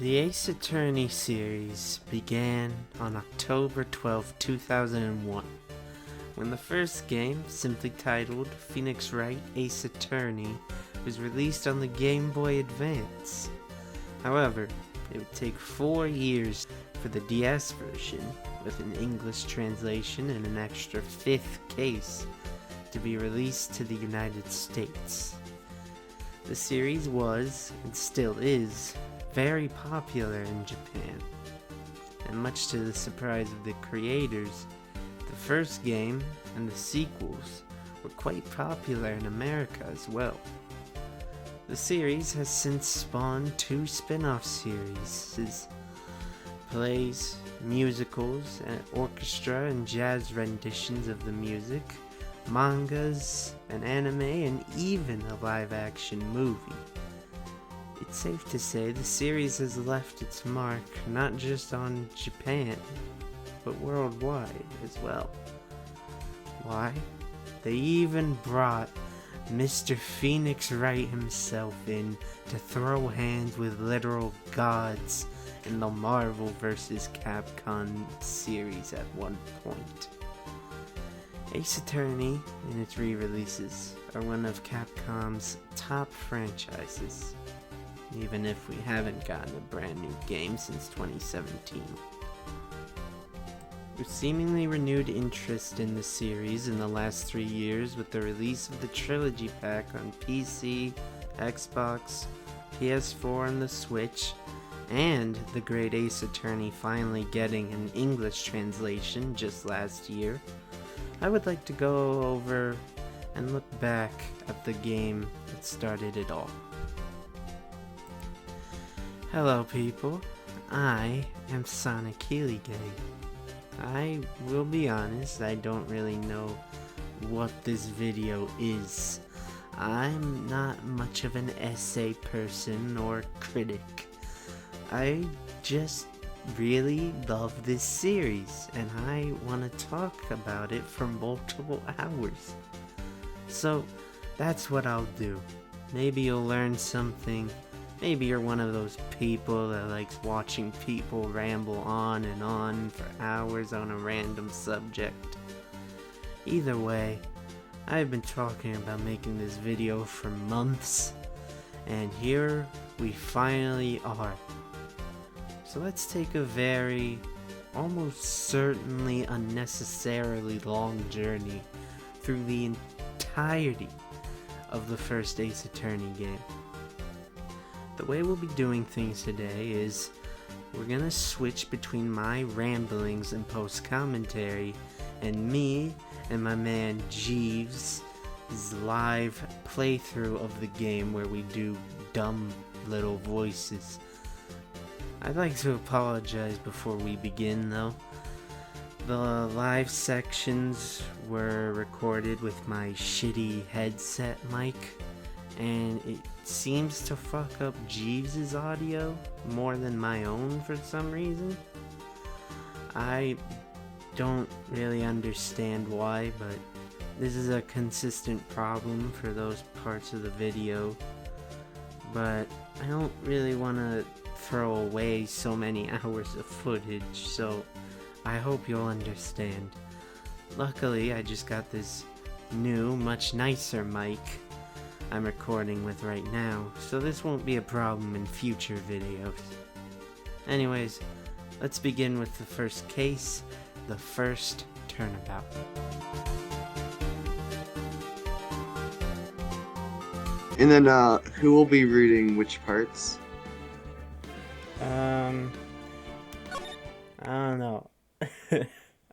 The Ace Attorney series began on October 12, 2001, when the first game, simply titled Phoenix Wright Ace Attorney, was released on the Game Boy Advance. However, it would take 4 years for the DS version, with an English translation and an extra 5th case, to be released to the United States. The series was, and still is, very popular in Japan, and much to the surprise of the creators, the first game and the sequels were quite popular in America as well. The series has since spawned 2 spin-off series, plays, musicals, and orchestra and jazz renditions of the music, mangas, an anime, and even a live-action movie. It's safe to say the series has left its mark not just on Japan, but worldwide as well. Why? They even brought Mr. Phoenix Wright himself in to throw hands with literal gods in the Marvel vs. Capcom series at one point. Ace Attorney and its re-releases are one of Capcom's top franchises, even if we haven't gotten a brand new game since 2017. With seemingly renewed interest in the series in the last 3 years with the release of the Trilogy Pack on PC, Xbox, PS4, and the Switch, and the Great Ace Attorney finally getting an English translation just last year, I would like to go over and look back at the game that started it all. Hello people, I am Sonic Healygang. I will be honest, I don't really know what this video is. I'm not much of an essay person or critic. I just really love this series, and I want to talk about it for multiple hours. So that's what I'll do. Maybe you'll learn something. Maybe you're one of those people that likes watching people ramble on and on for hours on a random subject. Either way, I've been talking about making this video for months, and here we finally are. So let's take a very, almost certainly unnecessarily long journey through the entirety of the first Ace Attorney game. The way we'll be doing things today is we're gonna switch between my ramblings and post-commentary and me and my man Jeeves' live playthrough of the game where we do dumb little voices. I'd like to apologize before we begin though. The live sections were recorded with my shitty headset mic, and it seems to fuck up Jeeves' audio more than my own for some reason. I don't really understand why, but this is a consistent problem for those parts of the video. But I don't really want to throw away so many hours of footage, so I hope you'll understand. Luckily, I just got this new, much nicer mic I'm recording with right now, so this won't be a problem in future videos. Anyways, let's begin with the first case, the first turnabout. And then, who will be reading which parts? I don't know.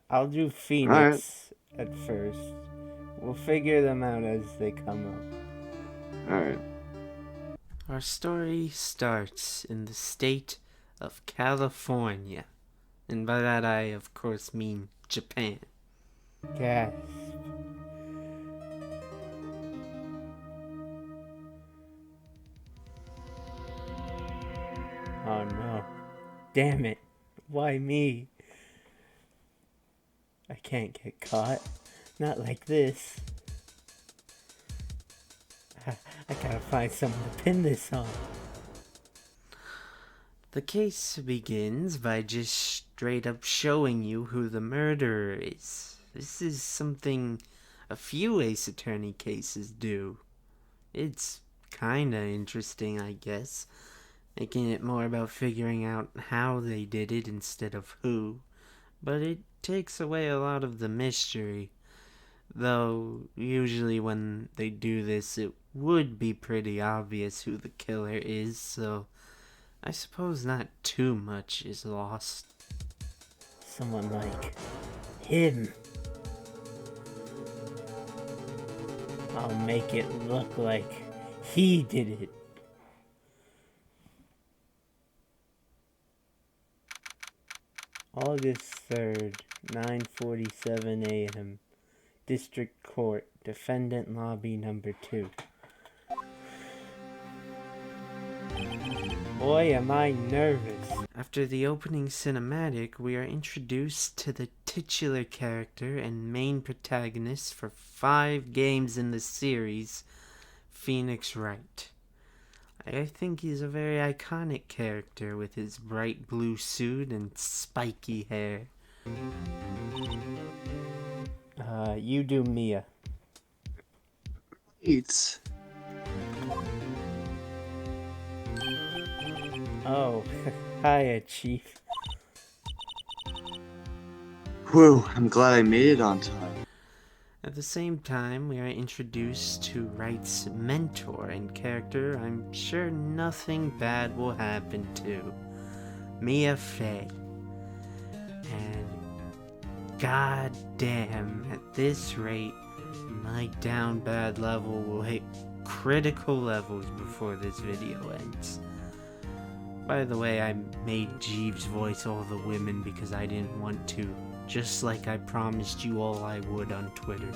I'll do Phoenix at first. We'll figure them out as they come up. Alright. Our story starts in the state of California. And by that I, of course, mean Japan. Gasp. Oh no. Damn it. Why me? I can't get caught. Not like this. I gotta find someone to pin this on. The case begins by just straight up showing you who the murderer is. This is something a few Ace Attorney cases do. It's kinda interesting, I guess, making it more about figuring out how they did it instead of who, but it takes away a lot of the mystery. Though, usually when they do this, it would be pretty obvious who the killer is, so I suppose not too much is lost. Someone like him. I'll make it look like he did it. August 3rd, 9:47 a.m. District Court, Defendant Lobby Number 2. Boy, am I nervous. After the opening cinematic, we are introduced to the titular character and main protagonist for 5 games in the series, Phoenix Wright. I think he's a very iconic character with his bright blue suit and spiky hair. You do Mia. It's... Oh, hiya, Chief. Whew, I'm glad I made it on time. At the same time, we are introduced to Wright's mentor and character I'm sure nothing bad will happen to, Mia Fey. And god damn, at this rate, my down bad level will hit critical levels before this video ends. By the way, I made Jeeves voice all the women because I didn't want to, just like I promised you all I would on Twitter.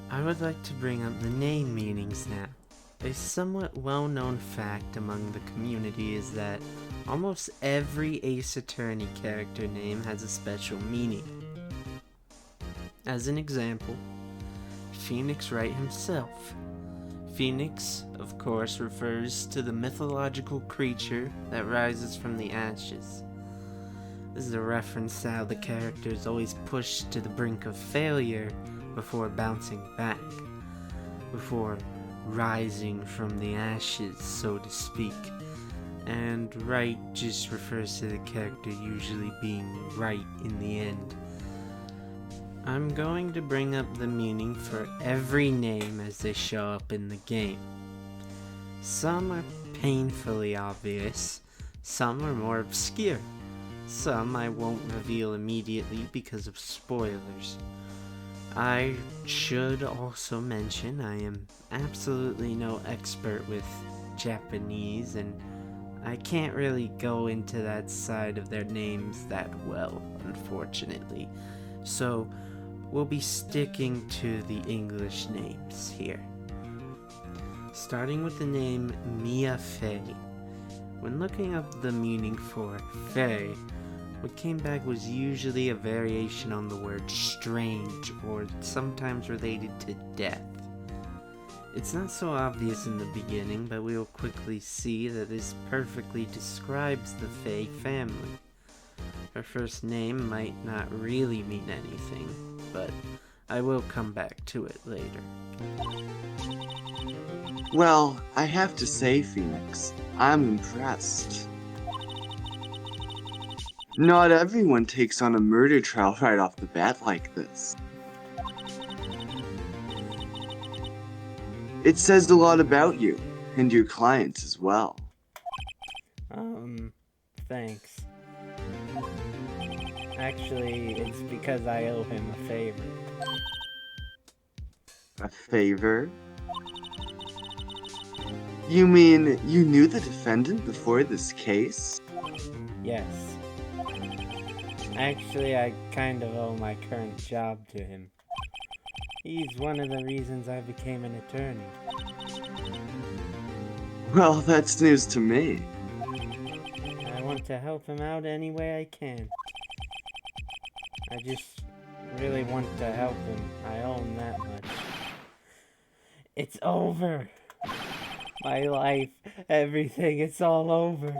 I would like to bring up the name meanings now. A somewhat well-known fact among the community is that almost every Ace Attorney character name has a special meaning. As an example, Phoenix Wright himself. Phoenix, of course, refers to the mythological creature that rises from the ashes. This is a reference to how the character is always pushed to the brink of failure before bouncing back, before rising from the ashes, so to speak. And Wright just refers to the character usually being right in the end. I'm going to bring up the meaning for every name as they show up in the game. Some are painfully obvious, some are more obscure, some I won't reveal immediately because of spoilers. I should also mention I am absolutely no expert with Japanese, and I can't really go into that side of their names that well, unfortunately. So we'll be sticking to the English names here. Starting with the name Mia Fey. When looking up the meaning for Fey, what came back was usually a variation on the word strange, or sometimes related to death. It's not so obvious in the beginning, but we will quickly see that this perfectly describes the Fey family. Her first name might not really mean anything, but I will come back to it later. Well, I have to say, Phoenix, I'm impressed. Not everyone takes on a murder trial right off the bat like this. It says a lot about you, and your clients as well. Thanks. Actually, it's because I owe him a favor. A favor? You mean you knew the defendant before this case? Yes. Actually, I kind of owe my current job to him. He's one of the reasons I became an attorney. Well, that's news to me. I want to help him out any way I can. I just really want to help him. I owe him that much. It's over! My life, everything, it's all over.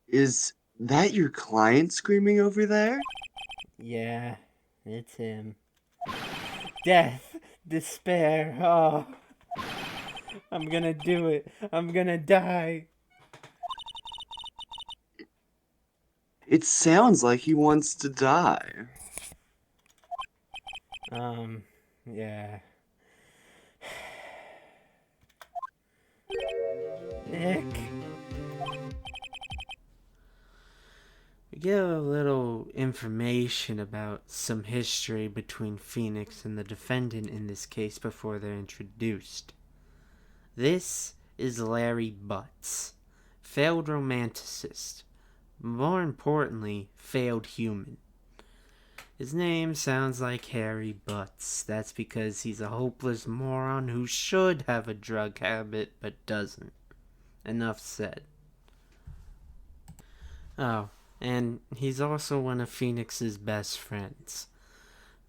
Is that your client screaming over there? Yeah, it's him. Death, despair, oh. I'm gonna do it. I'm gonna die. It sounds like he wants to die. Yeah. Nick. We get a little information about some history between Phoenix and the defendant in this case before they're introduced. This is Larry Butts, failed romanticist, more importantly, failed human. His name sounds like Harry Butts. That's because he's a hopeless moron who should have a drug habit but doesn't. Enough said. Oh, and he's also one of Phoenix's best friends.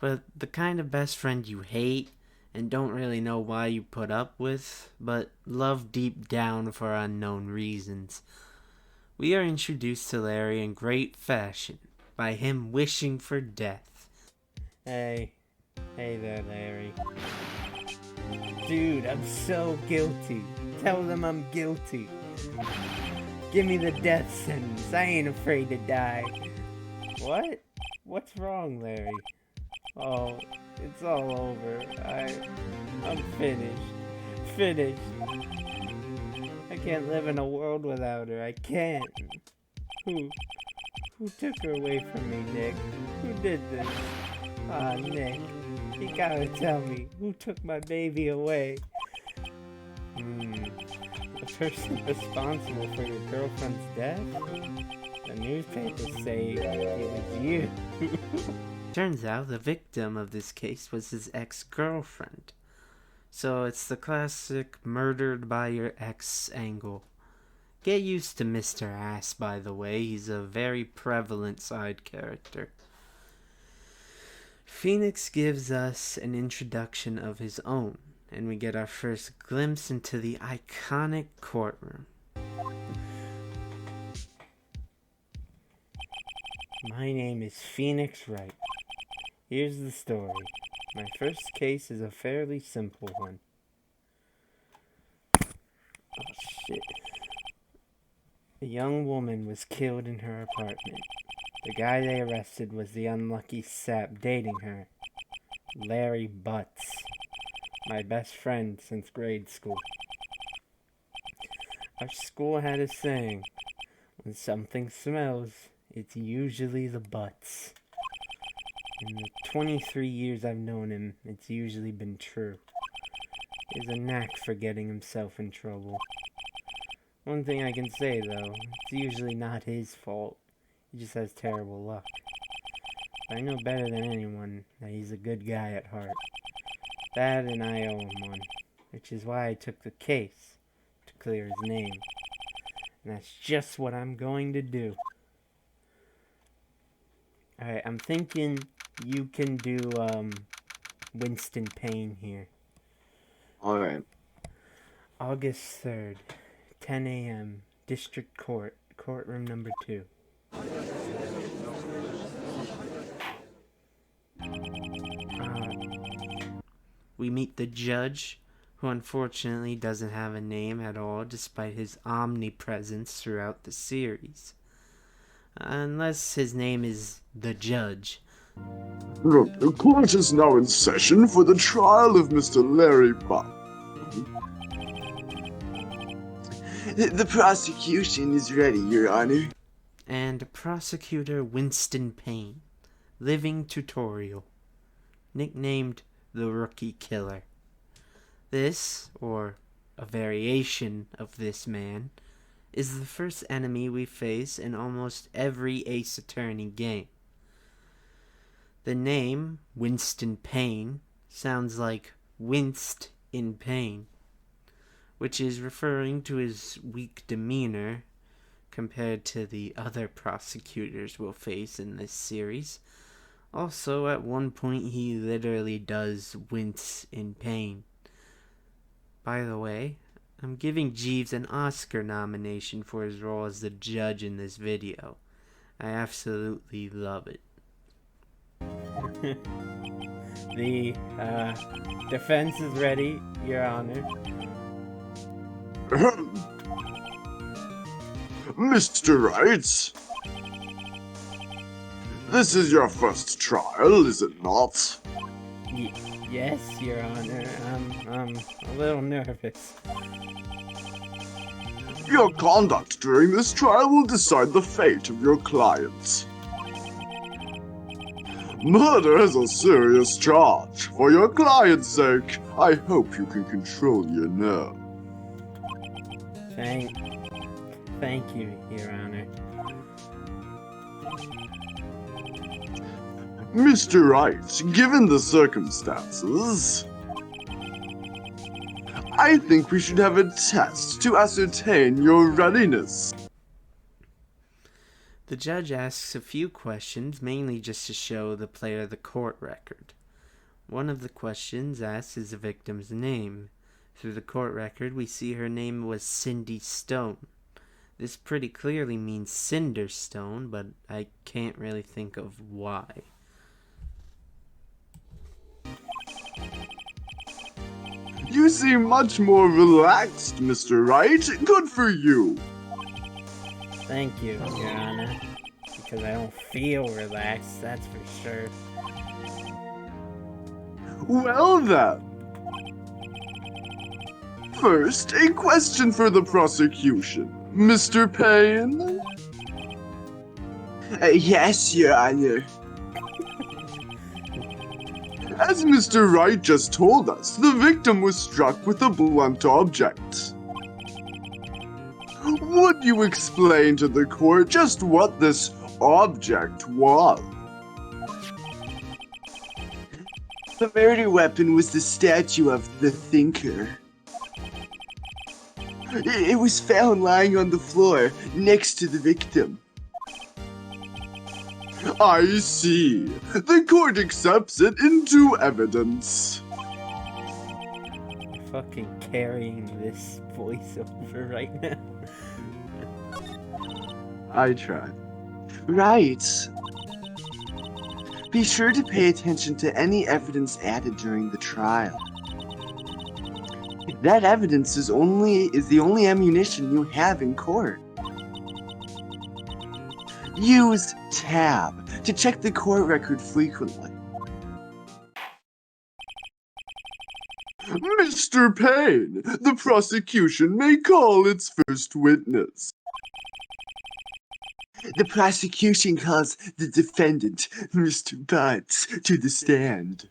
But the kind of best friend you hate and don't really know why you put up with, but love deep down for unknown reasons. We are introduced to Larry in great fashion by him wishing for death. Hey there, Larry. Dude, I'm so guilty. Tell them I'm guilty. Give me the death sentence. I ain't afraid to die. What? What's wrong, Larry? Oh, it's all over. I'm finished. Finished. I can't live in a world without her. I can't. Who took her away from me, Nick? Who did this? Ah, Nick. You gotta tell me. Who took my baby away? The person responsible for your girlfriend's death? The newspapers say it was you. Turns out the victim of this case was his ex-girlfriend. So it's the classic murdered by your ex angle. Get used to Mr. Ass, by the way. He's a very prevalent side character. Phoenix gives us an introduction of his own, and we get our first glimpse into the iconic courtroom. My name is Phoenix Wright. Here's the story. My first case is a fairly simple one. Oh shit. A young woman was killed in her apartment. The guy they arrested was the unlucky sap dating her, Larry Butts, my best friend since grade school. Our school had a saying, when something smells, it's usually the butts. In the 23 years I've known him, it's usually been true. He has a knack for getting himself in trouble. One thing I can say, though, it's usually not his fault. He just has terrible luck. I know better than anyone that he's a good guy at heart. That and I owe him one, which is why I took the case, to clear his name. And that's just what I'm going to do. Alright, I'm thinking you can do, Winston Payne here. Alright. August 3rd, 10 a.m., District Court, courtroom number 2. We meet the judge, who unfortunately doesn't have a name at all despite his omnipresence throughout the series. Unless his name is the judge. The court is now in session for the trial of Mr. Larry Butts. The prosecution is ready, Your Honor. And Prosecutor Winston Payne, living tutorial, nicknamed the Rookie Killer. This, or a variation of this man, is the first enemy we face in almost every Ace Attorney game. The name, Winston Payne, sounds like winced in pain, which is referring to his weak demeanor compared to the other prosecutors we'll face in this series. Also, at one point he literally does wince in pain. By the way, I'm giving Jeeves an Oscar nomination for his role as the judge in this video. I absolutely love it. The defense is ready, Your Honor. Mr. Wright, this is your first trial, is it not? Yes, Your Honor. I'm a little nervous. Your conduct during this trial will decide the fate of your client. Murder is a serious charge. For your client's sake, I hope you can control your nerve. Thank you, Your Honor. Mr. Wright, given the circumstances, I think we should have a test to ascertain your readiness. The judge asks a few questions, mainly just to show the player the court record. One of the questions asks is the victim's name. Through the court record, we see her name was Cindy Stone. This pretty clearly means Cinder Stone, but I can't really think of why. You seem much more relaxed, Mr. Wright. Good for you. Thank you, Your Honor. Because I don't feel relaxed, that's for sure. Well then. First, a question for the prosecution. Mr. Payne? Yes, Your Honor. As Mr. Wright just told us, the victim was struck with a blunt object. Would you explain to the court just what this object was? The murder weapon was the statue of the Thinker. It was found lying on the floor next to the victim. I see. The court accepts it into evidence. I'm fucking carrying this voiceover right now. I tried. Right. Be sure to pay attention to any evidence added during the trial. That evidence is the only ammunition you have in court. Use Tab to check the court record frequently. Mr. Payne, the prosecution may call its first witness. The prosecution calls the defendant, Mr. Butts, to the stand.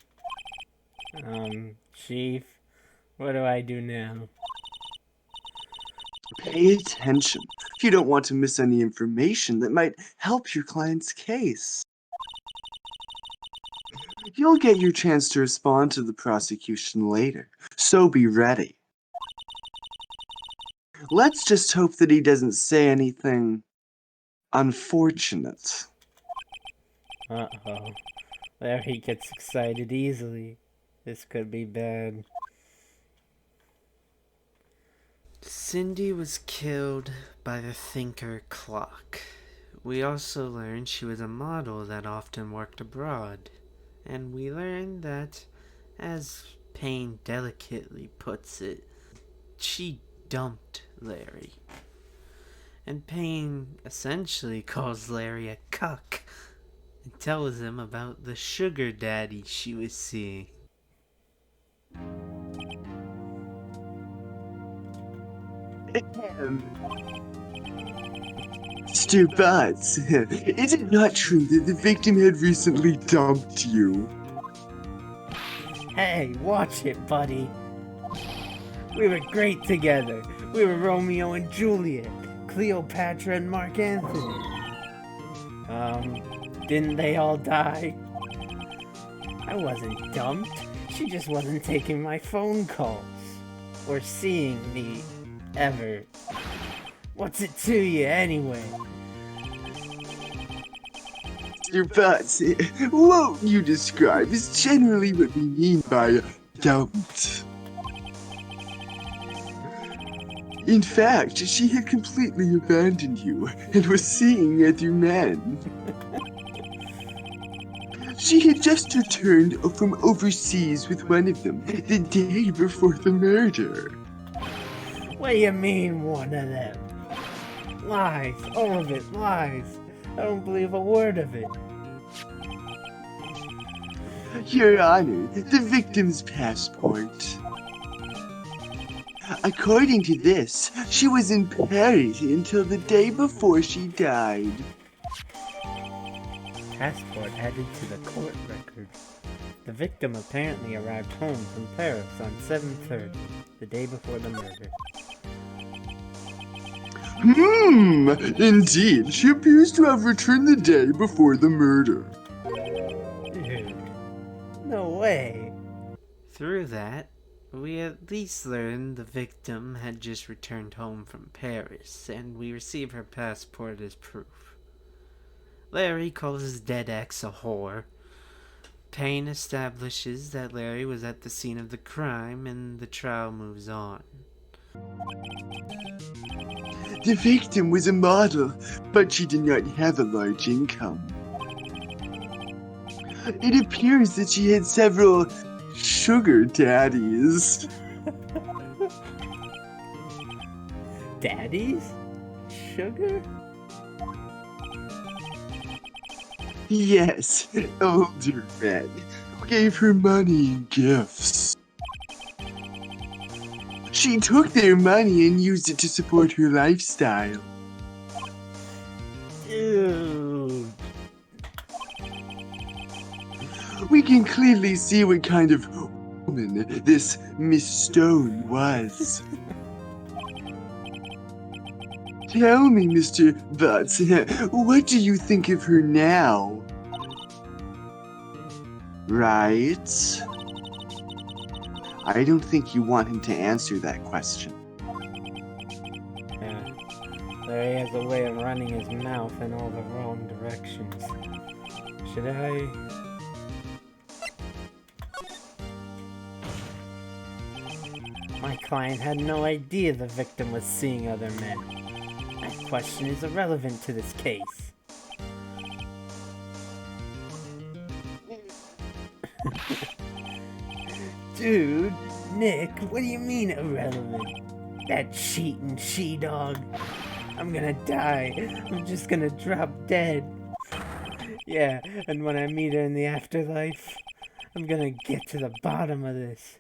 Chief, what do I do now? Pay attention if you don't want to miss any information that might help your client's case. You'll get your chance to respond to the prosecution later, so be ready. Let's just hope that he doesn't say anything unfortunate. Uh-oh. Larry gets excited easily. This could be bad. Cindy was killed by the Thinker clock. We also learned she was a model that often worked abroad. And we learned that, as Payne delicately puts it, she dumped Larry. And Payne essentially calls Larry a cuck and tells him about the sugar daddy she was seeing. Mr. Butts, is it not true that the victim had recently dumped you? Hey, watch it, buddy. We were great together. We were Romeo and Juliet, Cleopatra and Mark Anthony. Didn't they all die? I wasn't dumped. She just wasn't taking my phone calls. Or seeing me, ever. What's it to you, anyway? Mr. Butts, what you describe is generally what we mean by dumped. In fact, she had completely abandoned you and was seeing other men. She had just returned from overseas with one of them the day before the murder. What do you mean, one of them? Lies. All of it. Lies. I don't believe a word of it. Your Honor, the victim's passport. According to this, she was in Paris until the day before she died. Passport added to the court record. The victim apparently arrived home from Paris on 7/30, the day before the murder. Indeed, she appears to have returned the day before the murder. Dude, no way. Through that, we at least learned the victim had just returned home from Paris, and we receive her passport as proof. Larry calls his dead ex a whore. Payne establishes that Larry was at the scene of the crime, and the trial moves on. The victim was a model, but she did not have a large income. It appears that she had several sugar daddies. Daddies? Sugar? Yes, older men who gave her money and gifts. She took their money and used it to support her lifestyle. Dude. We can clearly see what kind of woman this Miss Stone was. Tell me, Mr. Butts, what do you think of her now? Right? I don't think you want him to answer that question. Yeah. Larry has a way of running his mouth in all the wrong directions. Should I... My client had no idea the victim was seeing other men. That question is irrelevant to this case. Dude, Nick, what do you mean irrelevant? That cheating she-dog. I'm gonna die. I'm just gonna drop dead. Yeah, and when I meet her in the afterlife, I'm gonna get to the bottom of this.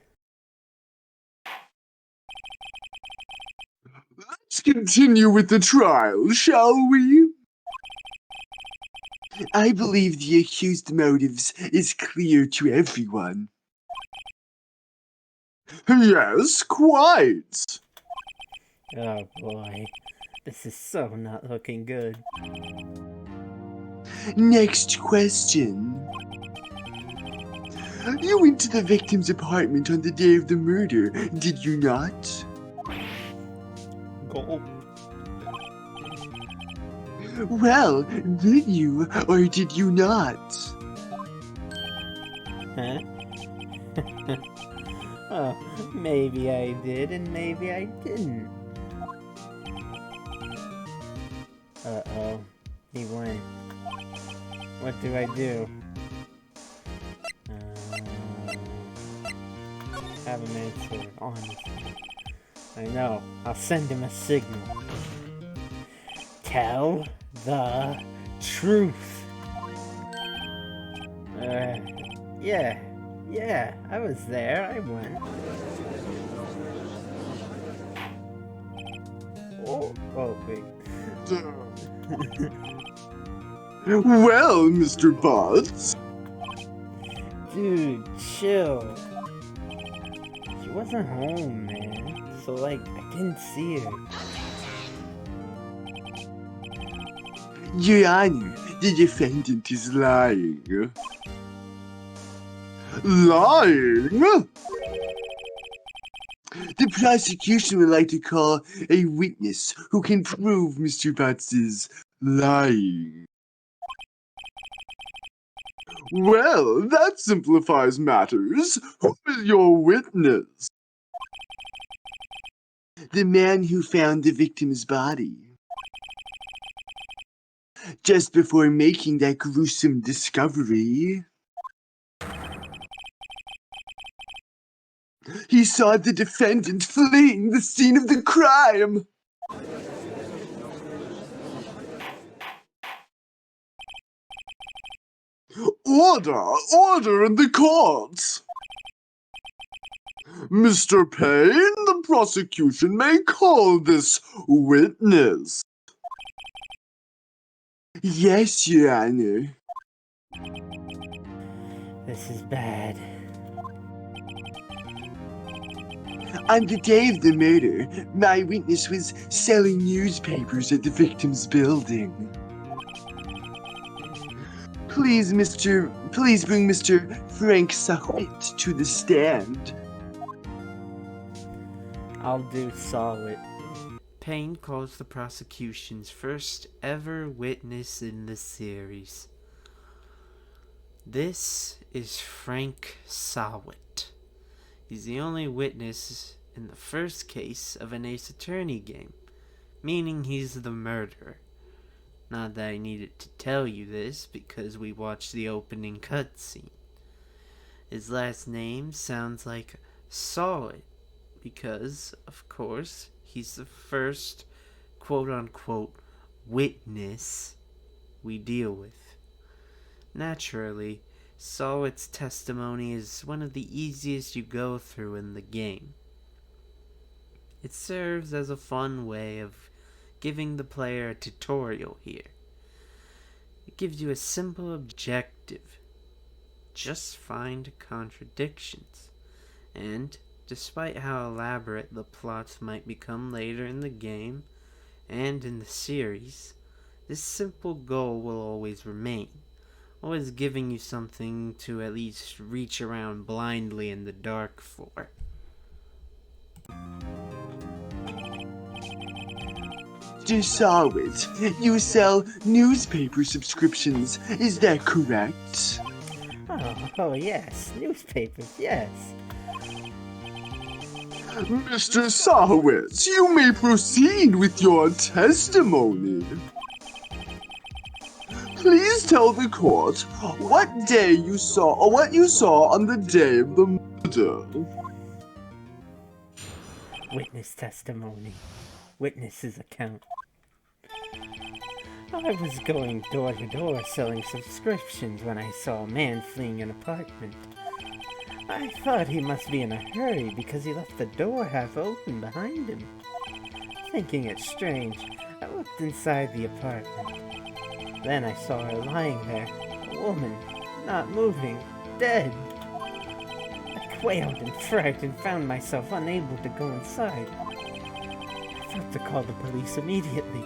Let's continue with the trial, shall we? I believe the accused motives is clear to everyone. Yes, quite. Oh boy, this is so not looking good. Next question. You went to the victim's apartment on the day of the murder, did you not? Go. Well, did you or did you not? Huh? Oh, maybe I did and maybe I didn't. Uh-oh. He went. What do I do? Have him answer honestly. I know. I'll send him a signal. Tell the truth. Yeah, I was there. I went. Oh, wait. Well, Mr. Butts. Dude, chill. She wasn't home, man. So, like, I didn't see her. Your Honor, the defendant is lying. Lying? The prosecution would like to call a witness who can prove Mr. Butts' lying. Well, that simplifies matters. Who is your witness? The man who found the victim's body. Just before making that gruesome discovery, he saw the defendant fleeing the scene of the crime. Order! Order in the court! Mr. Payne, the prosecution may call this witness. Yes, Your Honor. This is bad. On the day of the murder, my witness was selling newspapers at the victim's building. Please bring Mr. Frank Sahwit to the stand. I'll do solid. Payne calls the prosecution's first ever witness in the series. This is Frank Sahwit. He's the only witness in the first case of an Ace Attorney game, meaning he's the murderer. Not that I needed to tell you this, because we watched the opening cutscene. His last name sounds like Solid, because, of course, he's the first quote-unquote witness we deal with. Naturally, Solid's testimony is one of the easiest you go through in the game. It serves as a fun way of giving the player a tutorial here. It gives you a simple objective. Just find contradictions. And, despite how elaborate the plots might become later in the game and in the series, this simple goal will always remain, always giving you something to at least reach around blindly in the dark for. Mr. Sahwit, you sell newspaper subscriptions, is that correct? Oh yes, newspapers, yes. Mr. Sahwit, you may proceed with your testimony. Please tell the court what you saw on the day of the murder. Witness testimony. Witness's account. I was going door to door selling subscriptions when I saw a man fleeing an apartment. I thought he must be in a hurry because he left the door half open behind him. Thinking it strange, I looked inside the apartment. Then I saw her lying there, a woman, not moving, dead. I quailed in fright and found myself unable to go inside. I thought to call the police immediately.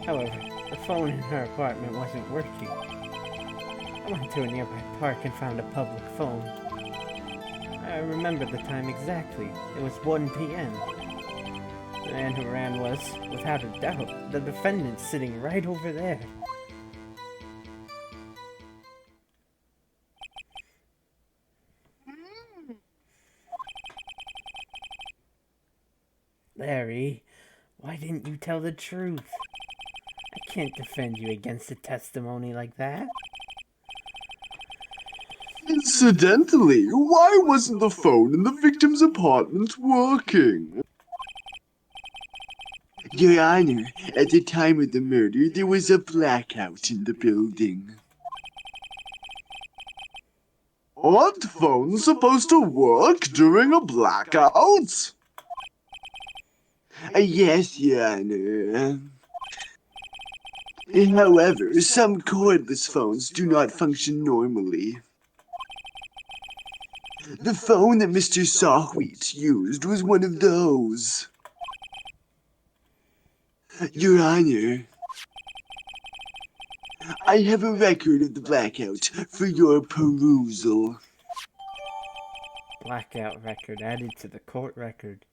However, the phone in her apartment wasn't working. I went to a nearby park and found a public phone. I remember the time exactly. It was 1 p.m. The man who ran was, without a doubt, the defendant sitting right over there. Larry, why didn't you tell the truth? I can't defend you against a testimony like that. Incidentally, why wasn't the phone in the victim's apartment working? Your Honor, at the time of the murder, there was a blackout in the building. Aren't phones supposed to work during a blackout? Yes, Your Honor. However, some cordless phones do not function normally. The phone that Mr. Sahwit used was one of those. Your Honor, I have a record of the blackout for your perusal. Blackout record added to the court record.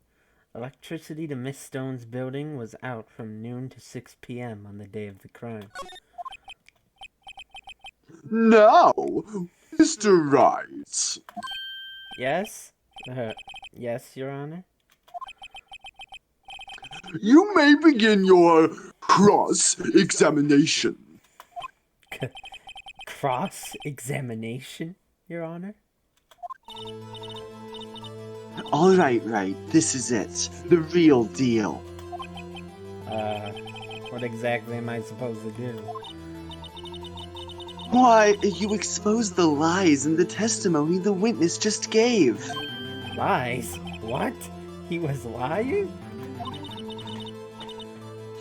Electricity to Miss Stone's building was out from noon to 6 p.m. on the day of the crime. Now, Mr. Wright. Yes? Yes, Your Honor? You may begin your cross-examination. Cross-examination, Your Honor? All right, this is it. The real deal. What exactly am I supposed to do? Why, you exposed the lies in the testimony the witness just gave. Lies? What? He was lying?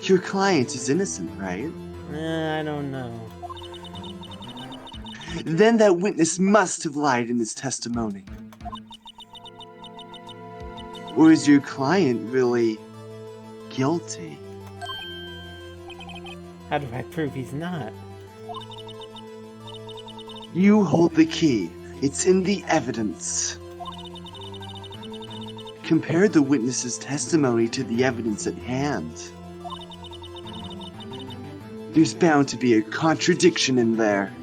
Your client is innocent, right? I don't know. Then that witness must have lied in his testimony. Or is your client really guilty? How do I prove he's not? You hold the key. It's in the evidence. Compare the witness's testimony to the evidence at hand. There's bound to be a contradiction in there.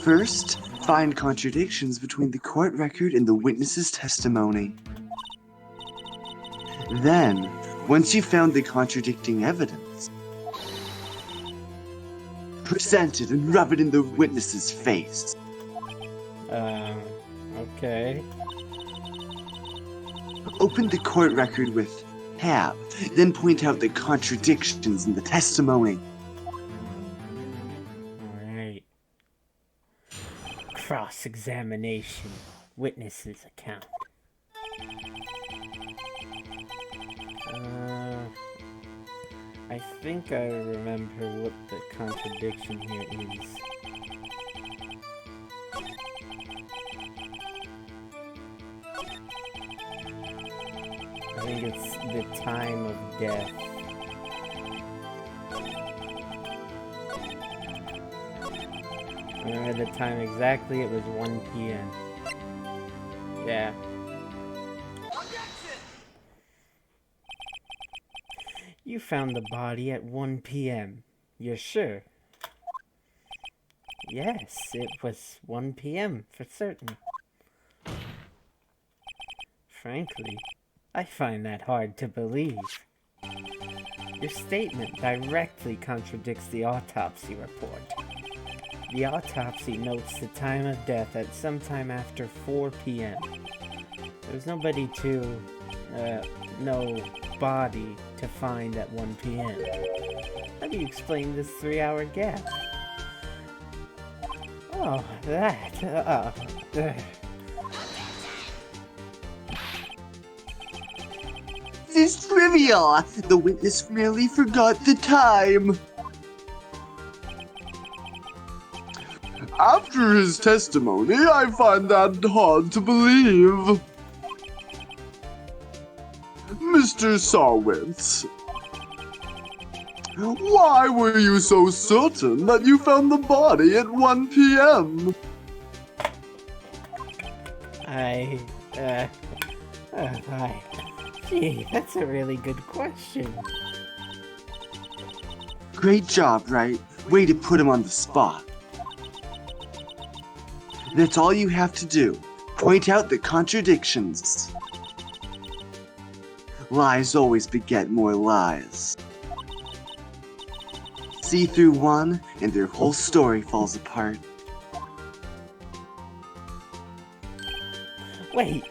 First, find contradictions between the court record and the witness's testimony. Then, once you've found the contradicting evidence, present it and rub it in the witness's face. Okay. Open the court record with tab, then point out the contradictions in the testimony. Alright. Cross-examination. Witness's account. I think I remember what the contradiction here is. I think it's the time of death. I remember the time exactly, it was 1 p.m. Yeah. You found the body at 1 p.m. You're sure? Yes, it was 1 p.m. for certain. Frankly, I find that hard to believe. Your statement directly contradicts the autopsy report. The autopsy notes the time of death at sometime after 4 p.m. There was nobody no body to find at 1 p.m. How do you explain this 3-hour gap? Oh, that. This is trivial. The witness merely forgot the time. After his testimony, I find that hard to believe. Mr. Sarwitz, why were you so certain that you found the body at 1 p.m.? Gee, that's a really good question. Great job, Wright. Way to put him on the spot. That's all you have to do. Point out the contradictions. Lies always beget more lies. See through one, and their whole story falls apart. Wait,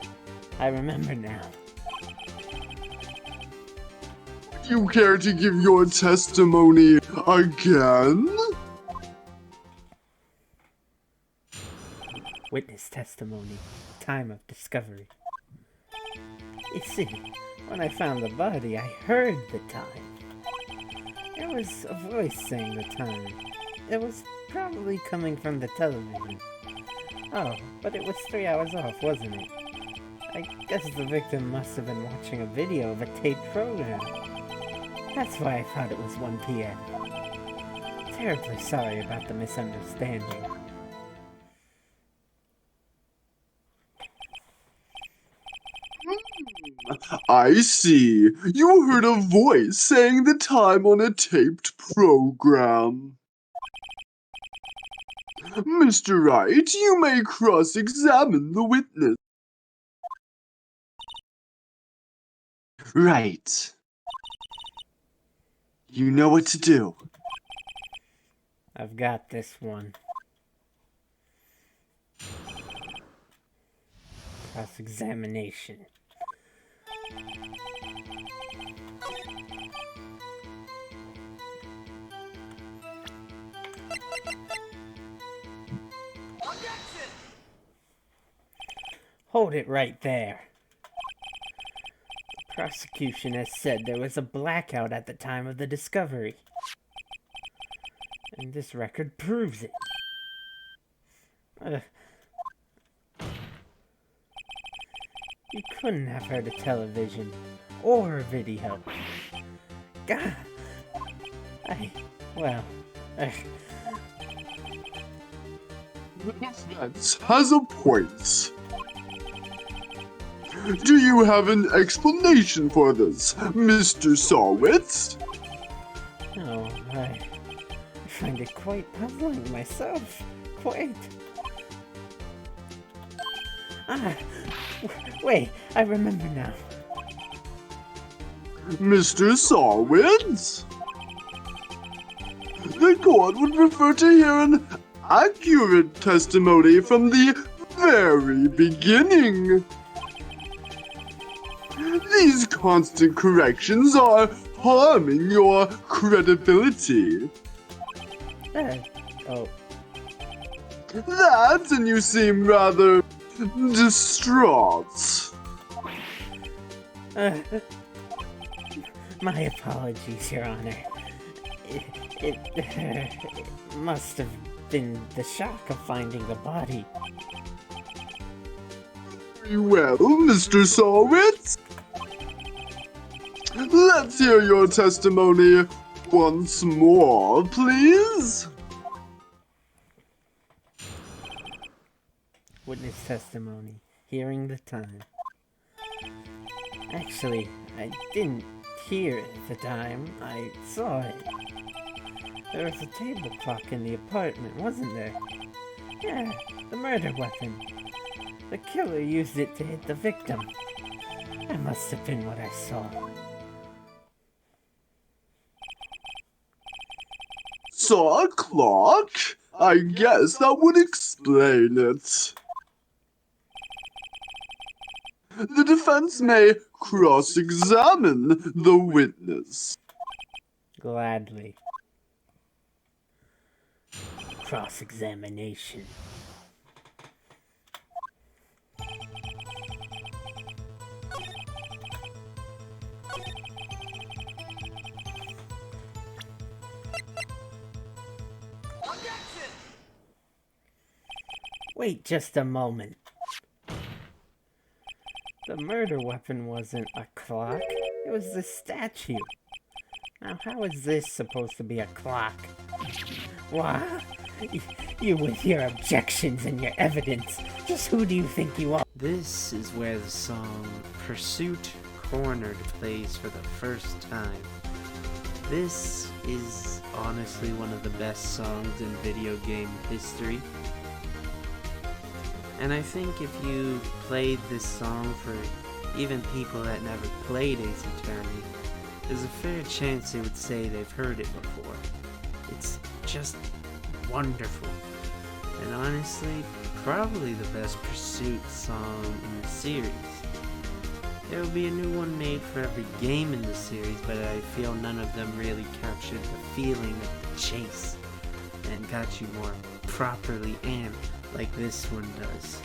I remember now. You care to give your testimony again? Witness testimony. Time of discovery. You see, when I found the body, I heard the time. There was a voice saying the time. It was probably coming from the television. Oh, but it was 3 hours off, wasn't it? I guess the victim must have been watching a video of a taped program. That's why I thought it was 1 p.m. Terribly sorry about the misunderstanding. I see. You heard a voice saying the time on a taped program. Mr. Wright, you may cross-examine the witness. Right. You know what to do. I've got this one. Cross-examination. Hold it right there. The prosecution has said there was a blackout at the time of the discovery. And this record proves it. You couldn't have heard a television or a video. God. The defense has a point. Do you have an explanation for this, Mr. Sawwitz? No, I find it quite puzzling myself. Wait. Wait, I remember now. Mr. Sawwitz? The court would prefer to hear an accurate testimony from the very beginning. These constant corrections are harming your credibility. Oh. That, and you seem rather distraught. My apologies, Your Honor. It must have been the shock of finding the body. Very well, Mr. Sawwitz. Let's hear your testimony once more, please. Witness testimony. Hearing the time. Actually, I didn't hear it at the time. I saw it. There was a table clock in the apartment, wasn't there? Yeah, the murder weapon. The killer used it to hit the victim. That must have been what I saw. Saw a clock? I guess that would explain it. The defense may cross-examine the witness. Gladly. Cross-examination. Wait just a moment. The murder weapon wasn't a clock. It was the statue. Now, how is this supposed to be a clock? What? You with your objections and your evidence. Just who do you think you are? This is where the song Pursuit Cornered plays for the first time. This is honestly one of the best songs in video game history. And I think if you played this song for even people that never played Ace Attorney, there's a fair chance they would say they've heard it before. It's just wonderful. And honestly, probably the best Pursuit song in the series. There will be a new one made for every game in the series, but I feel none of them really captured the feeling of the chase and got you more properly amped like this one does.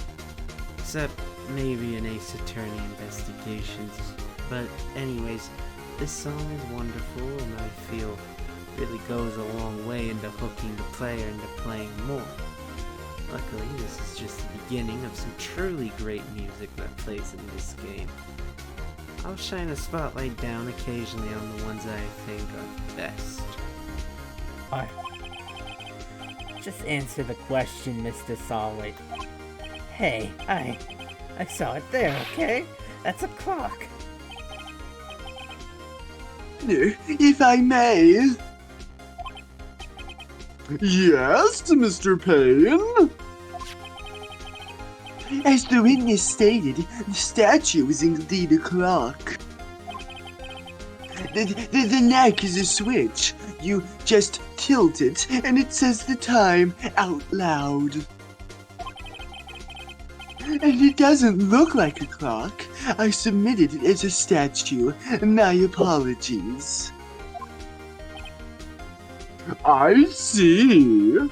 Except maybe an Ace Attorney Investigations. But anyways, this song is wonderful and I feel really goes a long way into hooking the player into playing more. Luckily, this is just the beginning of some truly great music that plays in this game. I'll shine a spotlight down occasionally on the ones I think are best. Alright. Just answer the question, Mr. Solid. Hey, I saw it there, okay? That's a clock. If I may. Yes, Mr. Payne? As the witness stated, the statue is indeed a clock. The neck is a switch. You just tilt it, and it says the time out loud. And it doesn't look like a clock. I submitted it as a statue. My apologies. I see.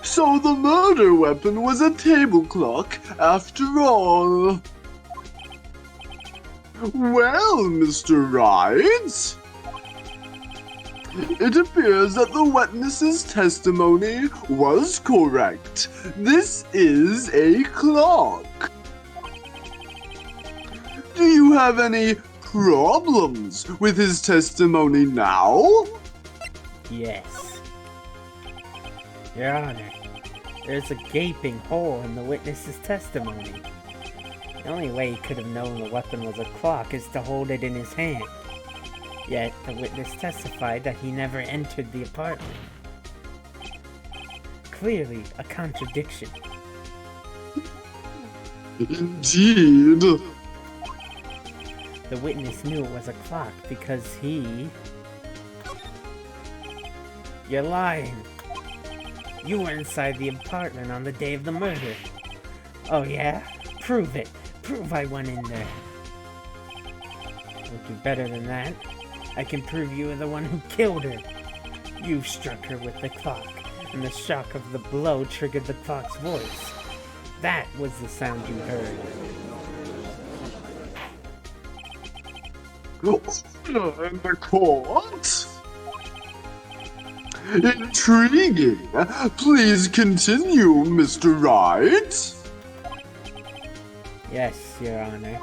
So the murder weapon was a table clock, after all. Well, Mr. Wright, it appears that the witness's testimony was correct. This is a clock. Do you have any problems with his testimony now? Yes. Your Honor, there's a gaping hole in the witness's testimony. The only way he could have known the weapon was a clock is to hold it in his hand. Yet, the witness testified that he never entered the apartment. Clearly, a contradiction. Indeed. The witness knew it was a clock because he... You're lying. You were inside the apartment on the day of the murder. Oh yeah? Prove it. Prove I went in there. We'll do better than that. I can prove you were the one who killed her. You struck her with the clock, and the shock of the blow triggered the clock's voice. That was the sound you heard. Order in the court? Intriguing. Please continue, Mr. Wright. Yes, Your Honor.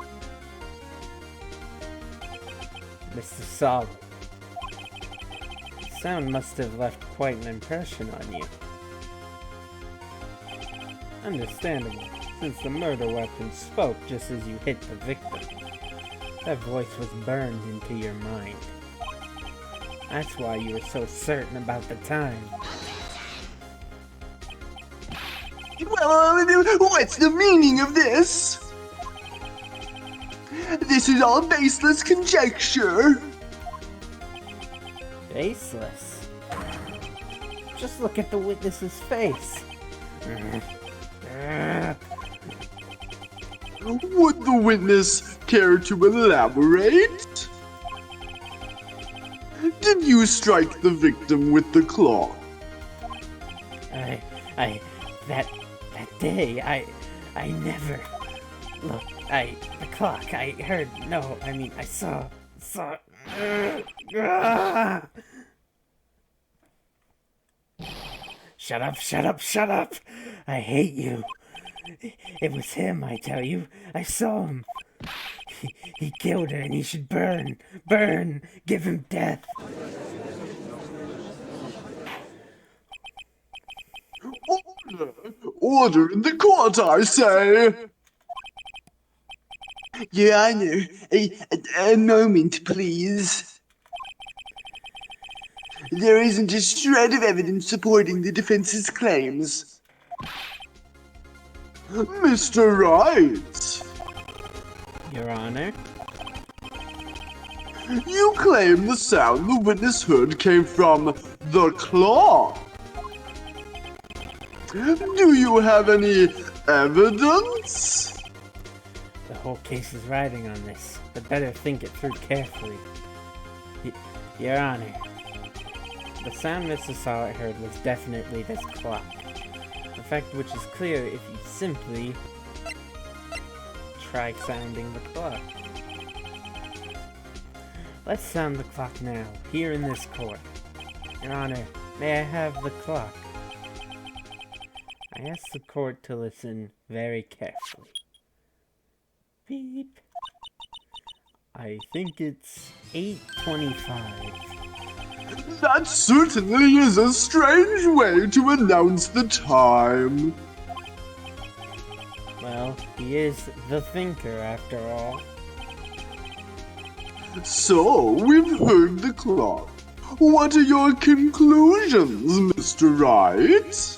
Mr. Solid. The sound must have left quite an impression on you. Understandable, since the murder weapon spoke just as you hit the victim. That voice was burned into your mind. That's why you were so certain about the time. Well, what's the meaning of this? This is all baseless conjecture. Baseless? Just look at the witness's face. Would the witness care to elaborate? Did you strike the victim with the claw? That day, I never... Look, the clock, I heard, no, I mean, I saw... Shut up, shut up, shut up! I hate you. It was him, I tell you. I saw him. He killed her and he should burn. Burn! Give him death. Order in the court, I say! Your Honor, a moment, please. There isn't a shred of evidence supporting the defense's claims. Mr. Wright! Your Honor? You claim the sound the witness heard came from the claw. Do you have any evidence? The whole case is riding on this, but better think it through carefully. Your Honor, the sound Mr. Solid heard was definitely this clock. A fact which is clear if you simply try sounding the clock. Let's sound the clock now, here in this court. Your Honor, may I have the clock? I ask the court to listen very carefully. Beep. I think it's 8:25. That certainly is a strange way to announce the time. Well, he is the thinker after all. So, we've heard the clock. What are your conclusions, Mr. Wright?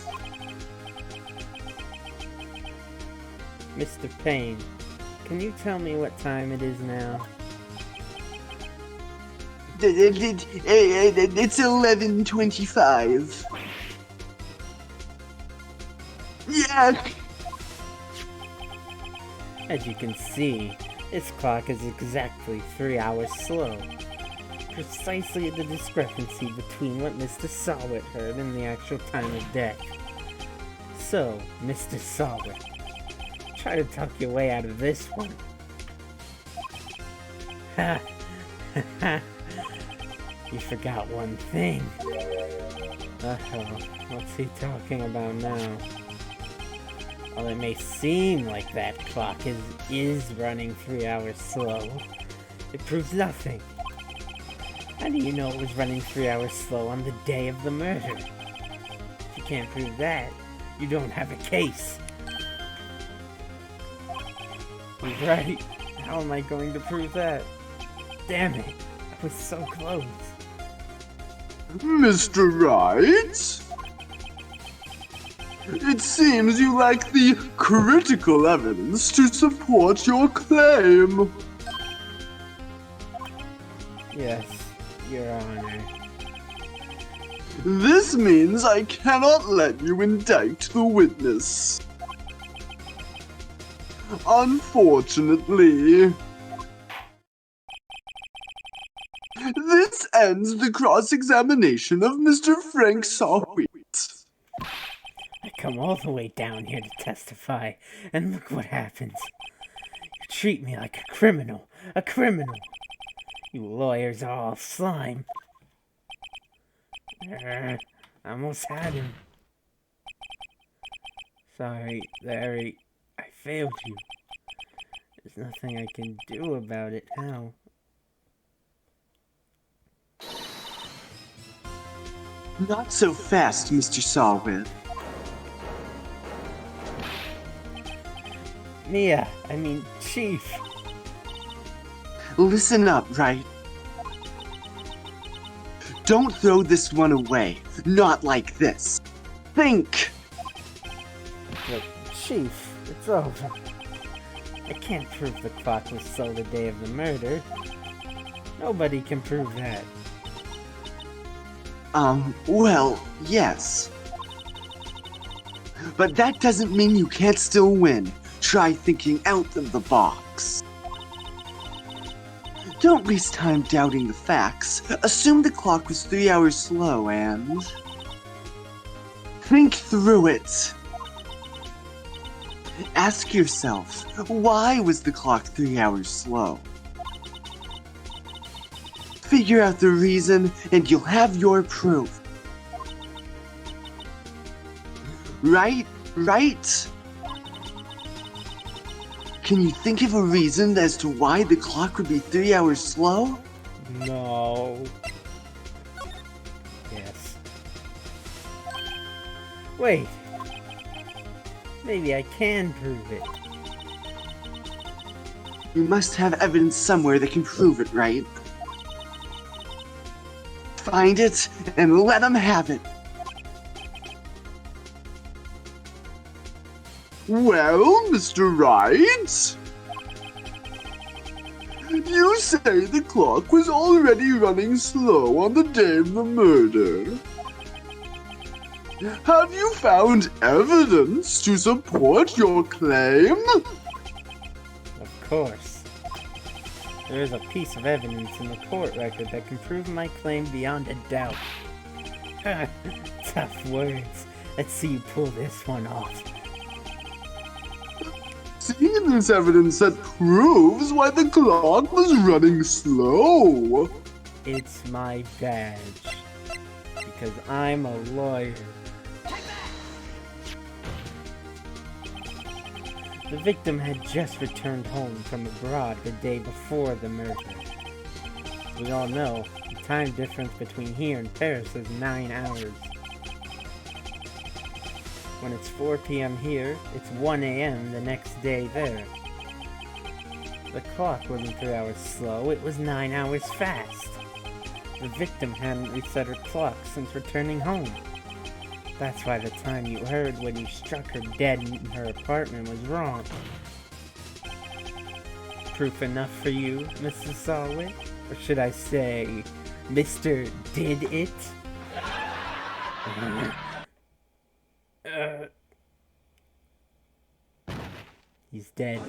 Mr. Payne, can you tell me what time it is now? It's 11:25. Yeah. As you can see, this clock is exactly 3 hours slow. Precisely the discrepancy between what Mr. Sawit heard and the actual time of death. So, Mr. Sawit, try to talk your way out of this one. Ha! Ha! You forgot one thing. Uh-oh, what's he talking about now? While it may seem like that clock is running 3 hours slow, it proves nothing. How do you know it was running 3 hours slow on the day of the murder? If you can't prove that, you don't have a case. He's right. How am I going to prove that? Damn it, I was so close. Mr. Wright? It seems you lack the critical evidence to support your claim. Yes, Your Honor. This means I cannot let you indict the witness. Unfortunately. This ends the cross-examination of Mr. Frank Sawit. I come all the way down here to testify, and look what happens. You treat me like a criminal. A criminal. You lawyers are all slime. I almost had him. Sorry, Larry. I failed you. There's nothing I can do about it now. Not so fast, Mr. Sawit. Chief. Listen up, Wright. Don't throw this one away. Not like this. Think! But, Chief, it's over. I can't prove the clock was slow the day of the murder. Nobody can prove that. Well, yes. But that doesn't mean you can't still win. Try thinking out of the box. Don't waste time doubting the facts. Assume the clock was 3 hours slow and... think through it. Ask yourself, why was the clock 3 hours slow? Figure out the reason, and you'll have your proof. Right? Can you think of a reason as to why the clock would be 3 hours slow? No. Yes. Wait. Maybe I can prove it. You must have evidence somewhere that can prove it, right? Find it, and let them have it. Well, Mr. Wright? You say the clock was already running slow on the day of the murder. Have you found evidence to support your claim? Of course. There is a piece of evidence in the court record that can prove my claim beyond a doubt. Tough words. Let's see you pull this one off. See this evidence that proves why the clock was running slow. It's my badge. Because I'm a lawyer. The victim had just returned home from abroad the day before the murder. We all know the time difference between here and Paris is 9 hours. When it's 4 p.m. here, it's 1 a.m. the next day there. The clock wasn't 3 hours slow, it was 9 hours fast. The victim hadn't reset her clock since returning home. That's why the time you heard when you struck her dead in her apartment was wrong. Proof enough for you, Mrs. Sawit? Or should I say, Mr. Did It? He's dead.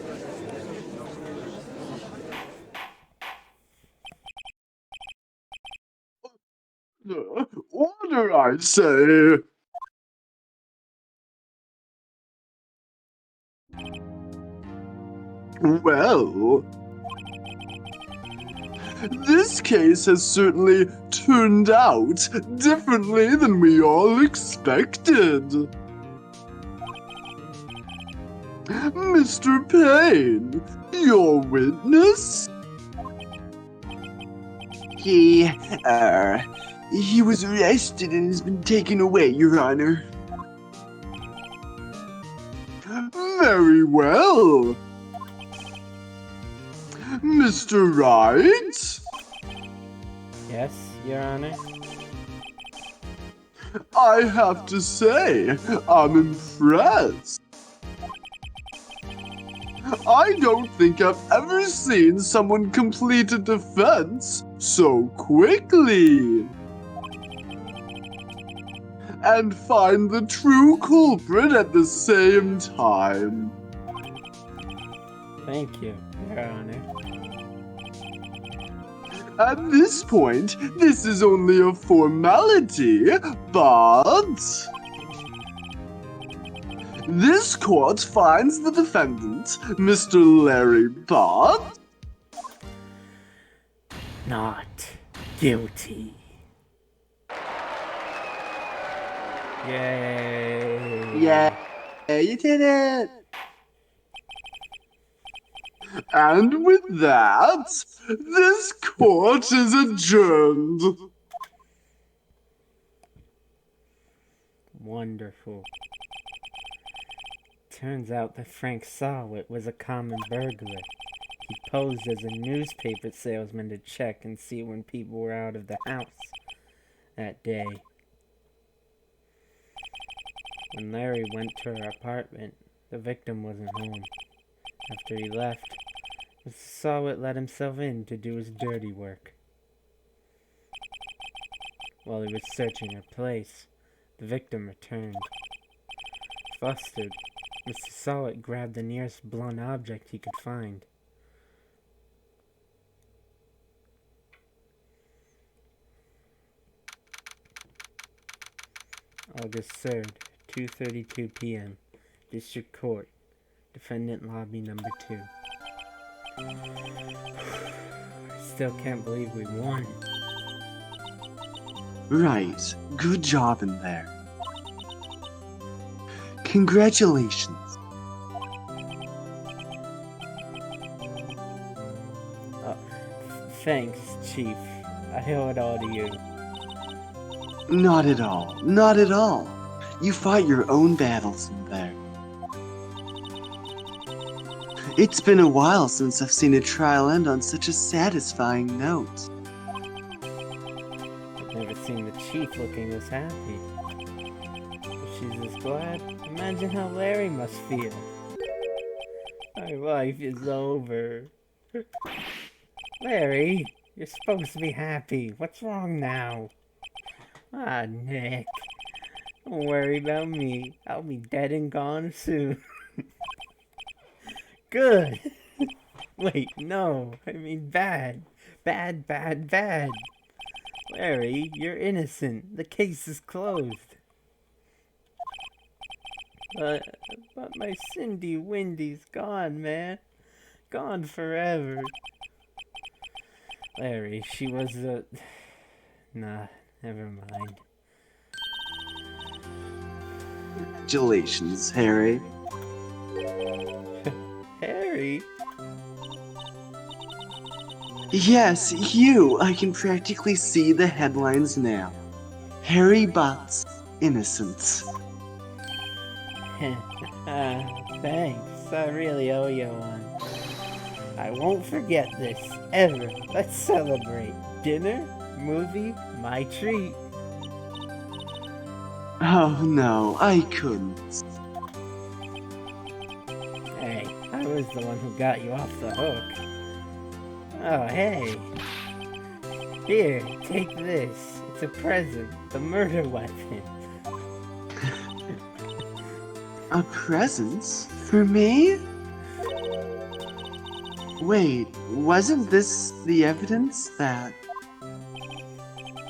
Order, I say! Well, this case has certainly turned out differently than we all expected. Mr. Payne, your witness? He was arrested and has been taken away, Your Honor. Very well. Mr. Wright? Yes, Your Honor? I have to say, I'm impressed. I don't think I've ever seen someone complete a defense so quickly. And find the true culprit at the same time. Thank you, Your Honor. At this point, this is only a formality, but... This court finds the defendant, Mr. Larry Bott, Not guilty. Yay! Yeah, you did it! And with that, this court is adjourned. Wonderful. Turns out that Frank Sawit was a common burglar. He posed as a newspaper salesman to check and see when people were out of the house that day. When Larry went to her apartment, the victim wasn't home. After he left, Mr. Sawit let himself in to do his dirty work. While he was searching her place, the victim returned. Flustered, Mr. Sawit grabbed the nearest blunt object he could find. August 3rd, 2:32 p.m. District Court. Defendant Lobby number 2. I still can't believe we won. Right, good job in there. Congratulations. Thanks, Chief. I owe it all to you. Not at all, not at all. You fight your own battles in there. It's been a while since I've seen a trial end on such a satisfying note. I've never seen the Chief looking this happy. If she's this glad, imagine how Larry must feel. My life is over. Larry, you're supposed to be happy. What's wrong now? Ah, Nick. Don't worry about me. I'll be dead and gone soon. Good. Wait, no. I mean bad. Bad, bad, bad. Larry, you're innocent. The case is closed. But my Cindy Windy's gone, man. Gone forever. Larry, she was a... Nah, never mind. Congratulations, Harry. Harry? Yes, you! I can practically see the headlines now. Harry Bott's innocent. Thanks. I really owe you one. I won't forget this, ever. Let's celebrate. Dinner? Movie? My treat. Oh no, I couldn't. Hey, I was the one who got you off the hook. Oh, hey. Here, take this. It's a present. The murder weapon. A present? For me? Wait, wasn't this the evidence that...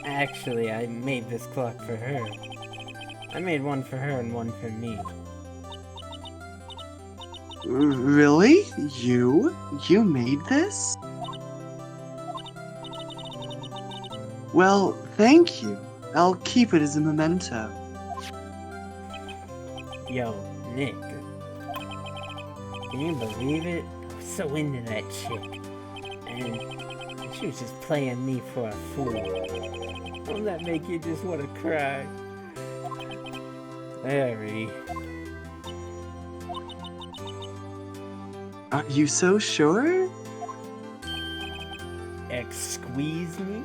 Actually, I made this clock for her. I made one for her and one for me. Really? You? You made this? Well, thank you. I'll keep it as a memento. Yo, Nick. Can you believe it? I was so into that chick. And she was just playing me for a fool. Won't that make you just want to cry? Larry. Are you so sure? Squeeze me?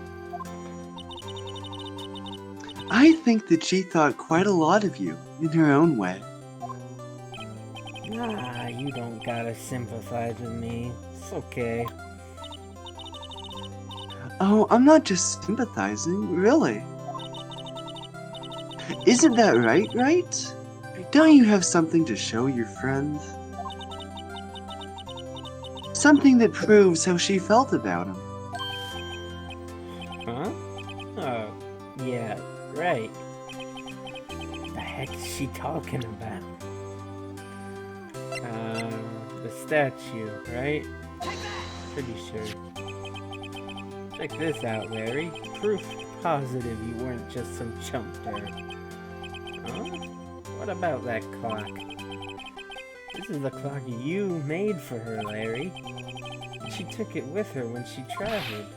I think that she thought quite a lot of you, in her own way. Nah, you don't gotta sympathize with me. It's okay. Oh, I'm not just sympathizing, really. Isn't that right? Don't you have something to show your friend? Something that proves how she felt about him. Huh? Oh, yeah, right. The heck is she talking about? The statue, right? Pretty sure. Check this out, Larry. Proof positive you weren't just some chump dirt. Huh? What about that clock? This is the clock you made for her, Larry. She took it with her when she traveled.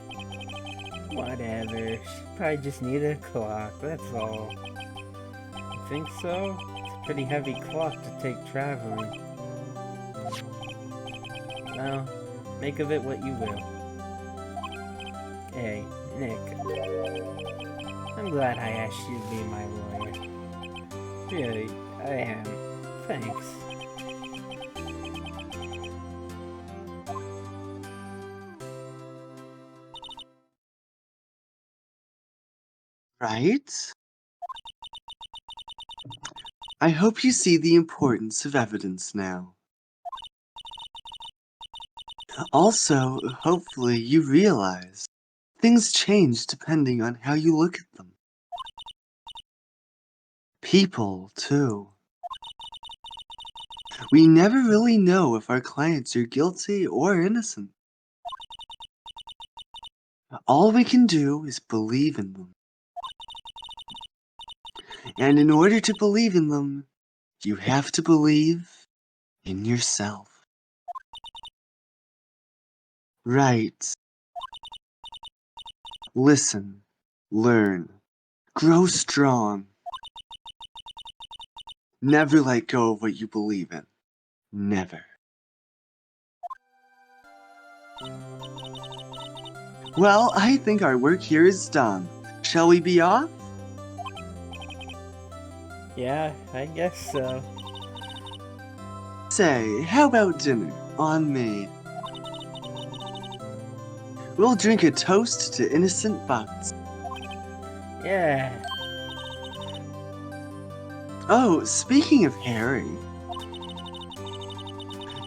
Whatever. She probably just needed a clock, that's all. You think so? It's a pretty heavy clock to take traveling. Well, make of it what you will. Hey, Nick. I'm glad I asked you to be my lawyer. Really, I am. Thanks. Right? I hope you see the importance of evidence now. Also, hopefully you realize things change depending on how you look at them. People, too. We never really know if our clients are guilty or innocent. All we can do is believe in them. And in order to believe in them, you have to believe in yourself. Right. Listen, learn, grow strong. Never let go of what you believe in. Never. Well, I think our work here is done. Shall we be off? Yeah, I guess so. Say, how about dinner? On me. We'll drink a toast to innocent bugs. Yeah. Oh, speaking of Harry.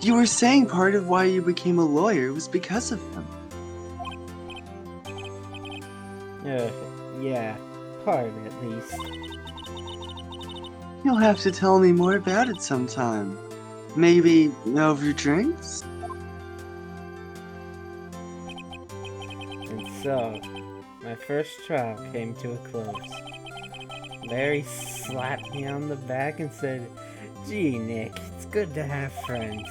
You were saying part of why you became a lawyer was because of him. Yeah. Part, at least. You'll have to tell me more about it sometime. Maybe over drinks? And so, my first trial came to a close. Larry slapped me on the back and said, "Gee, Nick, it's good to have friends."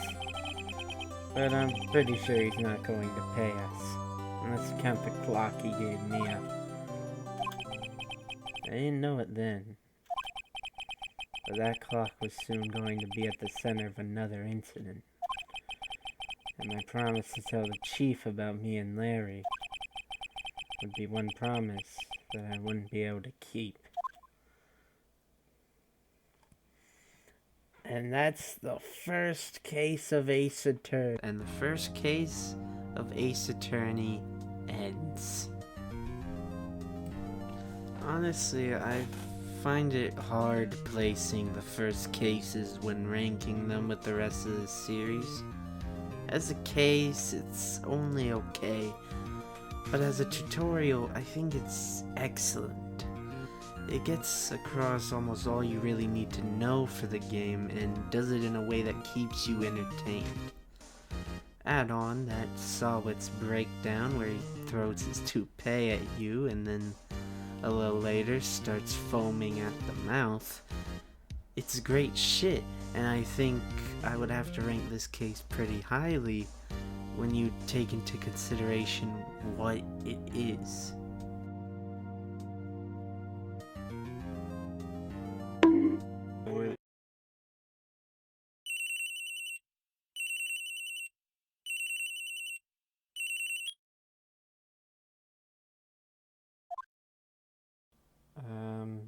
But I'm pretty sure he's not going to pay us. Unless you count the clock he gave me up. I didn't know it then. But that clock was soon going to be at the center of another incident. And my promise to tell the chief about me and Larry would be one promise that I wouldn't be able to keep. And that's the first case of Ace Attorney. And the first case of Ace Attorney ends. Honestly, I find it hard placing the first cases when ranking them with the rest of the series. As a case, it's only okay, but as a tutorial, I think it's excellent. It gets across almost all you really need to know for the game and does it in a way that keeps you entertained. Add on that Sawit's breakdown where he throws his toupee at you and then a little later starts foaming at the mouth. It's great shit, and I think I would have to rank this case pretty highly when you take into consideration what it is.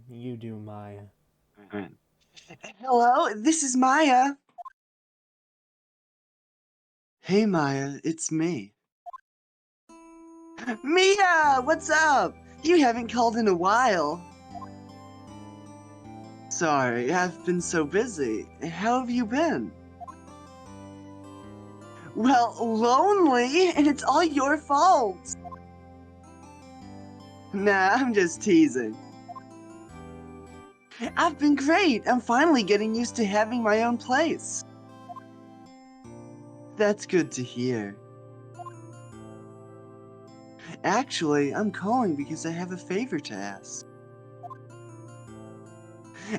You do, Maya. Hello, this is Maya. Hey, Maya, it's me. Mia, what's up? You haven't called in a while. Sorry, I've been so busy. How have you been? Well, lonely, and it's all your fault. Nah, I'm just teasing. I've been great. I'm finally getting used to having my own place. That's good to hear. Actually, I'm calling because I have a favor to ask.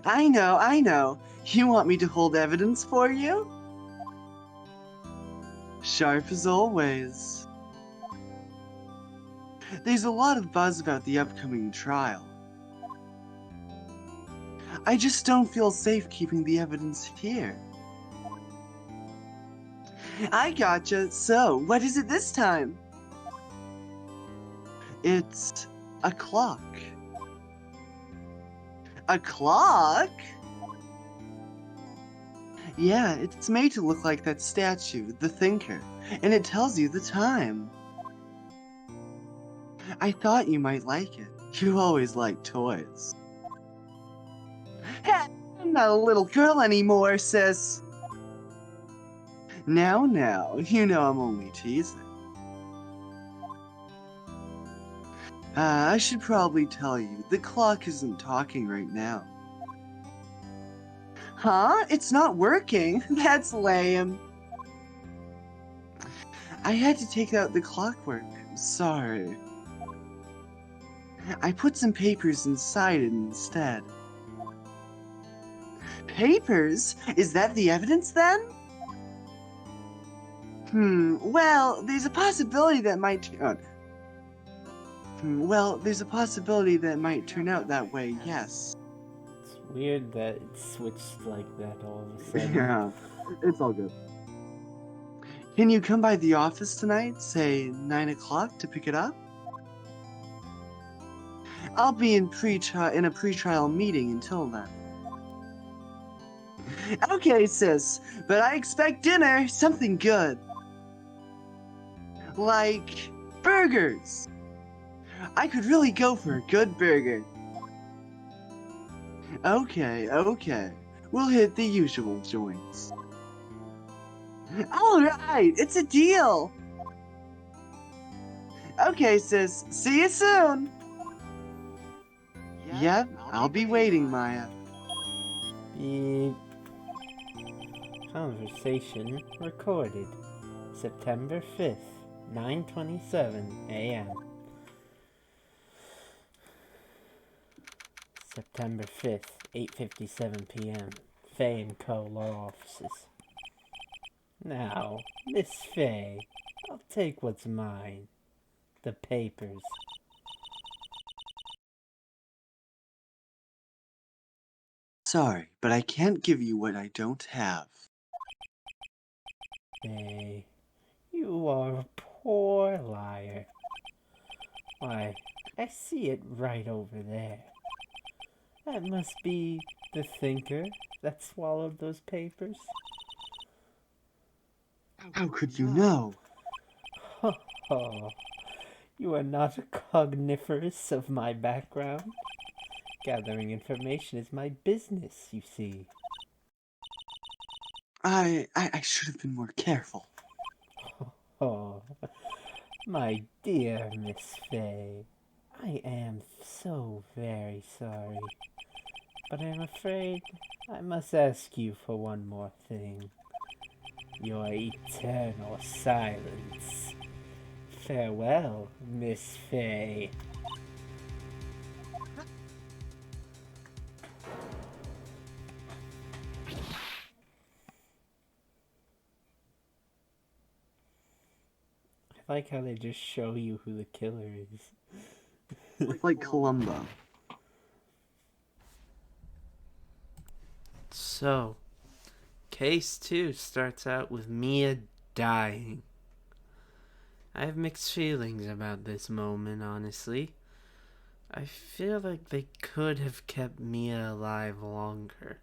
I know. You want me to hold evidence for you? Sharp as always. There's a lot of buzz about the upcoming trial. I just don't feel safe keeping the evidence here. I gotcha. So, what is it this time? It's a clock. A clock? Yeah, it's made to look like that statue, the Thinker, and it tells you the time. I thought you might like it. You always like toys. Hey, I'm not a little girl anymore, sis. Now, you know I'm only teasing. I should probably tell you, the clock isn't talking right now. Huh? It's not working? That's lame. I had to take out the clockwork. Sorry. I put some papers inside it instead. Papers? Is that the evidence then? Well, there's a possibility that might turn out that way, yes. It's weird that it switched like that all of a sudden. Yeah, it's all good. Can you come by the office tonight, say 9 o'clock, to pick it up? I'll be in a pre-trial meeting until then. Okay, sis, but I expect dinner, something good. Like burgers. I could really go for a good burger. Okay. We'll hit the usual joints. Alright, it's a deal. Okay, sis, see you soon. Yep, I'll be waiting, Maya. Beep. Conversation recorded. September 5th, 9:27 a.m. September 5th, 8:57 p.m. Faye & Co. Law Offices. Now, Miss Faye, I'll take what's mine. The papers. Sorry, but I can't give you what I don't have. Faye, you are a poor liar. Why, I see it right over there. That must be the Thinker that swallowed those papers. How could you know? Oh, you are not cogniferous of my background? Gathering information is my business, you see. I should have been more careful. Oh, my dear Miss Fay, I am so very sorry. But I'm afraid I must ask you for one more thing. Your eternal silence. Farewell, Miss Fay. I like how they just show you who the killer is. Like Columbo. So, case 2 starts out with Mia dying. I have mixed feelings about this moment, honestly. I feel like they could have kept Mia alive longer.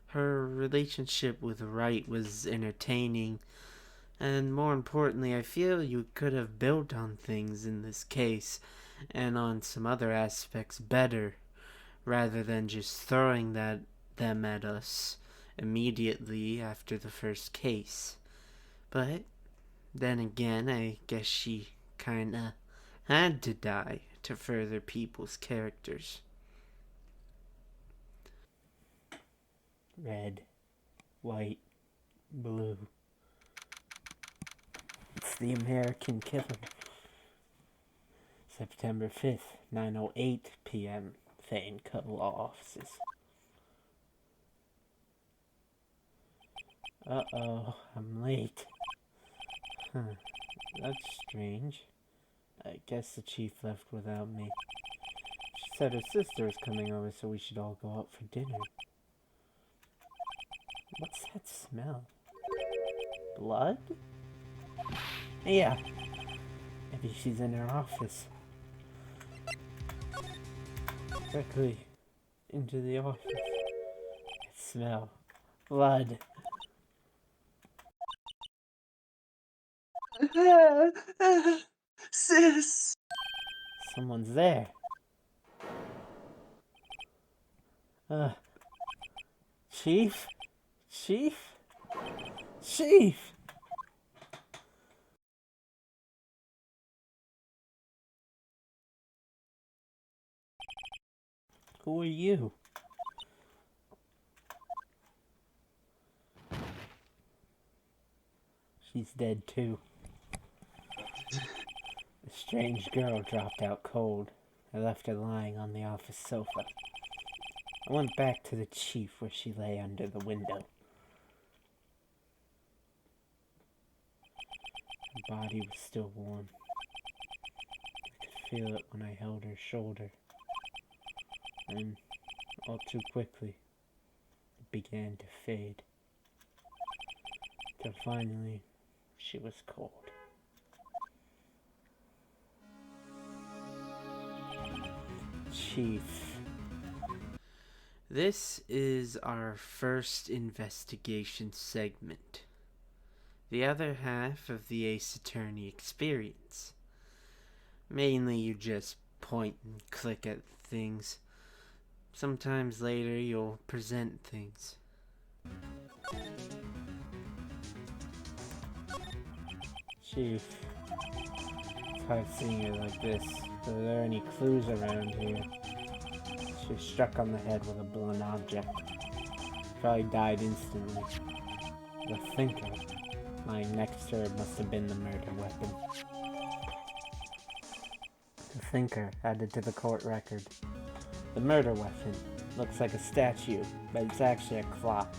Her relationship with Wright was entertaining, and more importantly, I feel you could have built on things in this case and on some other aspects better, rather than just throwing them at us immediately after the first case. But then again, I guess she kinda had to die to further people's characters. Red, white, blue. It's the American Killer. September 5th, 9:08 p.m. Fane Co. Law Offices. Uh-oh, I'm late. Huh, that's strange. I guess the chief left without me. She said her sister was coming over, so we should all go out for dinner. What's that smell? Blood? Yeah. Maybe she's in her office. Quickly into the office. I smell blood. Sis! Someone's there. Chief? Chief? Chief! Who are you? She's dead too. A strange girl dropped out cold. I left her lying on the office sofa. I went back to the chief where she lay under the window. Her body was still warm. I could feel it when I held her shoulder. And, all too quickly, it began to fade. Till finally, she was cold. Chief. This is our first investigation segment. The other half of the Ace Attorney experience. Mainly you just point and click at things. Sometimes later you'll present things. Chief. It's hard seeing her like this. Are there any clues around here? She was struck on the head with a blunt object. Probably died instantly. The thinker lying next to her must have been the murder weapon. The thinker added to the court record. The murder weapon looks like a statue, but it's actually a clock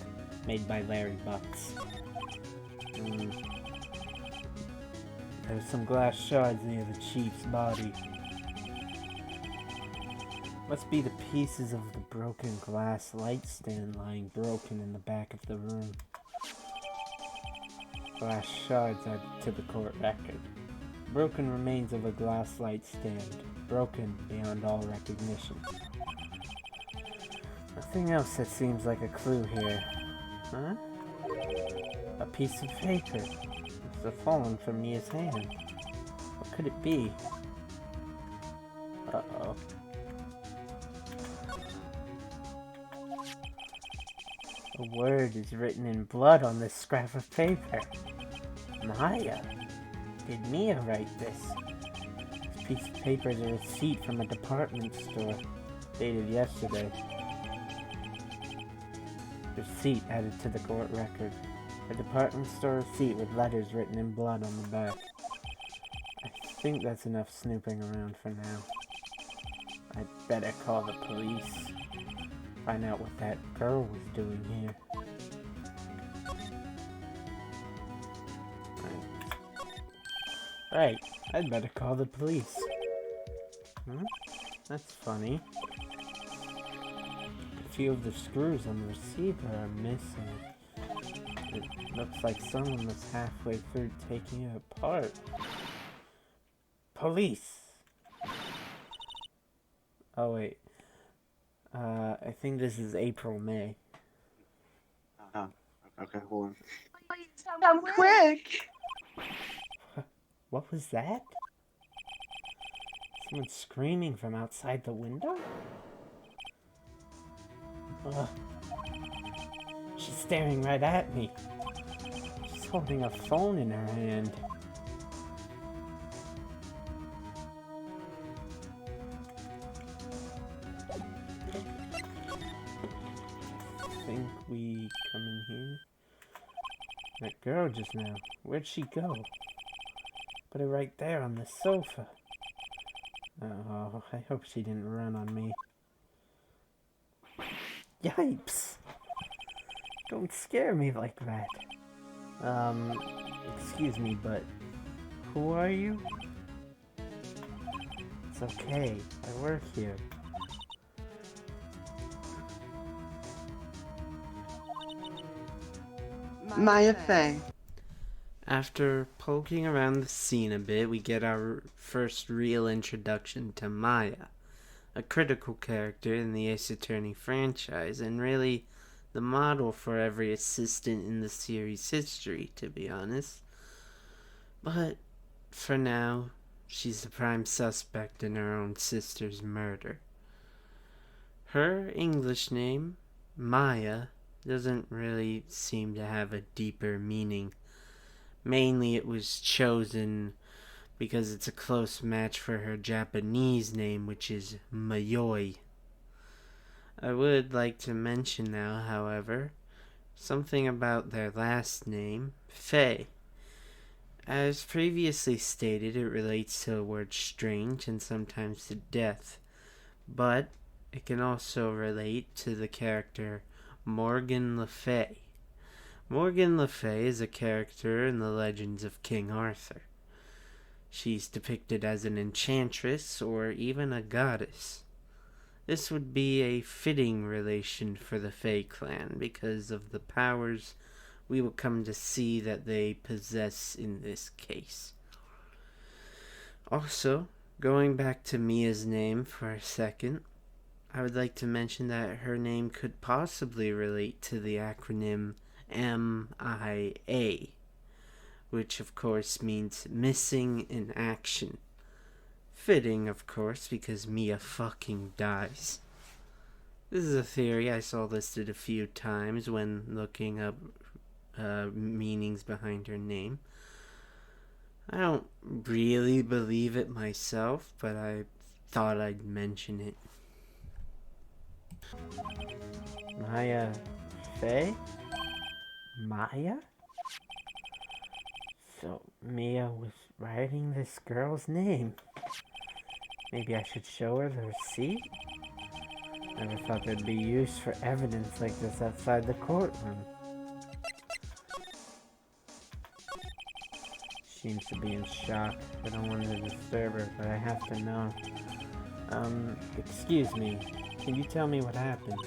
made by Larry Bucks. There's some glass shards near the chief's body. Must be the pieces of the broken glass light stand lying broken in the back of the room. Glass shards added to the court record. Broken remains of a glass light stand, broken beyond all recognition. Nothing else that seems like a clue here. Huh? A piece of paper. Must have fallen from Mia's hand. What could it be? Uh-oh. A word is written in blood on this scrap of paper. Maya? Did Mia write this? This piece of paper is a receipt from a department store, dated yesterday. Receipt added to the court record. A department store receipt with letters written in blood on the back. I think that's enough snooping around for now. I'd better call the police. Find out what that girl was doing here. Right, I'd better call the police. That's funny. A few of the screws on the receiver are missing. It looks like someone was halfway through taking it apart. Police! Oh wait. I think this is April, May. Oh, okay, hold on. Come quick! What was that? Someone screaming from outside the window? Ugh. She's staring right at me. She's holding a phone in her hand. I think we come in here. That girl just now. Where'd she go? Put her right there on the sofa. Oh, I hope she didn't run on me. Yipes! Don't scare me like that. Excuse me, but who are you? It's okay, I work here. Maya Fey. After poking around the scene a bit, we get our first real introduction to Maya, a critical character in the Ace Attorney franchise, and really the model for every assistant in the series' history, to be honest. But for now, she's the prime suspect in her own sister's murder. Her English name, Maya, doesn't really seem to have a deeper meaning. Mainly it was chosen because it's a close match for her Japanese name, which is Mayoi. I would like to mention now, however, something about their last name, Fei. As previously stated, it relates to the word strange and sometimes to death, but it can also relate to the character Morgan Le Fay. Morgan Le Fay is a character in the legends of King Arthur. She's depicted as an enchantress or even a goddess. This would be a fitting relation for the Fey clan because of the powers we will come to see that they possess in this case. Also, going back to Mia's name for a second, I would like to mention that her name could possibly relate to the acronym MIA, which of course means missing in action. Fitting, of course, because Mia fucking dies. This is a theory I saw listed a few times when looking up meanings behind her name. I don't really believe it myself, but I thought I'd mention it. Maya Fey? Maya? So Mia was writing this girl's name. Maybe I should show her the receipt? Never thought there'd be use for evidence like this outside the courtroom. Seems to be in shock. I don't want to disturb her, but I have to know. Excuse me. Can you tell me what happened?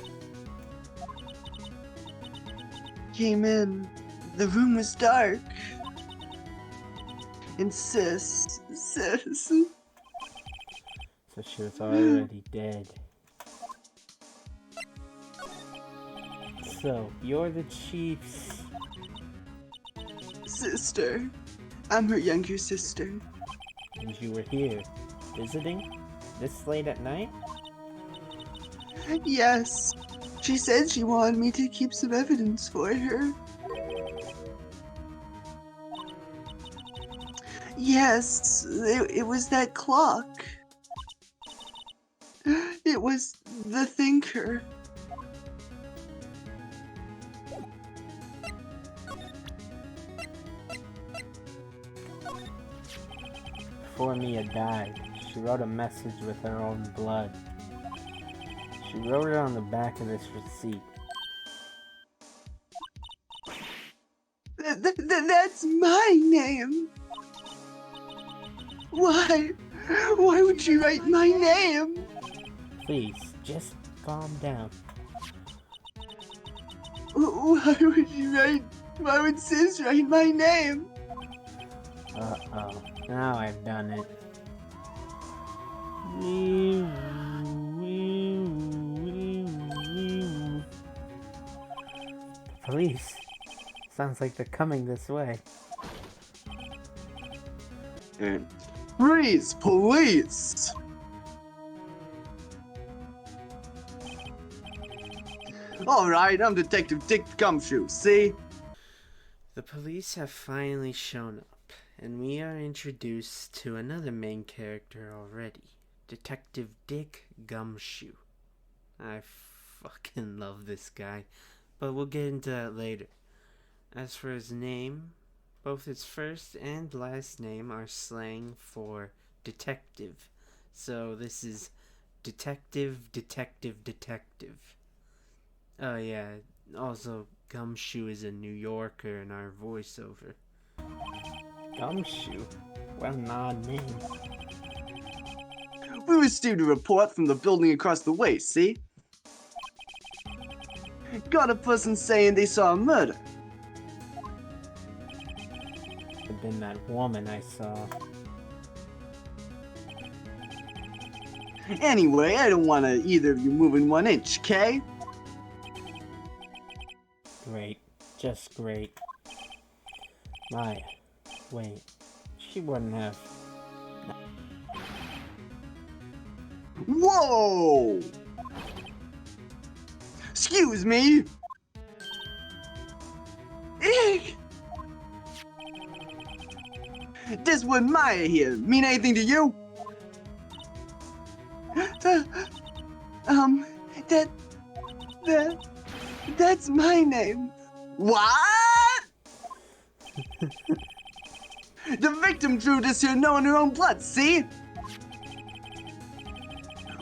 Came in. The room was dark. And sis. So she was already dead. So, you're the chief's Sister. I'm her younger sister. and you were here, visiting? This late at night? Yes. She said she wanted me to keep some evidence for her. Yes, it was that clock. It was the thinker. Before Mia died, she wrote a message with her own blood. She wrote it on the back of this receipt. That's my name. Why? Why would she write my name? Please, just calm down. Why would Sis write my name? Uh-oh, now I've done it. Police. Sounds like they're coming this way. And freeze, police! Alright, I'm Detective Dick Gumshoe, see? The police have finally shown up, and we are introduced to another main character already, Detective Dick Gumshoe. I fucking love this guy, but we'll get into that later. As for his name, both his first and last name are slang for detective, so this is Detective. Oh yeah, also Gumshoe is a New Yorker in our voiceover. Gumshoe? What an odd name. We received a report from the building across the way, see? Got a person saying they saw a murder. Could have been that woman I saw. Anyway, I don't want either of you moving 1 inch, okay? Great. Just great. Maya. Wait. She wouldn't have. Whoa! Excuse me! Eek! This would Maya here mean anything to you? That's my name. What? The victim drew this here knowing her own blood, see?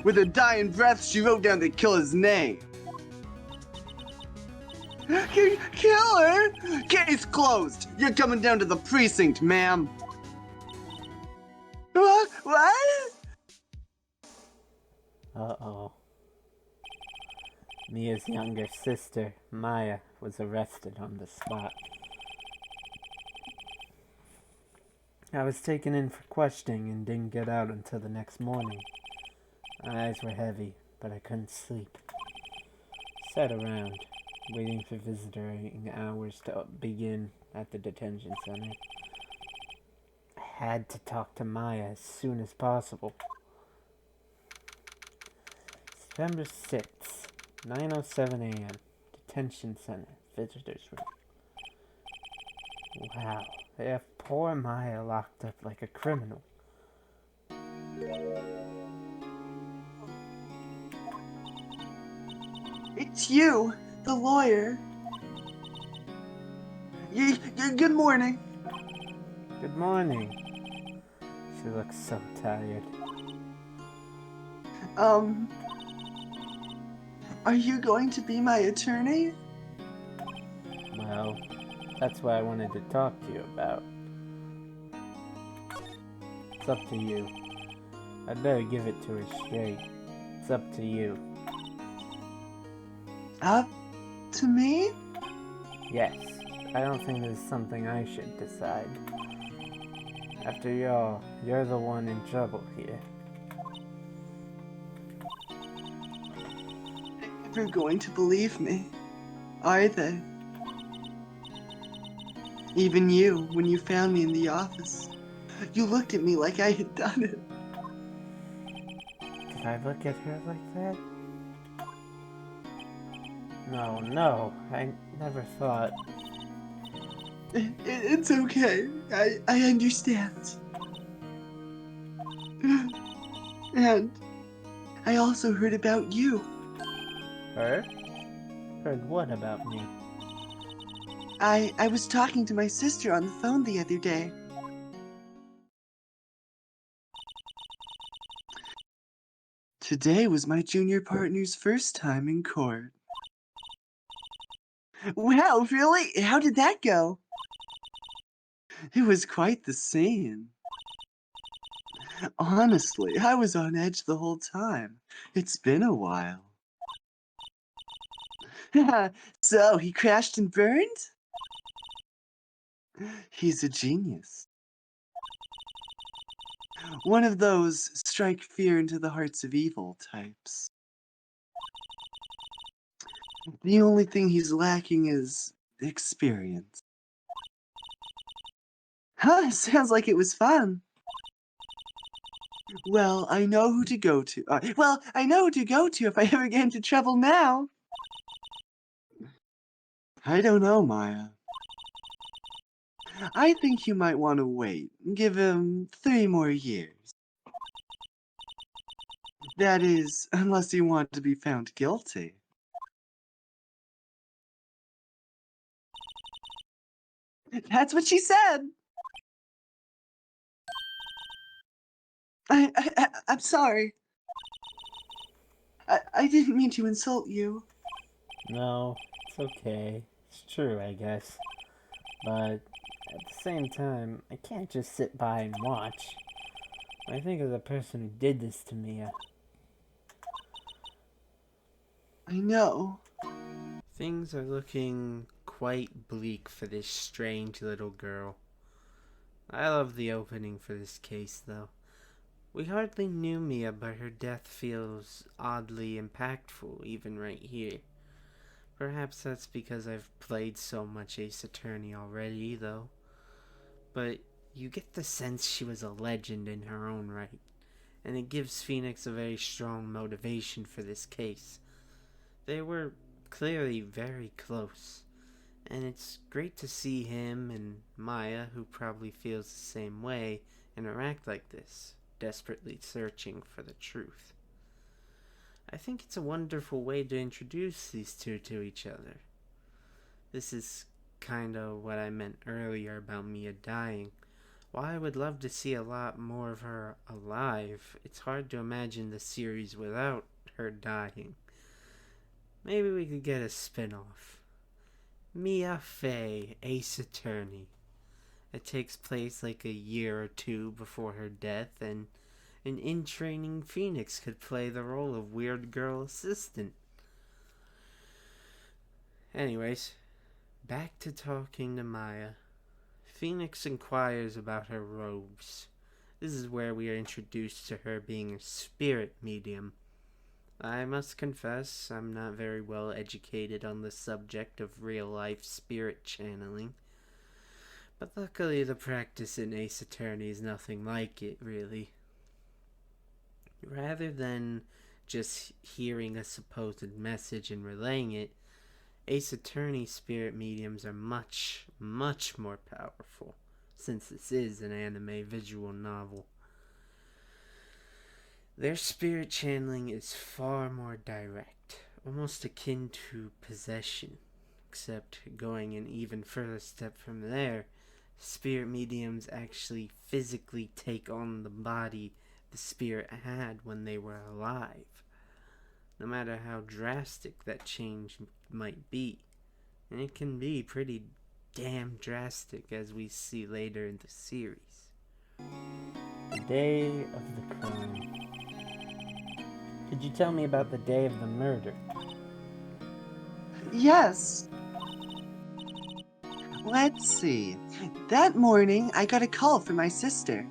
With her dying breath, she wrote down the killer's name. Killer? Case closed. You're coming down to the precinct, ma'am. What? Uh-oh. Mia's younger sister, Maya, was arrested on the spot. I was taken in for questioning and didn't get out until the next morning. My eyes were heavy, but I couldn't sleep. Sat around, waiting for visiting hours to begin at the detention center. I had to talk to Maya as soon as possible. September 6th, 9:07 a.m. Detention Center, Visitors Room. Wow, they have poor Maya locked up like a criminal. It's you, the lawyer. Good morning. Good morning. She looks so tired. Are you going to be my attorney? Well, that's what I wanted to talk to you about. It's up to you. I'd better give it to her straight. It's up to you. Up to me? Yes, I don't think this is something I should decide. After all, you're the one in trouble here. They're going to believe me, are they? Even you, when you found me in the office, you looked at me like I had done it. Did I look at her like that? No, I never thought. It's okay. I understand. And I also heard about you. Heard? Heard what about me? I was talking to my sister on the phone the other day. Today was my junior partner's first time in court. Wow, really? How did that go? It was quite the scene. Honestly, I was on edge the whole time. It's been a while. So, he crashed and burned? He's a genius. One of those strike fear into the hearts of evil types. The only thing he's lacking is experience. Huh, sounds like it was fun. Well, I know who to go to. I know who to go to if I ever get into trouble now. I don't know, Maya. I think you might want to wait. Give him 3 more years. That is, unless you want to be found guilty. That's what she said. I'm sorry. I didn't mean to insult you. No, it's okay. It's true, I guess. But at the same time, I can't just sit by and watch. I think of the person who did this to Mia. I know. Things are looking quite bleak for this strange little girl. I love the opening for this case, though. We hardly knew Mia, but her death feels oddly impactful, even right here. Perhaps that's because I've played so much Ace Attorney already, though. But you get the sense she was a legend in her own right, and it gives Phoenix a very strong motivation for this case. They were clearly very close, and it's great to see him and Maya, who probably feels the same way, interact like this, desperately searching for the truth. I think it's a wonderful way to introduce these two to each other. This is kind of what I meant earlier about Mia dying. While I would love to see a lot more of her alive, it's hard to imagine the series without her dying. Maybe we could get a spin-off. Mia Fey, Ace Attorney. It takes place like a year or two before her death, and an in-training Phoenix could play the role of weird girl assistant. Anyways, back to talking to Maya. Phoenix inquires about her robes. This is where we are introduced to her being a spirit medium. I must confess, I'm not very well educated on the subject of real-life spirit channeling. But luckily the practice in Ace Attorney is nothing like it, really. Rather than just hearing a supposed message and relaying it, Ace Attorney spirit mediums are much, much more powerful, since this is an anime visual novel. Their spirit channeling is far more direct, almost akin to possession, except going an even further step from there, spirit mediums actually physically take on the body the spirit had when they were alive, no matter how drastic that change might be. And it can be pretty damn drastic, as we see later in the series. The day of the crime. Could you tell me about the day of the murder? Yes. Let's see. That morning, I got a call from my sister.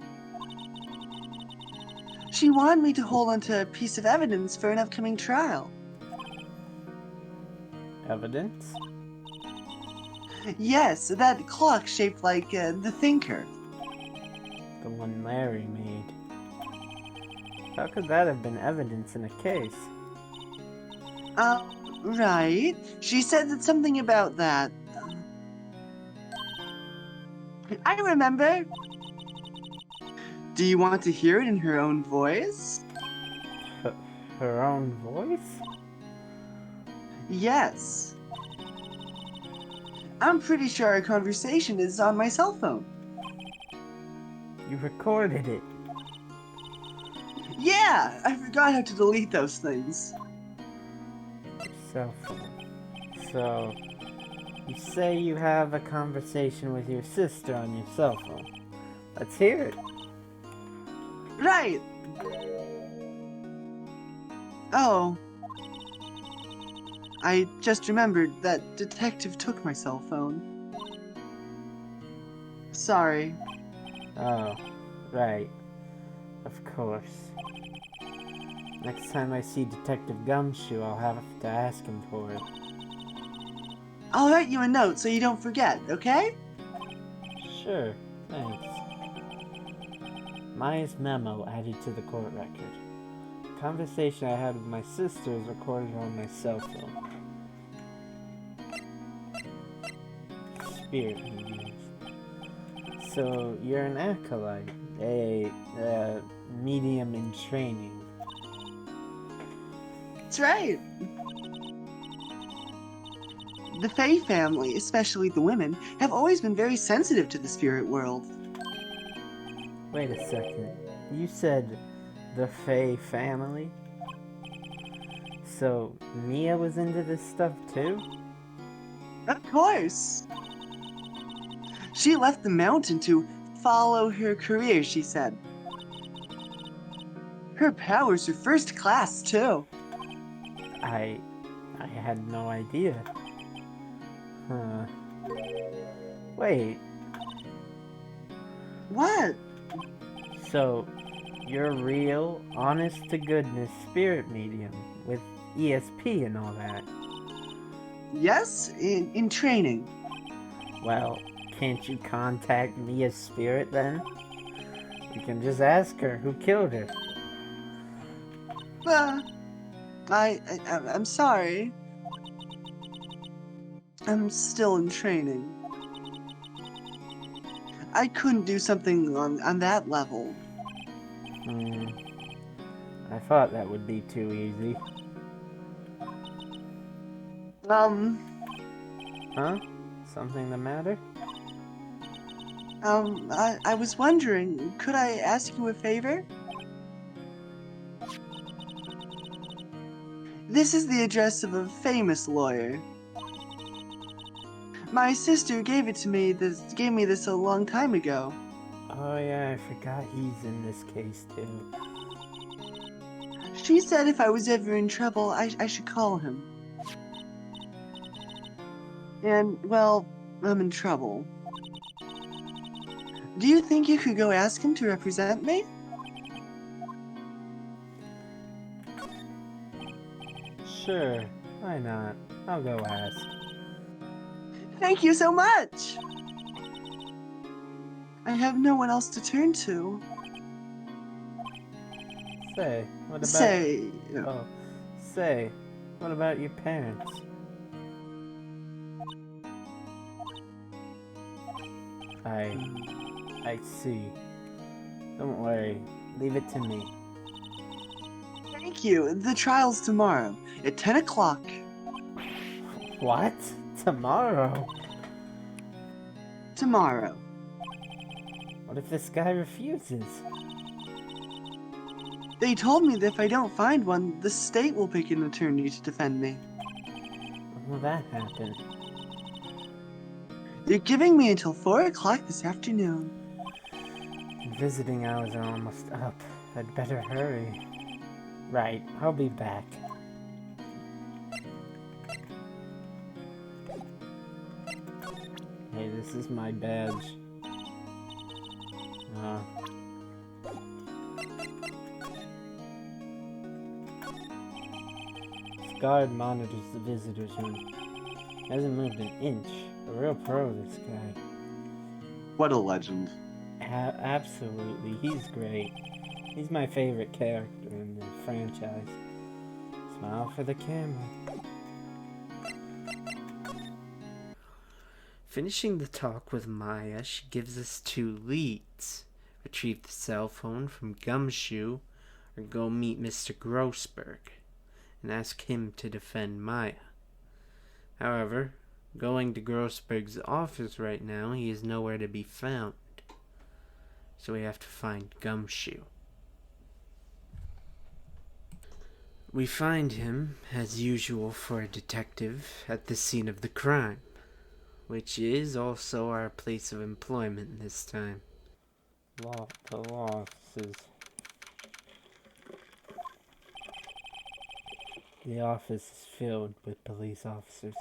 She wanted me to hold onto a piece of evidence for an upcoming trial. Evidence? Yes, that clock shaped like the thinker. The one Larry made. How could that have been evidence in a case? Right. She said that something about that. I remember. Do you want to hear it in her own voice? Her, her own voice? Yes. I'm pretty sure our conversation is on my cell phone. You recorded it. Yeah, I forgot how to delete those things. Cell phone. So, you say you have a conversation with your sister on your cell phone. Let's hear it. Right. Oh. I just remembered that detective took my cell phone. Sorry. Oh, right. Of course. Next time I see Detective Gumshoe, I'll have to ask him for it. I'll write you a note so you don't forget, okay? Sure, thanks. Maya's memo added to the court record. The conversation I had with my sister is recorded on my cell phone. Spirit mediums. So, you're an acolyte, a medium in training. That's right. The Fae family, especially the women, have always been very sensitive to the spirit world. Wait a second. You said the Fae family? So, Mia was into this stuff too? Of course. She left the mountain to follow her career, she said. Her powers are first class, too. I had no idea. Huh. Wait, What? so you're a real, honest-to-goodness spirit medium with ESP and all that. Yes, in training. Well, can't you contact Mia's spirit then? You can just ask her who killed her. I'm sorry. I'm still in training. I couldn't do something on that level. I thought that would be too easy. Huh? Something the matter? I was wondering, could I ask you a favor? This is the address of a famous lawyer. My sister gave me this a long time ago. Oh yeah, I forgot he's in this case too. She said if I was ever in trouble, I should call him. And, well, I'm in trouble. Do you think you could go ask him to represent me? Sure, why not? I'll go ask. Thank you so much! I have no one else to turn to. Say, what about... Say... Oh, say, what about your parents? I see. Don't worry, leave it to me. Thank you. The trial's tomorrow, at 10 o'clock. What? Tomorrow? Tomorrow. What if this guy refuses? They told me that if I don't find one, the state will pick an attorney to defend me. When will that happen? They're giving me until 4 o'clock this afternoon. Visiting hours are almost up. I'd better hurry. Right, I'll be back. Hey, this is my badge. This guard monitors the visitor's room. Hasn't moved an inch. A real pro, this guy. What a legend. Absolutely, he's great. He's my favorite character in the franchise. Smile for the camera. Finishing the talk with Maya, she gives us 2 leads. Retrieve the cell phone from Gumshoe, or go meet Mr. Grossberg and ask him to defend Maya. However, going to Grossberg's office right now, he is nowhere to be found. So we have to find Gumshoe. We find him, as usual for a detective, at the scene of the crime, which is also our place of employment this time. The law offices. The office is filled with police officers.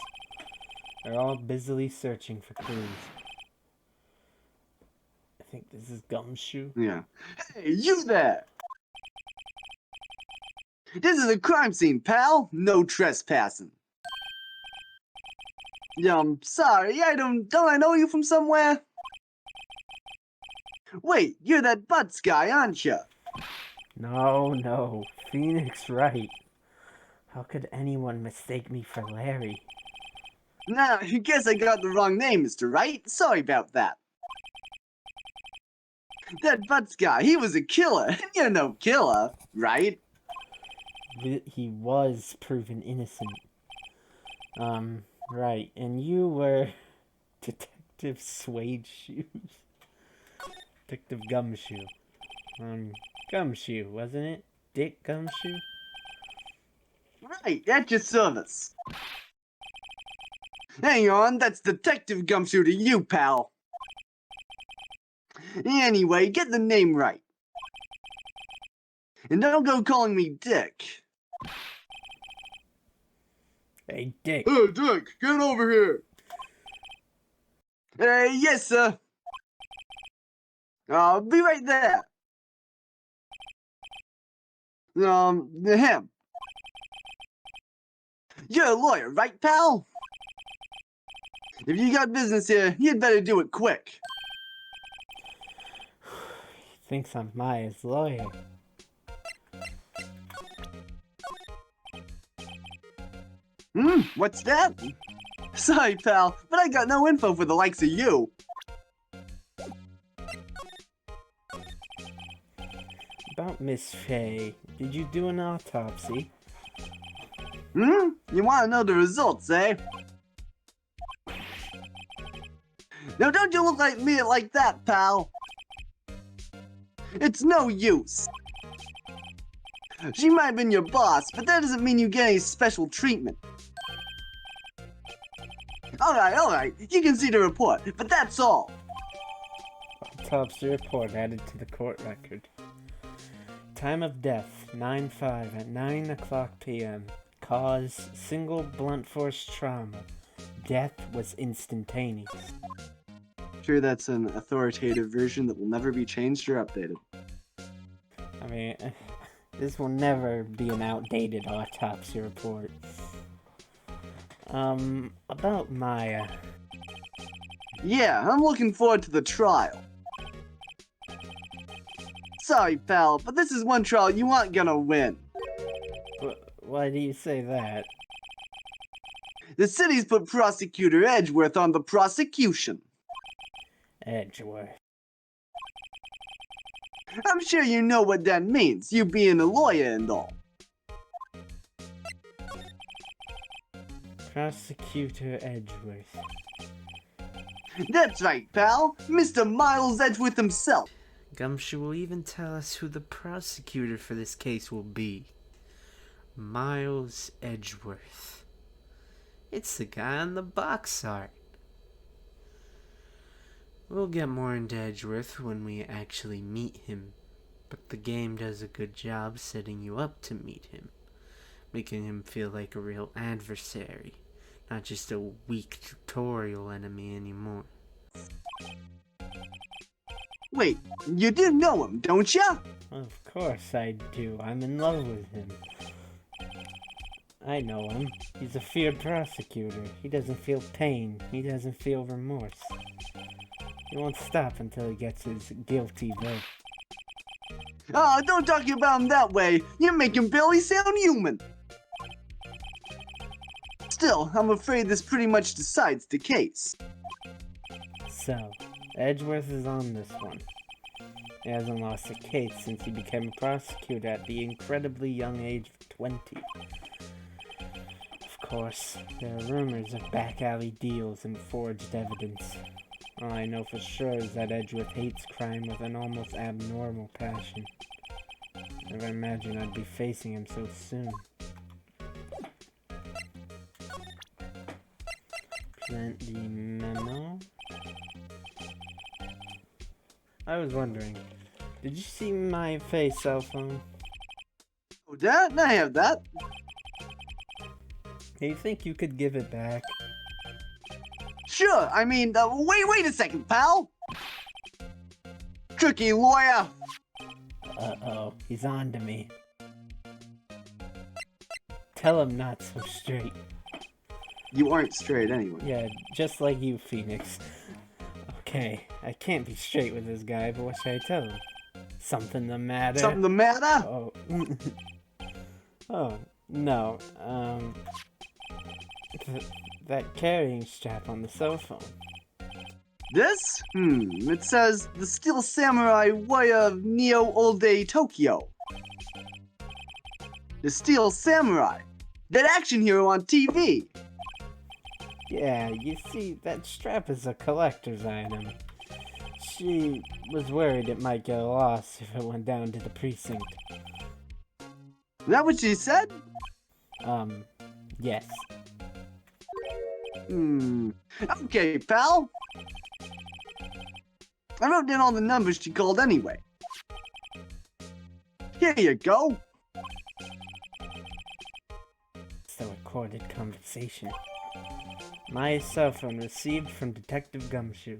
They're all busily searching for clues. I think this is Gumshoe. Yeah. Hey, you there! This is a crime scene, pal. No trespassing. Sorry, I don't I know you from somewhere? Wait, you're that Butts guy, aren't you? No, Phoenix Wright. How could anyone mistake me for Larry? Nah, I guess I got the wrong name, Mr. Wright. Sorry about that. That Butts guy, he was a killer. You're no killer, right? He was proven innocent. Right. And you were Detective Suede Shoes. Detective Gumshoe. Gumshoe, wasn't it? Dick Gumshoe? Right, at your service. Hang on, that's Detective Gumshoe to you, pal. Anyway, get the name right. And don't go calling me Dick. Hey, Dick. Hey, Dick, get over here. Yes, sir. I'll be right there. Him. You're a lawyer, right, pal? If you got business here, you'd better do it quick. He thinks I'm Maya's lawyer. What's that? Sorry, pal, but I got no info for the likes of you. About Miss Faye, did you do an autopsy? You want to know the results, eh? Now don't you look like me like that, pal. It's no use. She might have been your boss, but that doesn't mean you get any special treatment. Alright, you can see the report, but that's all. Autopsy report added to the court record. Time of death, 9/5 at 9 o'clock p.m. Cause, single blunt force trauma. Death was instantaneous. Sure, that's an authoritative version that will never be changed or updated. I mean, this will never be an outdated autopsy report. About Maya. Yeah, I'm looking forward to the trial. Sorry, pal, but this is one trial you aren't gonna win. Why do you say that? The city's put Prosecutor Edgeworth on the prosecution. Edgeworth. I'm sure you know what that means, you being a lawyer and all. Prosecutor Edgeworth. That's right, pal. Mr. Miles Edgeworth himself. Gumshoe will even tell us who the prosecutor for this case will be. Miles Edgeworth. It's the guy on the box art. We'll get more into Edgeworth when we actually meet him, but the game does a good job setting you up to meet him, making him feel like a real adversary, not just a weak tutorial enemy anymore. Wait, you do know him, don't ya? Of course I do. I'm in love with him. I know him. He's a feared prosecutor. He doesn't feel pain. He doesn't feel remorse. He won't stop until he gets his guilty verdict. Oh, don't talk about him that way. You're making Billy sound human. Still, I'm afraid this pretty much decides the case. So, Edgeworth is on this one. He hasn't lost a case since he became a prosecutor at the incredibly young age of 20. Of course, there are rumors of back-alley deals and forged evidence. All I know for sure is that Edgeworth hates crime with an almost abnormal passion. Never imagined I'd be facing him so soon. Present the memo. I was wondering, did you see my face cell phone? Oh, Dad, I have that. Do you think you could give it back? Sure, I mean, wait a second, pal. Tricky lawyer. Uh-oh, he's on to me. Tell him not so straight. You aren't straight anyway. Yeah, just like you, Phoenix. Okay, I can't be straight with this guy, but what should I tell him? Something the matter? Something the matter? Oh. Oh, no, that carrying strap on the cell phone. This? It says the Steel Samurai Way of Neo Olde Tokyo. The Steel Samurai. That action hero on TV. Yeah, you see, that strap is a collector's item. She was worried it might get lost if it went down to the precinct. Is that what she said? Yes. Okay, pal. I wrote down all the numbers she called anyway. Here you go. It's the recorded conversation. Maya's cell phone received from Detective Gumshoe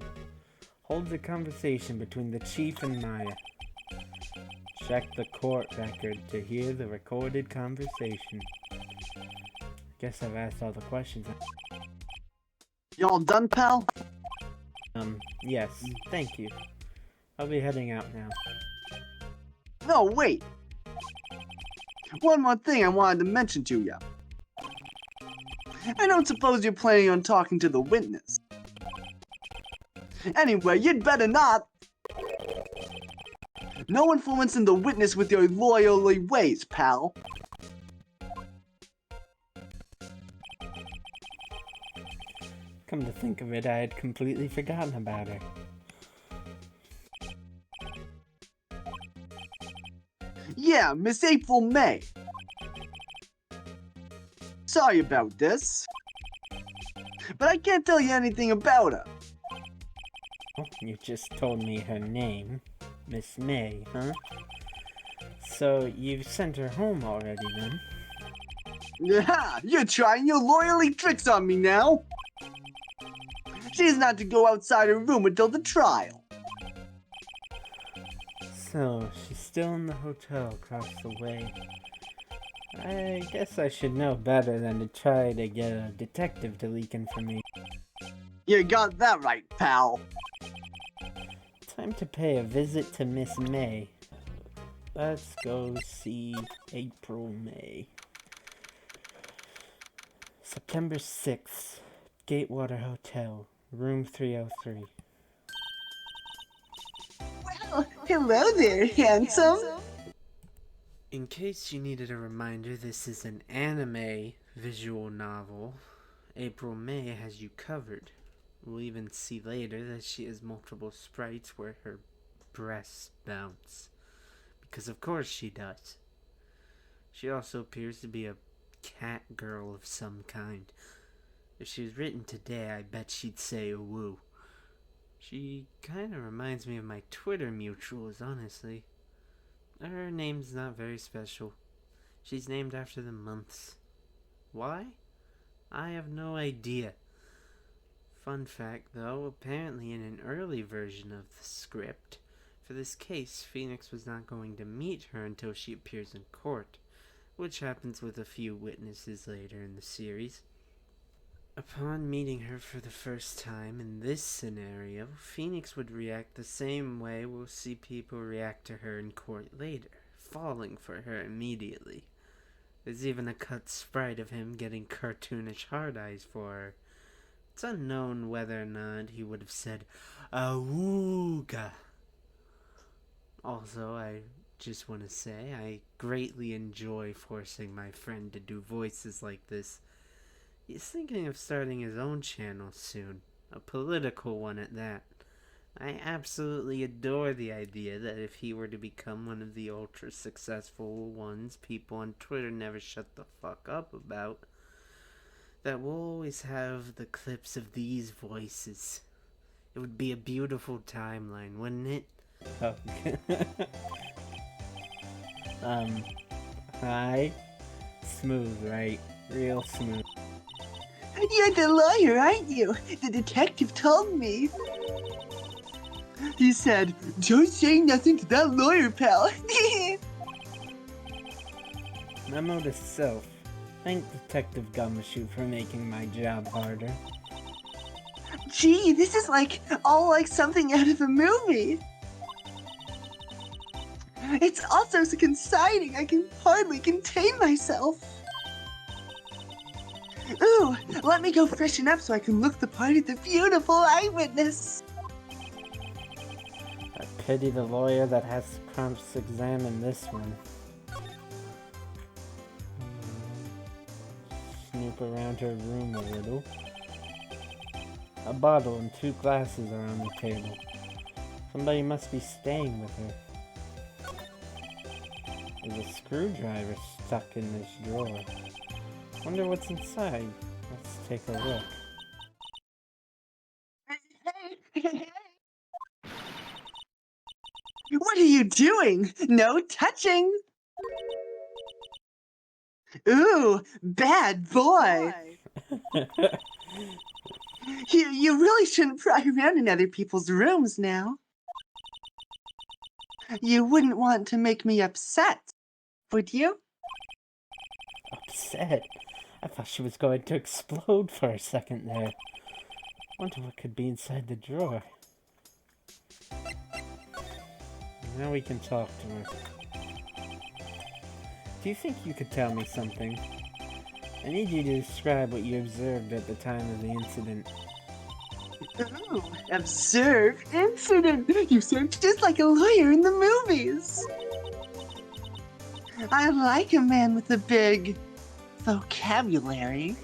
holds a conversation between the chief and Maya. Check the court record to hear the recorded conversation. Guess I've asked all the questions. Y'all done, pal? Yes, thank you. I'll be heading out now. No, wait. One more thing I wanted to mention to you. I don't suppose you're planning on talking to the witness. Anyway, you'd better not. No influencing the witness with your lawyerly ways, pal. Come to think of it, I had completely forgotten about her. Yeah, Miss April May. Sorry about this. But I can't tell you anything about her. Oh, you just told me her name. Miss May, huh? So, you've sent her home already, then? Yeah, you're trying your lawyerly tricks on me now. She's not to go outside her room until the trial. So, she's still in the hotel across the way. I guess I should know better than to try to get a detective to leak information. You got that right, pal. Time to pay a visit to Miss May. Let's go see April May. September 6th, Gatewater Hotel, room 303. Well, hello there, handsome. In case you needed a reminder, this is an anime visual novel. April May has you covered. We'll even see later that she has multiple sprites where her breasts bounce. Because of course she does. She also appears to be a cat girl of some kind. If she was written today, I bet she'd say woo. She kinda reminds me of my Twitter mutuals, honestly. Her name's not very special. She's named after the months. Why? I have no idea. Fun fact, though, apparently in an early version of the script, for this case, Phoenix was not going to meet her until she appears in court, which happens with a few witnesses later in the series. Upon meeting her for the first time in this scenario, Phoenix would react the same way we'll see people react to her in court later, falling for her immediately. There's even a cut sprite of him getting cartoonish hard eyes for her. It's unknown whether or not he would have said, "Awooga." Also, I just want to say I greatly enjoy forcing my friend to do voices like this. He's thinking of starting his own channel soon, a political one at that. I absolutely adore the idea that if he were to become one of the ultra successful ones people on Twitter never shut the fuck up about, that we'll always have the clips of these voices. It would be a beautiful timeline, wouldn't it? Oh. Hi. Smooth, right? Real smooth. You're the lawyer, aren't you? The detective told me. He said, "Don't say nothing to that lawyer, pal." Memo to self. Thank Detective Gumshoe for making my job harder. Gee, this is all like something out of a movie. It's also so exciting, I can hardly contain myself. Ooh, let me go freshen up so I can look the part of the beautiful eyewitness. I pity the lawyer that has to cross-examine this one. Snoop around her room a little. A bottle and 2 glasses are on the table. Somebody must be staying with her. There's a screwdriver stuck in this drawer. Wonder what's inside. Let's take a look. Hey. What are you doing? No touching! Ooh, bad boy! You really shouldn't pry around in other people's rooms now. You wouldn't want to make me upset, would you? Upset? I thought she was going to explode for a second there. Wonder what could be inside the drawer. Now we can talk to her. Do you think you could tell me something? I need you to describe what you observed at the time of the incident. Ooh, observe incident! You sound just like a lawyer in the movies! I like a man with a big vocabulary.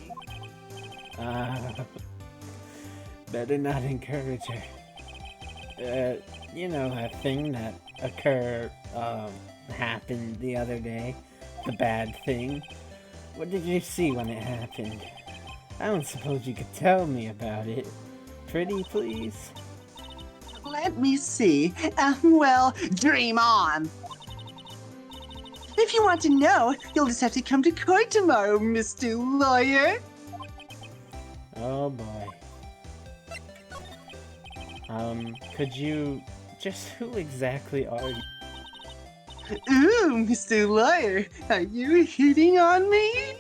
Better not encourage her. You know, that thing that happened the other day. The bad thing. What did you see when it happened? I don't suppose you could tell me about it. Pretty, please? Let me see. Well, dream on! If you want to know, you'll just have to come to court tomorrow, Mr. Lawyer. Oh boy. Could you... who exactly are you? Ooh, Mr. Lawyer, are you hitting on me?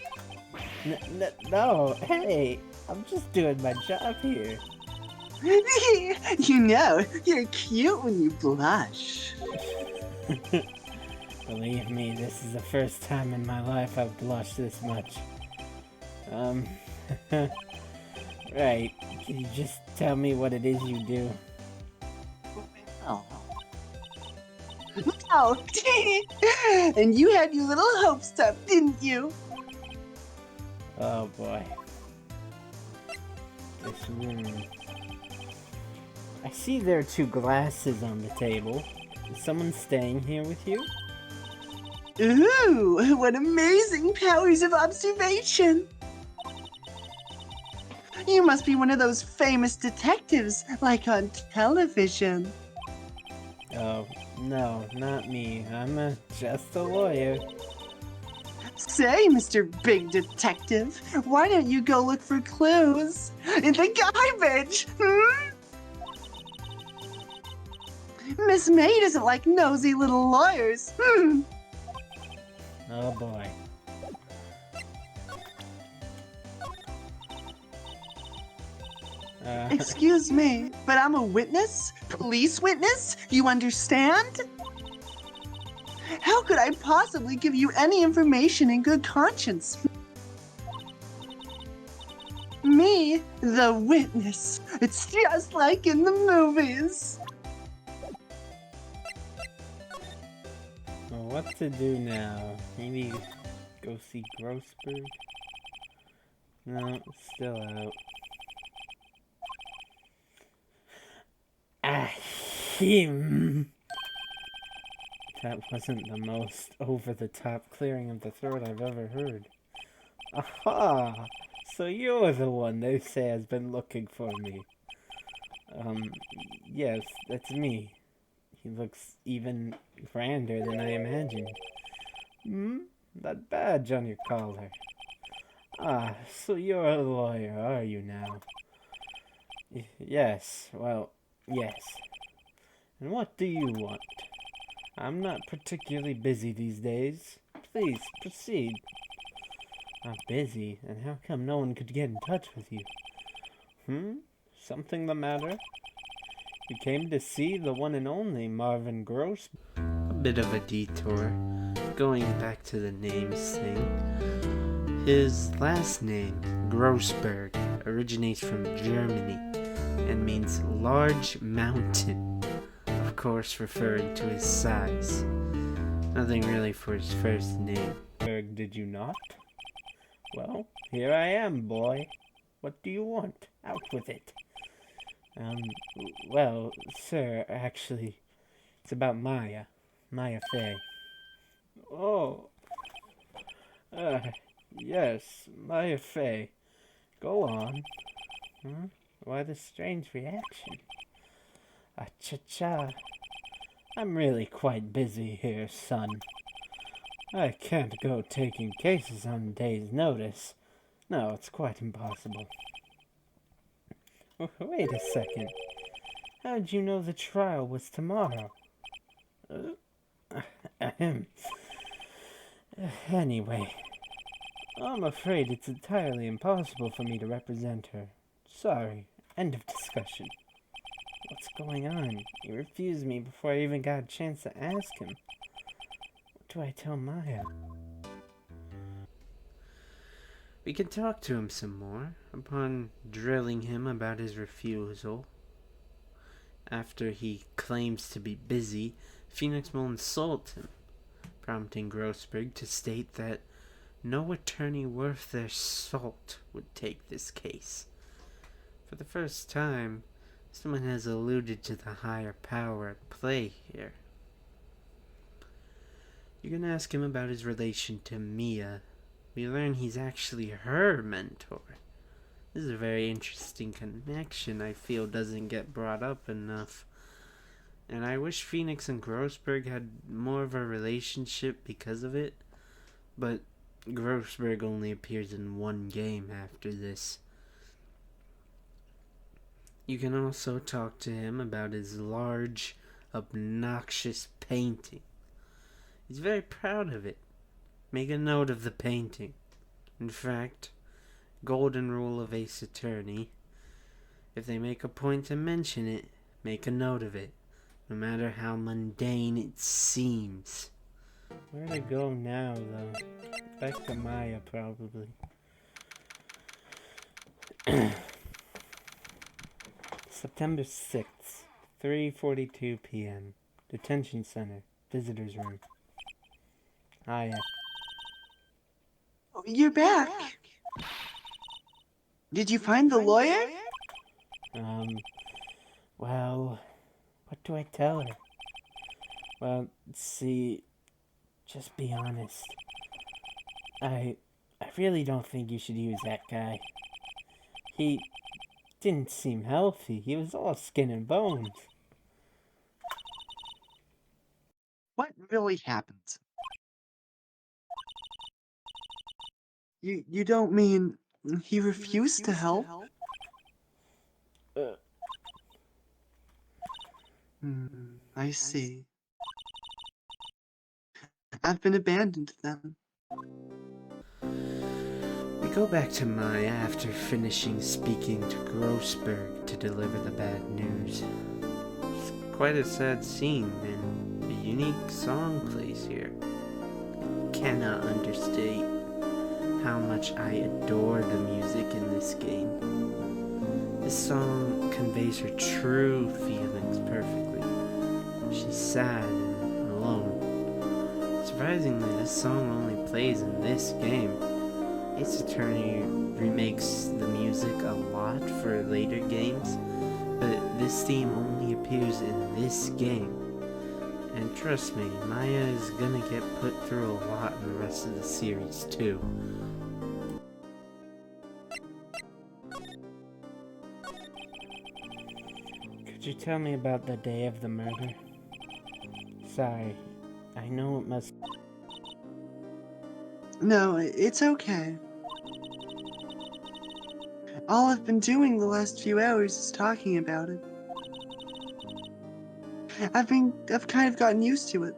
No, hey, I'm just doing my job here. You know, you're cute when you blush. Believe me, this is the first time in my life I've blushed this much. Right, can you just tell me what it is you do? Oh, and you had your little hopes up, didn't you? Oh boy. This room. I see there are 2 glasses on the table. Is someone staying here with you? Ooh, what amazing powers of observation! You must be one of those famous detectives, like on television. Oh, no, not me. I'm just a lawyer. Say, Mr. Big Detective, why don't you go look for clues in the garbage? Miss May doesn't like nosy little lawyers. Oh boy. Excuse me, but I'm a witness? Police witness? You understand? How could I possibly give you any information in good conscience? Me me, the witness. It's just like in the movies. Well, what to do now? Maybe go see Grossberg? No, still out. Ahem. That wasn't the most over-the-top clearing of the throat I've ever heard. Aha! So you're the one they say has been looking for me. Yes, that's me. He looks even grander than I imagined. That badge on your collar. Ah, so you're a lawyer, are you now? Yes, well, yes. And what do you want? I'm not particularly busy these days. Please, proceed. Not busy? And how come no one could get in touch with you? Something the matter? You came to see the one and only Marvin Gross? A bit of a detour. Going back to the names thing. His last name, Grossberg, originates from Germany and means large mountain. Of course, referring to his size. Nothing really for his first name. Berg, did you not? Well, here I am, boy. What do you want? Out with it. Well, sir, actually, it's about Maya Fey. Oh. Yes, Maya Fey. Go on. Why the strange reaction? Cha-cha. I'm really quite busy here, son. I can't go taking cases on a day's notice. No, it's quite impossible. Wait a second. How'd you know the trial was tomorrow? Anyway, I'm afraid it's entirely impossible for me to represent her. Sorry. End of discussion. What's going on? He refused me before I even got a chance to ask him. What do I tell Maya? We can talk to him some more, upon drilling him about his refusal. After he claims to be busy, Phoenix will insult him, prompting Grossberg to state that no attorney worth their salt would take this case. For the first time, someone has alluded to the higher power at play here. You can ask him about his relation to Mia. We learn he's actually her mentor. This is a very interesting connection I feel doesn't get brought up enough. And I wish Phoenix and Grossberg had more of a relationship because of it. But Grossberg only appears in one game after this. You can also talk to him about his large, obnoxious painting. He's very proud of it. Make a note of the painting. In fact, golden rule of Ace Attorney. If they make a point to mention it, make a note of it, no matter how mundane it seems. Where to go now, though? Back to Maya, probably. September 6th, 3:42 p.m. Detention Center, Visitor's Room. Hiya. Oh, you're back. Did you find the lawyer? Well, what do I tell her? Well, see, just be honest. I really don't think you should use that guy. He didn't seem healthy. He was all skin and bones. What really happened? You don't mean he refused to help? I see. I've been abandoned then. We go back to Maya after finishing speaking to Grossberg to deliver the bad news. It's quite a sad scene, and a unique song plays here. Cannot understate how much I adore the music in this game. portrays her true feelings perfectly. She's sad and alone. Surprisingly, this song only plays in this game. Ace Attorney remakes the music a lot for later games, but this theme only appears in this game. And trust me, Maya is gonna get put through a lot in the rest of the series too. Could you tell me about the day of the murder? Sorry, I know it must... No, it's okay. All I've been doing the last few hours is talking about it. I've kind of gotten used to it.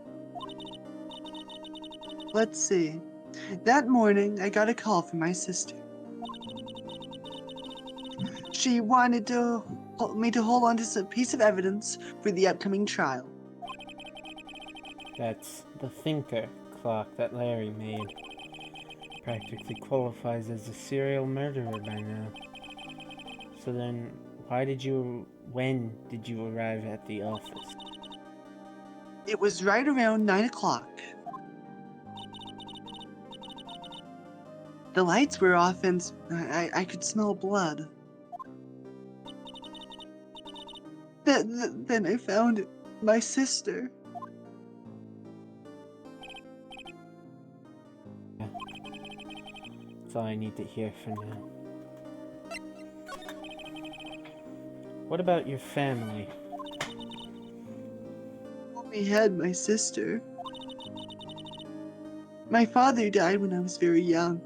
Let's see. That morning, I got a call from my sister. She wanted me to hold on to some piece of evidence for the upcoming trial. That's the thinker clock that Larry made. Practically qualifies as a serial murderer by now. So then, when did you arrive at the office? It was right around 9 o'clock. The lights were off and I could smell blood. Then I found my sister. That's all I need to hear for now. What about your family? We had my sister. My father died when I was very young.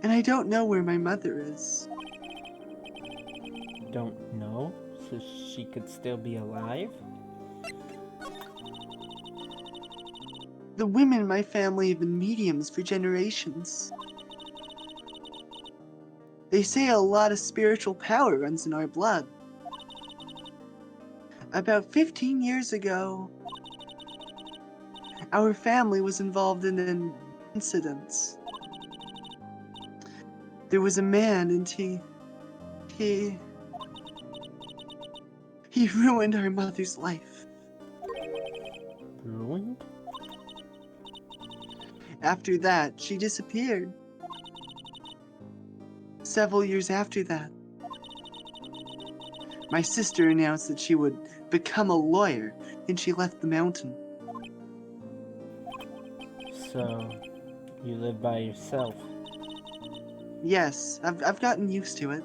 And I don't know where my mother is. Don't know? So she could still be alive? The women in my family have been mediums for generations. They say a lot of spiritual power runs in our blood. About 15 years ago, our family was involved in an incident. There was a man and he ruined our mother's life. Ruined? After that, she disappeared. Several years after that, my sister announced that she would become a lawyer, and she left the mountain. So, you live by yourself? Yes, I've gotten used to it.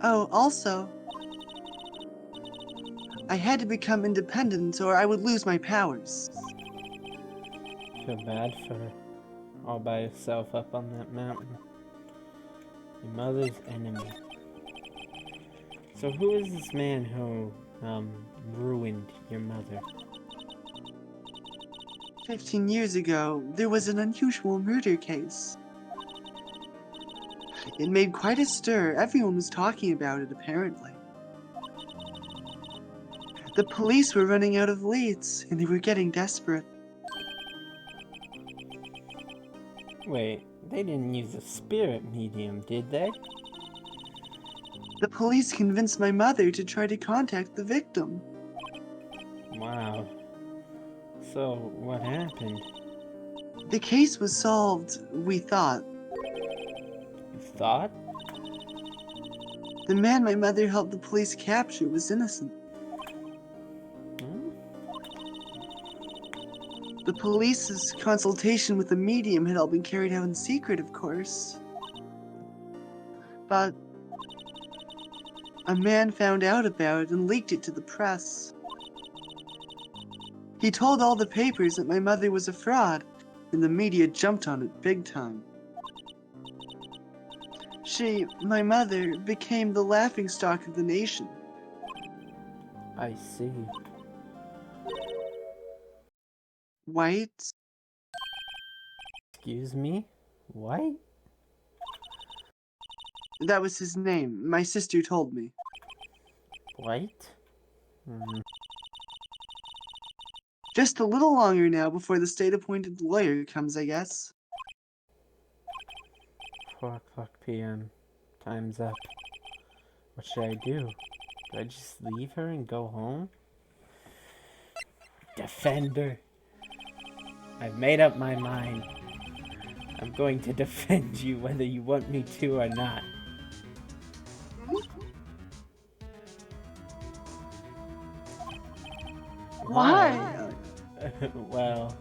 Oh, also, I had to become independent or I would lose my powers. Feel bad for her. All by yourself up on that mountain. Your mother's enemy. So who is this man who, ruined your mother? 15 years ago, there was an unusual murder case. It made quite a stir. Everyone was talking about it, apparently. The police were running out of leads, and they were getting desperate. Wait, they didn't use a spirit medium, did they? The police convinced my mother to try to contact the victim. Wow. So, what happened? The case was solved, we thought. You thought? The man my mother helped the police capture was innocent. Hmm? The police's consultation with the medium had all been carried out in secret, of course. But a man found out about it and leaked it to the press. He told all the papers that my mother was a fraud, and the media jumped on it big time. My mother, became the laughingstock of the nation. I see. White? Excuse me? What? That was his name. My sister told me. White? Hmm. Just a little longer now before the state-appointed lawyer comes, I guess. 4 o'clock p.m. Time's up. What should I do? Do I just leave her and go home? Defend her. I've made up my mind. I'm going to defend you whether you want me to or not. Why? Well,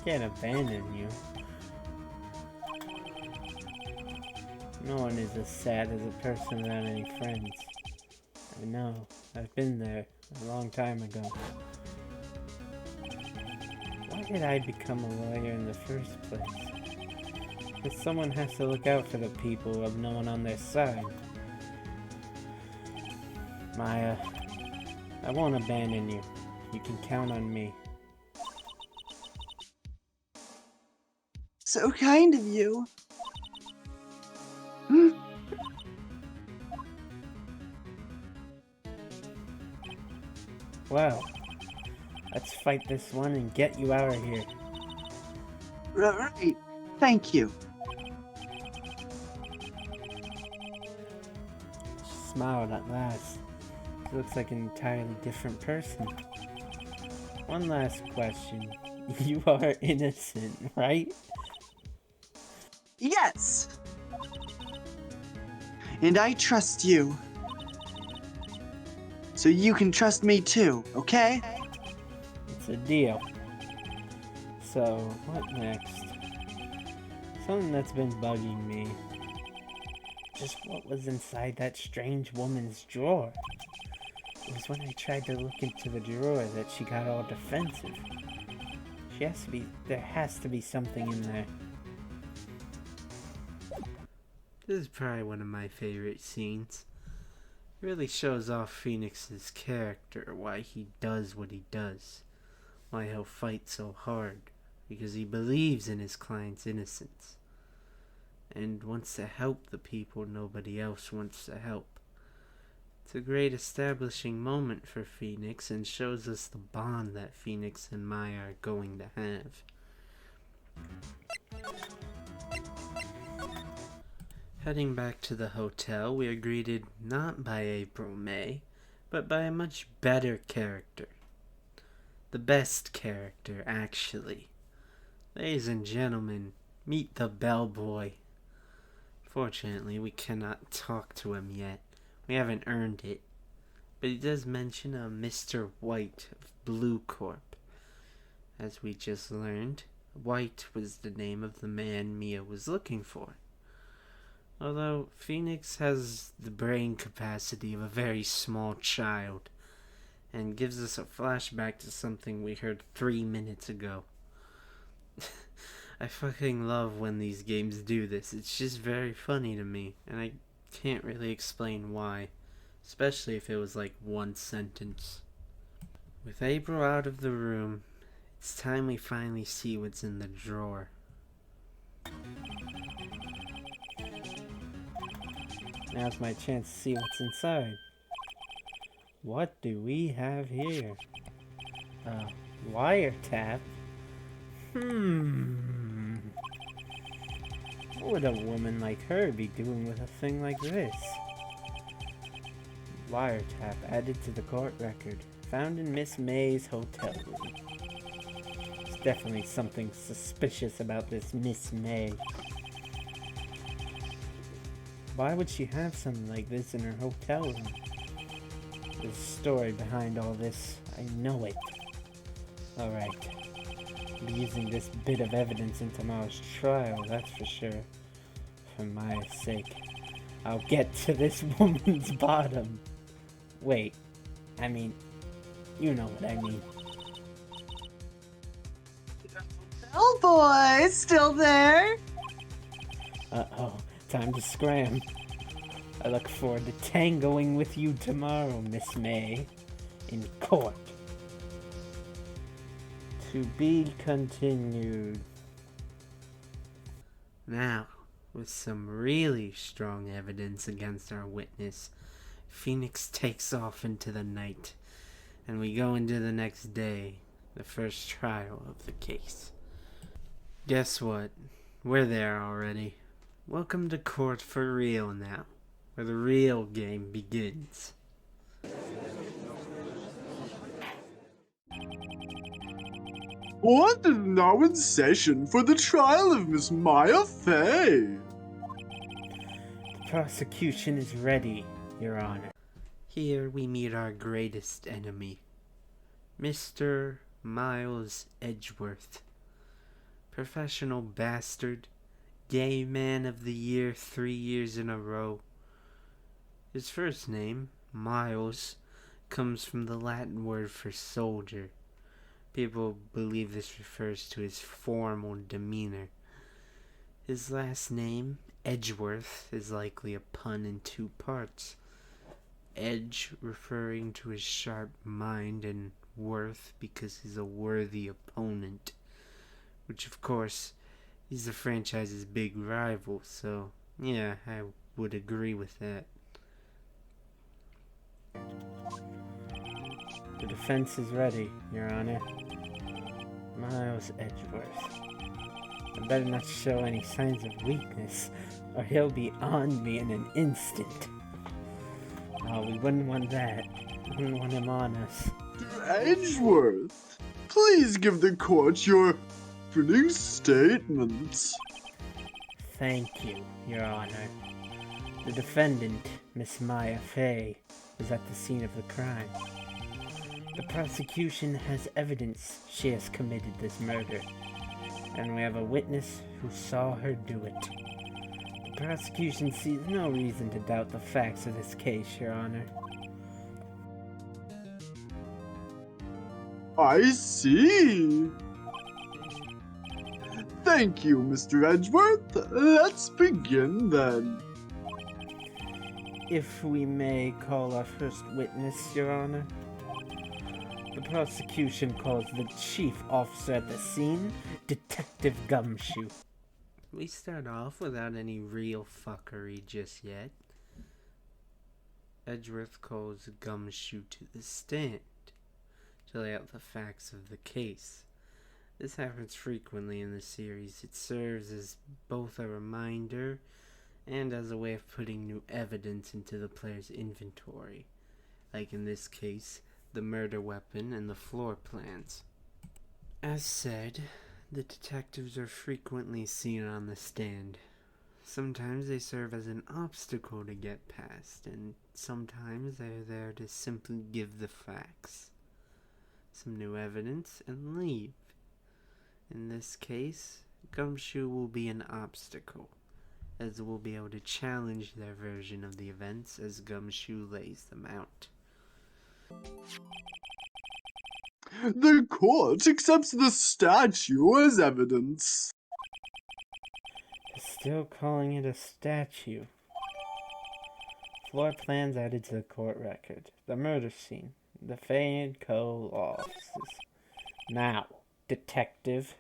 can't abandon you. No one is as sad as a person without any friends. I know. I've been there a long time ago. Why did I become a lawyer in the first place? Because someone has to look out for the people who have no one on their side. Maya, I won't abandon you. You can count on me. So kind of you. Well, let's fight this one and get you out of here. Right. Thank you. She smiled at last. She looks like an entirely different person. One last question. You are innocent, right? Yes! And I trust you. So you can trust me too, okay? It's a deal. So, what next? Something that's been bugging me. Just what was inside that strange woman's drawer? It was when I tried to look into the drawer that she got all defensive. There has to be something in there. This is probably one of my favorite scenes. It really shows off Phoenix's character, why he does what he does, why he'll fight so hard, because he believes in his client's innocence, and wants to help the people nobody else wants to help. It's a great establishing moment for Phoenix and shows us the bond that Phoenix and Maya are going to have. Heading back to the hotel, we are greeted not by April May, but by a much better character. The best character, actually. Ladies and gentlemen, meet the bellboy. Fortunately, we cannot talk to him yet. We haven't earned it. But he does mention a Mr. White of Blue Corp. As we just learned, White was the name of the man Mia was looking for. Although Phoenix has the brain capacity of a very small child, and gives us a flashback to something we heard 3 minutes ago. I fucking love when these games do this. It's just very funny to me, and I can't really explain why, especially if it was like one sentence. With April out of the room, it's time we finally see what's in the drawer. Now's my chance to see what's inside. What do we have here? Wiretap? What would a woman like her be doing with a thing like this? Wiretap added to the court record. Found in Miss May's hotel room. There's definitely something suspicious about this Miss May. Why would she have something like this in her hotel room? There's a story behind all this. I know it. Alright. I'll be using this bit of evidence in tomorrow's trial, that's for sure. For Maya's sake. I'll get to this woman's bottom. Wait. I mean, you know what I mean. Oh boy, still there? Uh-oh. Time to scram. I look forward to tangoing with you tomorrow, Miss May. In court. To be continued. Now, with some really strong evidence against our witness, Phoenix takes off into the night, and we go into the next day, the first trial of the case. Guess what? We're there already. welcome to court for real now, where the real game begins. Court is now in session for the trial of Miss Maya Fey. The prosecution is ready, Your Honor. Here we meet our greatest enemy, Mr. Miles Edgeworth. Professional bastard, gay man of the year 3 years in a row. His first name, Miles, comes from the Latin word for soldier. People believe this refers to his formal demeanor. His last name, Edgeworth, is likely a pun in 2 parts. Edge referring to his sharp mind, and worth because he's a worthy opponent. Which, of course, he's the franchise's big rival, so yeah, I would agree with that. The defense is ready, Your Honor. Miles Edgeworth. I better not show any signs of weakness, or he'll be on me in an instant. Oh, we wouldn't want that. We wouldn't want him on us. Edgeworth, please give the court your opening statement. Thank you, Your Honor. The defendant, Miss Maya Fey, was at the scene of the crime. The prosecution has evidence she has committed this murder, and we have a witness who saw her do it. The prosecution sees no reason to doubt the facts of this case, Your Honor. I see. Thank you, Mr. Edgeworth. Let's begin then. If we may call our first witness, Your Honor. The prosecution calls the chief officer at the scene, Detective Gumshoe. We start off without any real fuckery just yet. Edgeworth calls Gumshoe to the stand to lay out the facts of the case. This happens frequently in the series. It serves as both a reminder and as a way of putting new evidence into the player's inventory, like in this case, the murder weapon and the floor plans. As said, the detectives are frequently seen on the stand. Sometimes they serve as an obstacle to get past, and sometimes they're there to simply give the facts, some new evidence, and leave. In this case, Gumshoe will be an obstacle, as we'll be able to challenge their version of the events as Gumshoe lays them out. The court accepts the statue as evidence. Still calling it a statue. Floor plans added to the court record. The murder scene. The Fay & Co. law offices. Now, detective.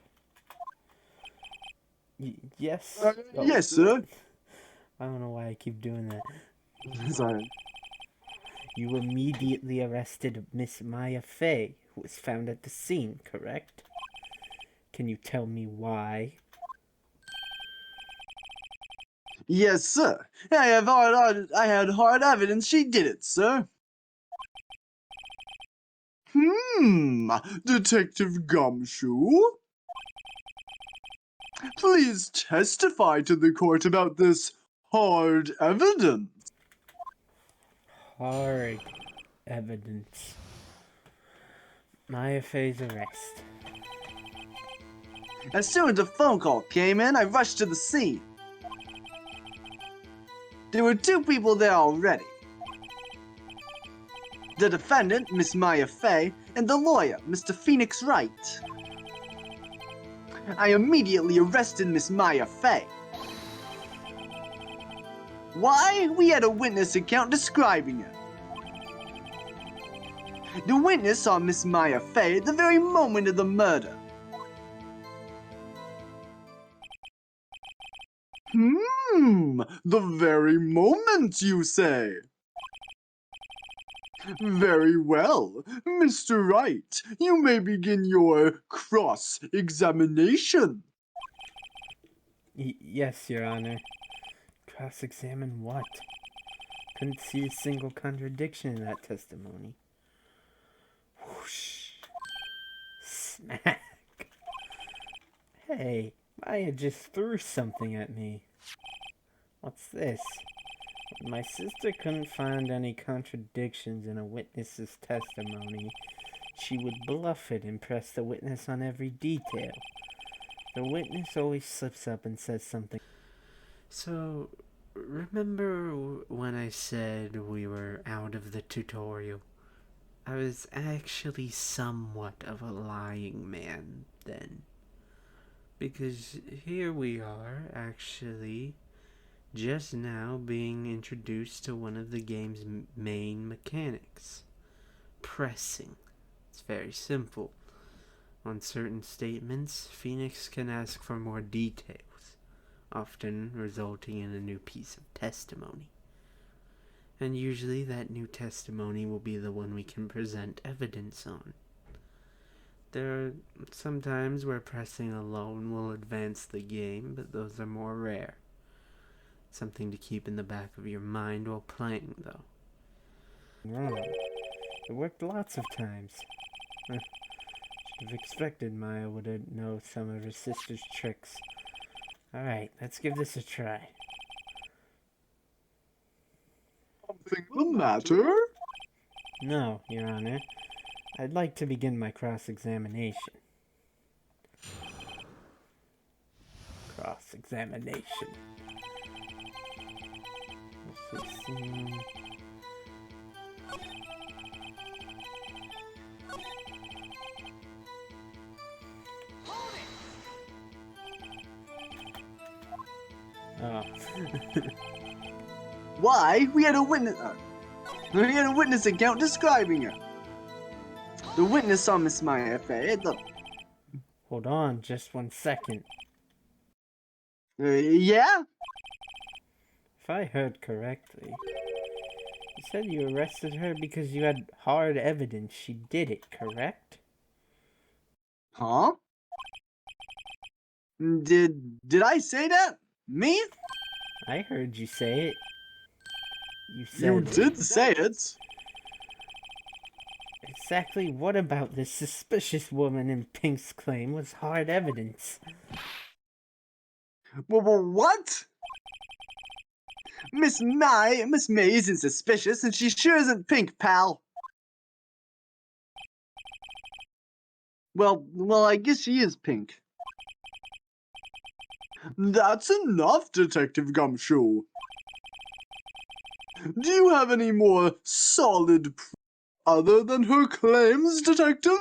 Yes? Yes, sir. I don't know why I keep doing that. Sorry. You immediately arrested Miss Maya Fey, who was found at the scene, correct? Can you tell me why? Yes, sir. I had hard evidence she did it, sir. Detective Gumshoe? Please testify to the court about this hard evidence. Hard evidence. Maya Fey's arrest. As soon as the phone call came in, I rushed to the scene. There were 2 people there already. The defendant, Miss Maya Fey, and the lawyer, Mr. Phoenix Wright. I immediately arrested Miss Maya Fey. Why? We had a witness account describing her. The witness saw Miss Maya Fey at the very moment of the murder. The very moment, you say? Very well. Mr. Wright, you may begin your cross-examination. Yes, Your Honor. Cross-examine what? Couldn't see a single contradiction in that testimony. Whoosh. Smack. Hey, Maya just threw something at me. What's this? If my sister couldn't find any contradictions in a witness's testimony, she would bluff it and press the witness on every detail. The witness always slips up and says something. So, remember when I said we were out of the tutorial? I was actually somewhat of a lying man then. Because here we are, actually, just now being introduced to one of the game's main mechanics. Pressing. It's very simple. On certain statements, Phoenix can ask for more details, often resulting in a new piece of testimony. And usually that new testimony will be the one we can present evidence on. There are some times where pressing alone will advance the game, but those are more rare. Something to keep in the back of your mind while playing, though. Wrong. It worked lots of times. Should have expected Maya would know some of her sister's tricks. Alright, let's give this a try. Something the matter? No, Your Honor. I'd like to begin my cross-examination. Cross-examination. Let's see. Oh. Why? We had a witness account describing her. The witness saw Miss Maya at the... Hold on, just 1 second. Yeah? If I heard correctly, you said you arrested her because you had hard evidence she did it, correct? Huh? Did I say that? Me? I heard you say it. You said You did say it. Exactly what about this suspicious woman in Pink's claim was hard evidence? What? Miss May isn't suspicious, and she sure isn't Pink, pal. Well, I guess she is Pink. That's enough, Detective Gumshoe. Do you have any more solid proof other than her claims, Detective?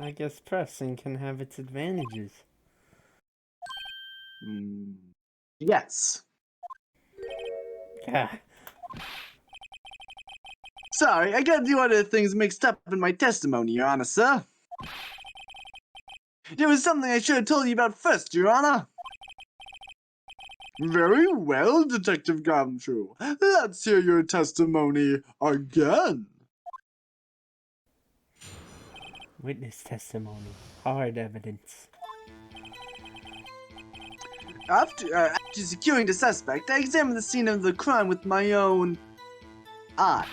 I guess pressing can have its advantages. Yes. Ah, Sorry, I got a few other things mixed up in my testimony, Your Honor, sir. There was something I should have told you about first, Your Honor. Very well, Detective Gumshoe. Let's hear your testimony again. witness testimony. Hard evidence. After securing the suspect, I examined the scene of the crime with my own eye.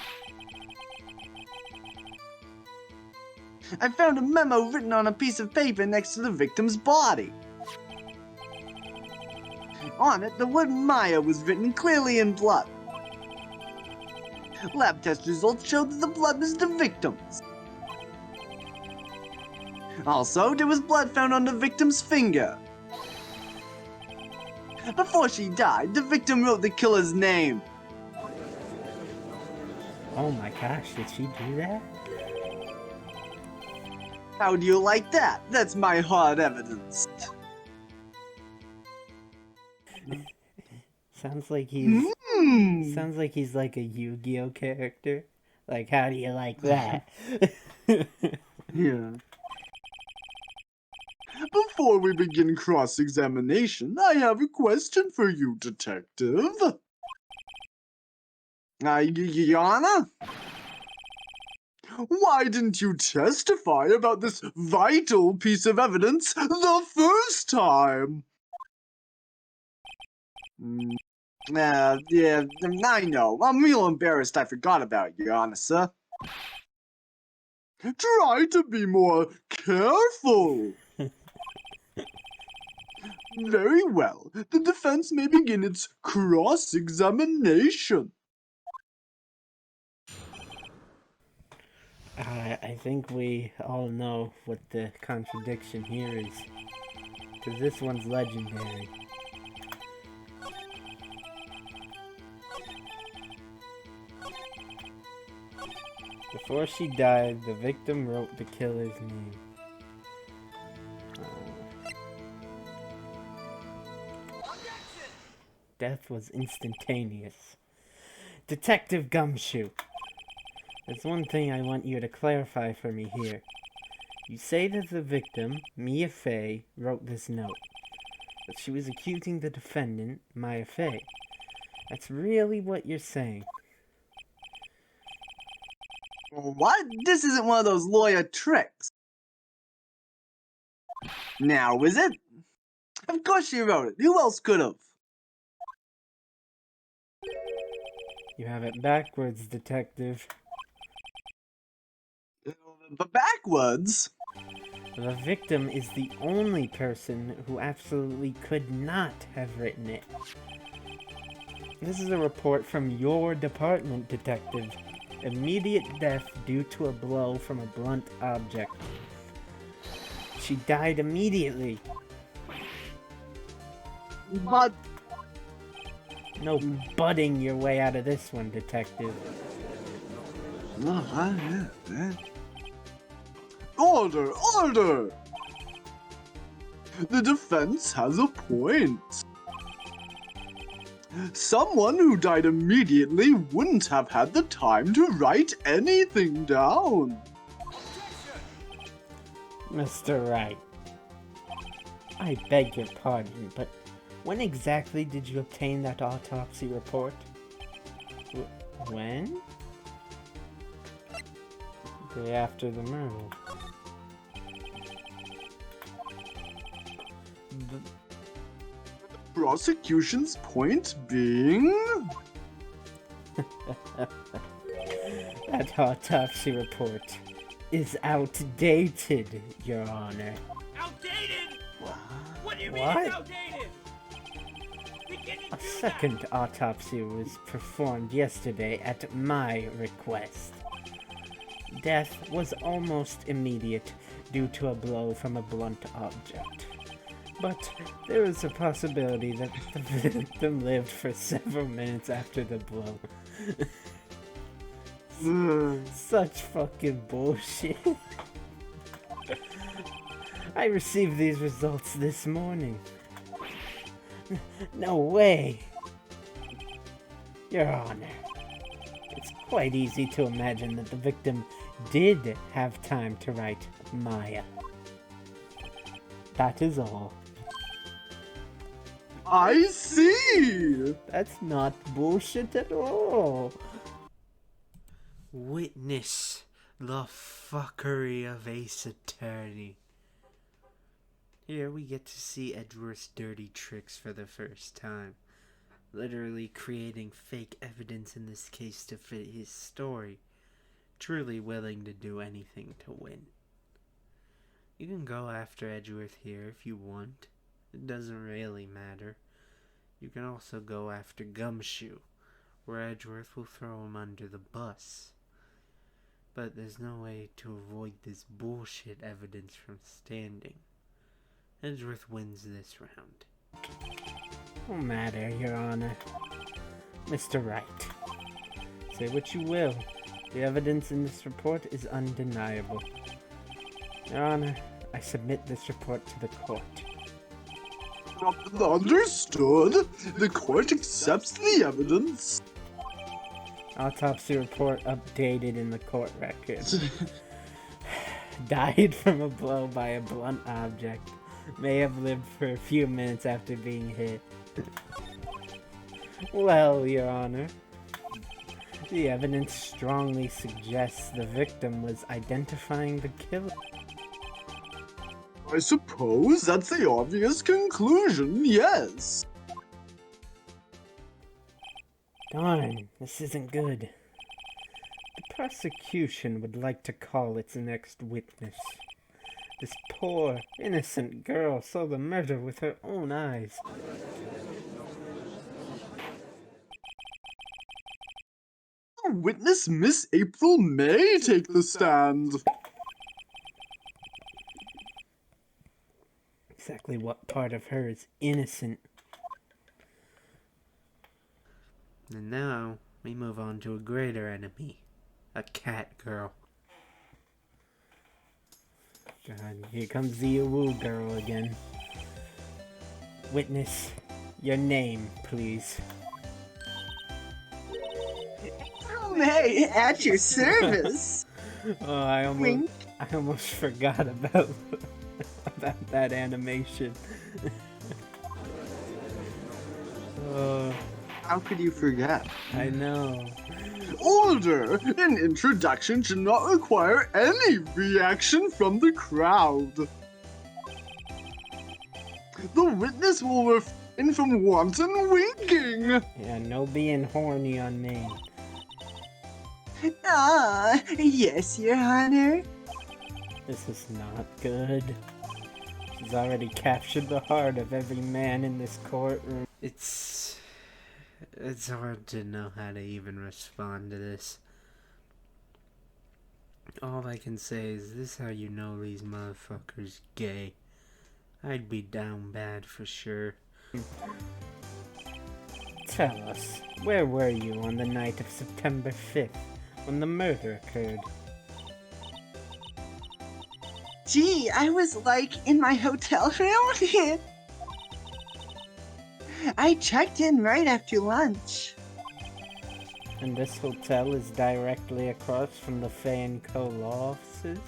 I found a memo written on a piece of paper next to the victim's body. On it, the word Maya was written clearly in blood. Lab test results showed that the blood was the victim's. Also, there was blood found on the victim's finger. Before she died, the victim wrote the killer's name. Oh my gosh, did she do that? How do you like that? That's my hard evidence. Sounds like he's like a Yu-Gi-Oh character. Like, how do you like that? Yeah. Before we begin cross-examination, I have a question for you, Detective. Your Honor? Why didn't you testify about this vital piece of evidence the first time? Yeah, I know. I'm real embarrassed I forgot about you, Your Honor, sir. Try to be more careful. Very well. The defense may begin its cross-examination. I think we all know what the contradiction here is. Because this one's legendary. Before she died, the victim wrote the killer's name. Death was instantaneous. Detective Gumshoe, there's one thing I want you to clarify for me here. You say that the victim, Mia Fey, wrote this note, but she was accusing the defendant, Maya Fey. That's really what you're saying. What? This isn't one of those lawyer tricks. Now, is it? Of course she wrote it. Who else could have? You have it backwards, detective. But backwards? The victim is the only person who absolutely could not have written it. This is a report from your department, detective. Immediate death due to a blow from a blunt object. She died immediately. But No butting your way out of this one, detective. Order! Order! The defense has a point. Someone who died immediately wouldn't have had the time to write anything down. Mr. Wright, I beg your pardon, but when exactly did you obtain that autopsy report? When? The day after the murder. Prosecution's point being... That autopsy report is outdated, Your Honor. Outdated? What do you mean What? it's outdated? We can't A do second autopsy was performed yesterday at my request. Death was almost immediate due to a blow from a blunt object. But there is a possibility that the victim lived for several minutes after the blow. Such fucking bullshit. I received these results this morning. No way. Your Honor, it's quite easy to imagine that the victim did have time to write Maya. That is all. I see! That's not bullshit at all. Witness the fuckery of Ace Attorney. Here we get to see Edgeworth's dirty tricks for the first time. Literally creating fake evidence in this case to fit his story. Truly willing to do anything to win. You can go after Edgeworth here if you want. It doesn't really matter. You can also go after Gumshoe, where Edgeworth will throw him under the bus. But there's no way to avoid this bullshit evidence from standing. Edgeworth wins this round. No matter, Your Honor. Mr. Wright, say what you will. The evidence in this report is undeniable. Your Honor, I submit this report to the court. Understood. The court accepts the evidence. Autopsy report updated in the court record. Died from a blow by a blunt object. May have lived for a few minutes after being hit. Well, Your Honor, The evidence strongly suggests the victim was identifying the killer. I suppose that's the obvious conclusion, yes. Darn, this isn't good. The prosecution would like to call its next witness. This poor, innocent girl saw the murder with her own eyes. Witness Miss April may take the stand. Exactly what part of her is innocent? And now, we move on to a greater enemy. A cat girl. God, here comes the Awoo girl again. Witness, your name, please. May, at your service. Oh, I almost forgot about that animation. Oh, How could you forget? I know. Order! An introduction should not require any reaction from the crowd. The witness will refrain from wanton winking. Yeah, no being horny on me. Ah, yes, Your Honor. This is not good. She's already captured the heart of every man in this courtroom. It's hard to know how to even respond to this. All I can say is this how you know these motherfuckers gay. I'd be down bad for sure. Tell us, where were you on the night of September 5th, when the murder occurred? Gee, I was in my hotel room. I checked in right after lunch. And this hotel is directly across from the Fan Co. law offices?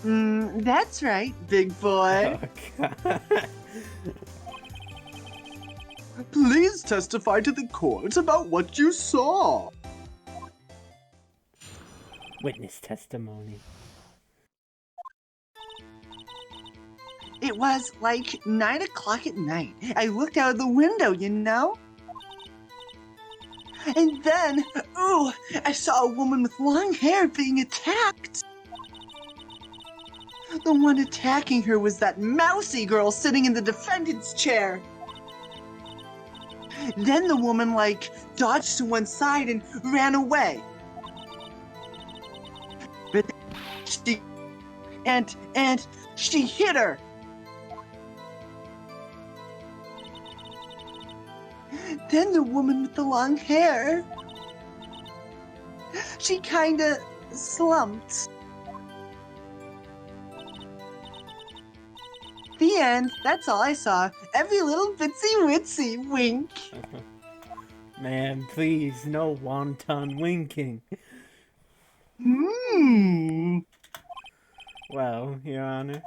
That's right, big boy. Oh, God. Please testify to the court about what you saw. Witness testimony. It was 9 o'clock at night. I looked out of the window, you know? And then, I saw a woman with long hair being attacked. The one attacking her was that mousy girl sitting in the defendant's chair. Then the woman, dodged to one side and ran away. But she... And she hit her. Then the woman with the long hair... She kinda slumped. The end. That's all I saw. Every little bitsy witsy wink. Man, please, no wonton winking. Well, Your Honor.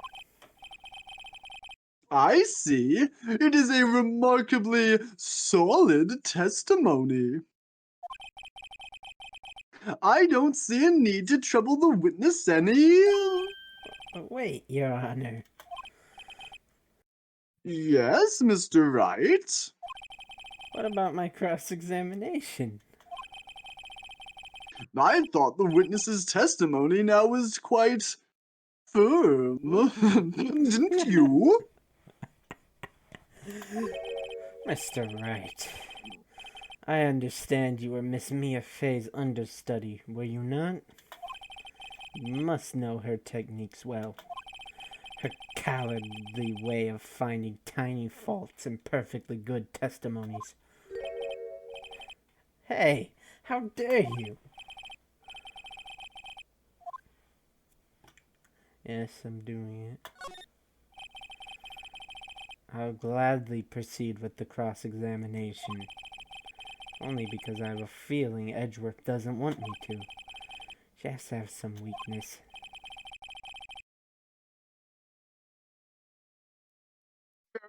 I see. It is a remarkably solid testimony. I don't see a need to trouble the witness any... Wait, Your Honor. Yes, Mr. Wright? What about my cross-examination? I thought the witness's testimony now was quite firm. Didn't you? Mr. Wright, I understand you were Miss Mia Fey's understudy, were you not? You must know her techniques well. Her cowardly way of finding tiny faults in perfectly good testimonies. Hey, how dare you? Yes, I'm doing it. I'll gladly proceed with the cross-examination. Only because I have a feeling Edgeworth doesn't want me to. She has to have some weakness.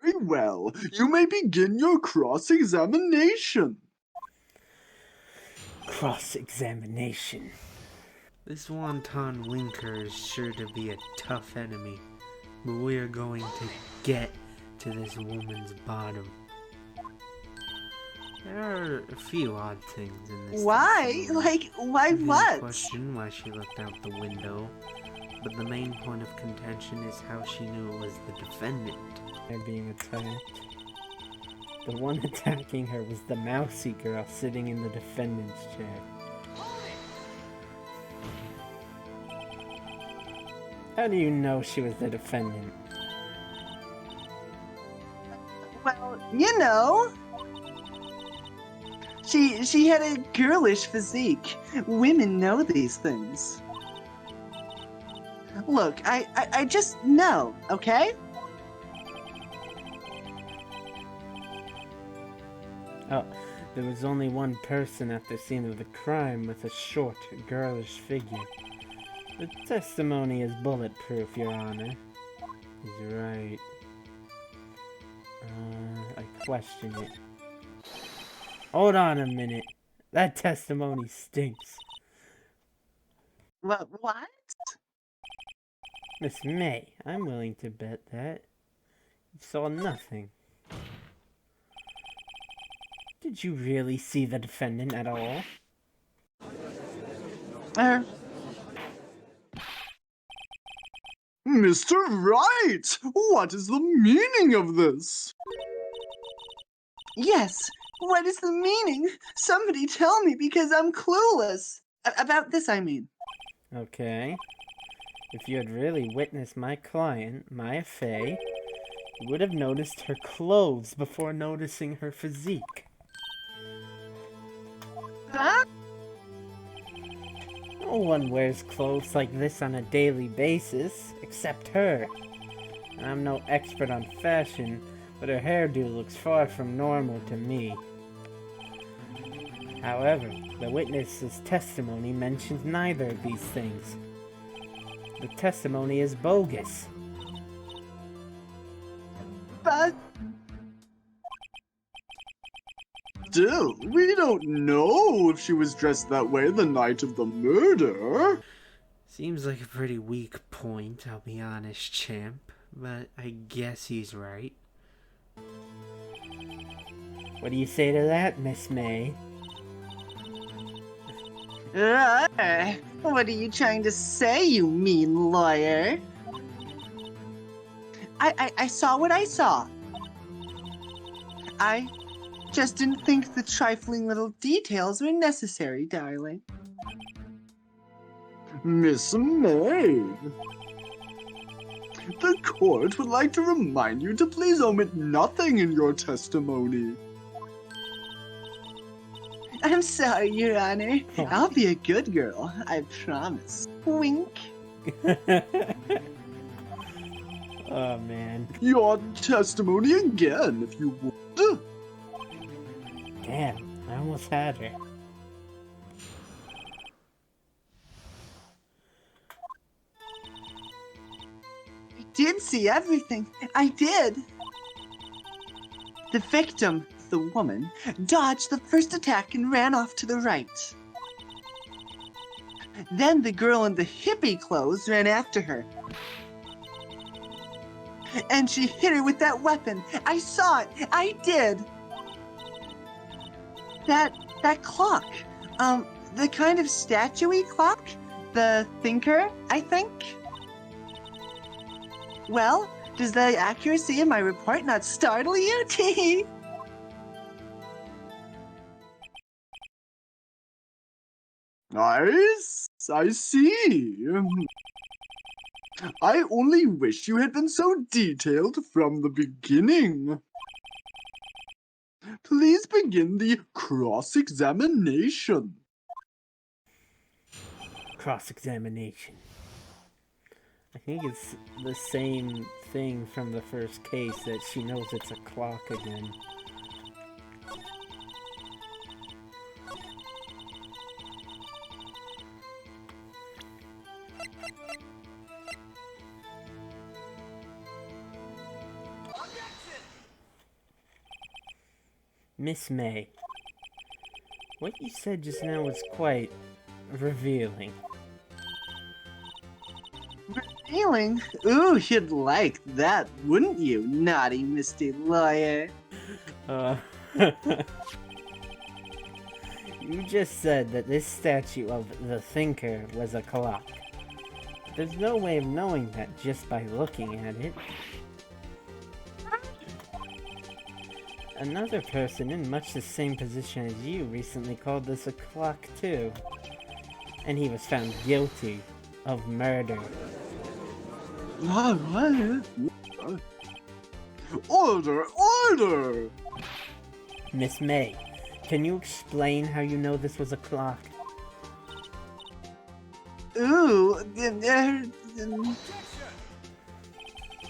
Very well. You may begin your cross-examination. Cross-examination. This Wonton Winker is sure to be a tough enemy, but we're going to get to this woman's bottom. There are a few odd things in this. Why? testimony. Like, why You can what? question why she looked out the window, but the main point of contention is how she knew it was the defendant. They're being attacked. The one attacking her was the mousy girl sitting in the defendant's chair. How do you know she was the defendant? Well, you know. She had a girlish physique. Women know these things. Look, I just know, okay? Oh, there was only one person at the scene of the crime with a short, girlish figure. The testimony is bulletproof, Your Honor. He's right. I question it. Hold on a minute. That testimony stinks. What? Miss May, I'm willing to bet that you saw nothing. Did you really see the defendant at all? Mr. Wright, what is the meaning of this? Yes, what is the meaning? Somebody tell me because I'm clueless. About this, I mean. Okay. If you had really witnessed my client, Maya Fey, you would have noticed her clothes before noticing her physique. Huh? No one wears clothes like this on a daily basis, except her. I'm no expert on fashion, but her hairdo looks far from normal to me. However, the witness's testimony mentions neither of these things. The testimony is bogus. But... Still, we don't know if she was dressed that way the night of the murder. Seems like a pretty weak point, I'll be honest, champ, but I guess he's right. What do you say to that, Miss May? What are you trying to say, you mean lawyer? I saw what I saw. I just didn't think the trifling little details were necessary, darling. Miss May, the court would like to remind you to please omit nothing in your testimony. I'm sorry, Your Honor. I'll be a good girl, I promise. Wink. Oh, man. Your testimony again, if you would. Damn, I almost had her. I did see everything. I did. The victim, the woman, dodged the first attack and ran off to the right. Then the girl in the hippie clothes ran after her. And she hit her with that weapon. I saw it. I did. That clock. The kind of statue-y clock? The thinker, I think? Well, does the accuracy of my report not startle you? Tee. Nice. I see. I only wish you had been so detailed from the beginning. Please begin the cross-examination. Cross-examination. I think it's the same thing from the first case, that she knows it's a clock again. Miss May, What you said just now was quite revealing. Revealing? Ooh, you'd like that, wouldn't you, naughty Misty Lawyer? You just said that this statue of the Thinker was a clock. There's no way of knowing that just by looking at it. Another person in much the same position as you recently called this a clock too. And he was found guilty of murder. Order! Order! Miss May, can you explain how you know this was a clock? Ooh,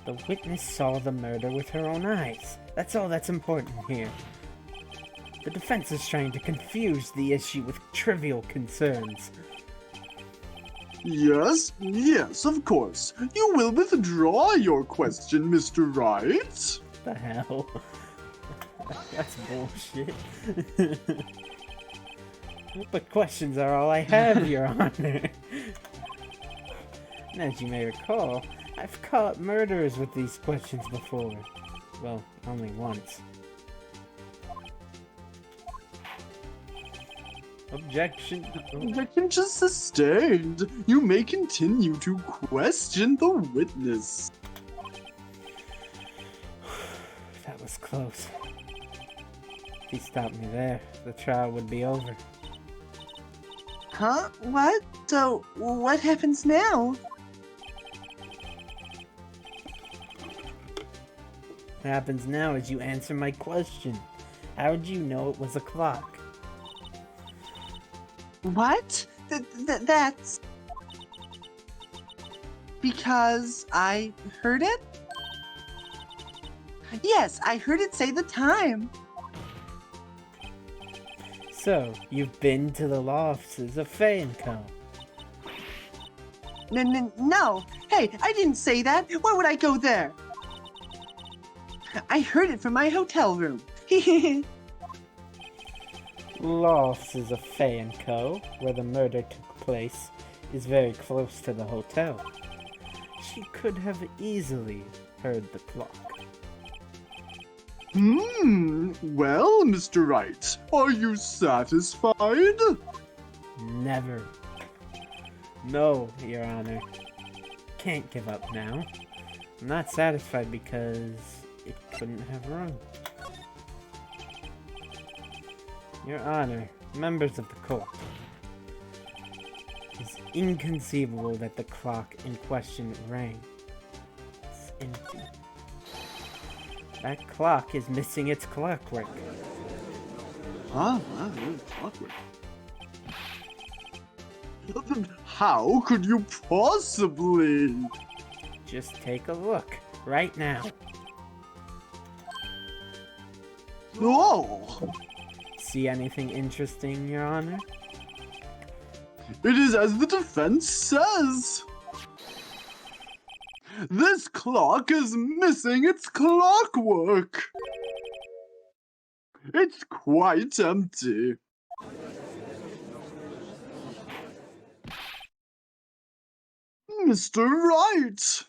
The witness saw the murder with her own eyes. That's all that's important here. The defense is trying to confuse the issue with trivial concerns. yes, yes, of course. You will withdraw your question, Mr. Wright. The hell? That's bullshit. But questions are all I have, Your Honor. And as you may recall, I've caught murderers with these questions before. Well, only once. Objection. Objection just sustained. You may continue to question the witness. That was close. If he stopped me there, the trial would be over. Huh? What? So, what happens now? What happens now is you answer my question. How did you know it was a clock? What? That's... because I heard it? Yes, I heard it say the time. So, you've been to the law offices of Faye & Co. No. Hey, I didn't say that. Why would I go there? I heard it from my hotel room. Law offices of Faye & Co., where the murder took place, is very close to the hotel. She could have easily heard the clock. Well, Mr. Wright, are you satisfied? Never. No, Your Honor. Can't give up now. I'm not satisfied because it couldn't have rung. Your Honor, members of the court, it's inconceivable that the clock in question rang. It's empty. That clock is missing its clockwork. Clockwork. How could you possibly? Just take a look, right now. Oh! See anything interesting, Your Honor? It is as the defense says. This clock is missing its clockwork. It's quite empty. Mr. Wright,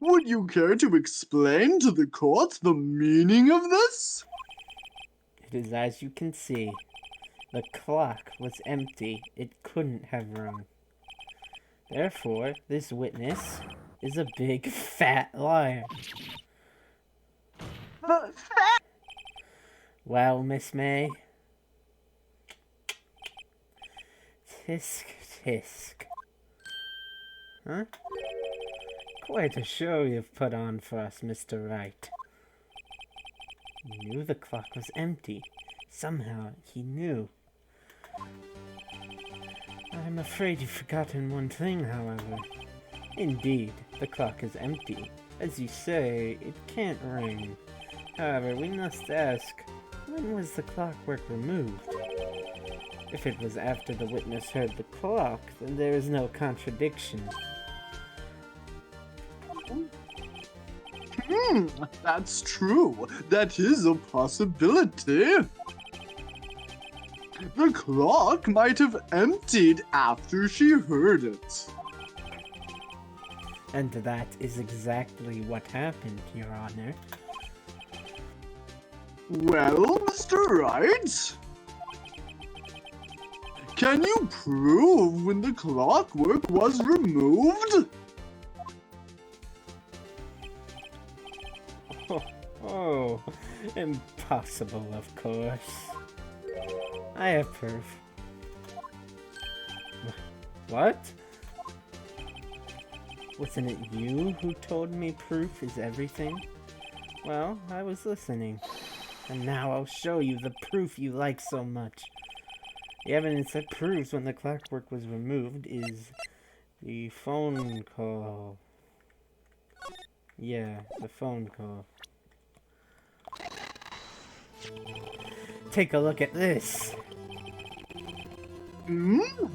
would you care to explain to the court the meaning of this? It is as you can see. The clock was empty. It couldn't have rung. Therefore, this witness is a big fat liar. But fat. Well, Miss May? Tisk tisk. Huh? Quite a show you've put on for us, Mr. Wright. He knew the clock was empty. Somehow, he knew. I'm afraid you've forgotten one thing, however. Indeed, the clock is empty. As you say, it can't ring. However, we must ask, when was the clockwork removed? If it was after the witness heard the clock, then there is no contradiction. That's true. That is a possibility. The clock might have emptied after she heard it. And that is exactly what happened, Your Honor. Well, Mr. Wright? Can you prove when the clockwork was removed? Oh, impossible, of course. I have proof. What? Wasn't it you who told me proof is everything? Well, I was listening. And now I'll show you the proof you like so much. The evidence that proves when the clockwork was removed is the phone call. Yeah, the phone call. Take a look at this.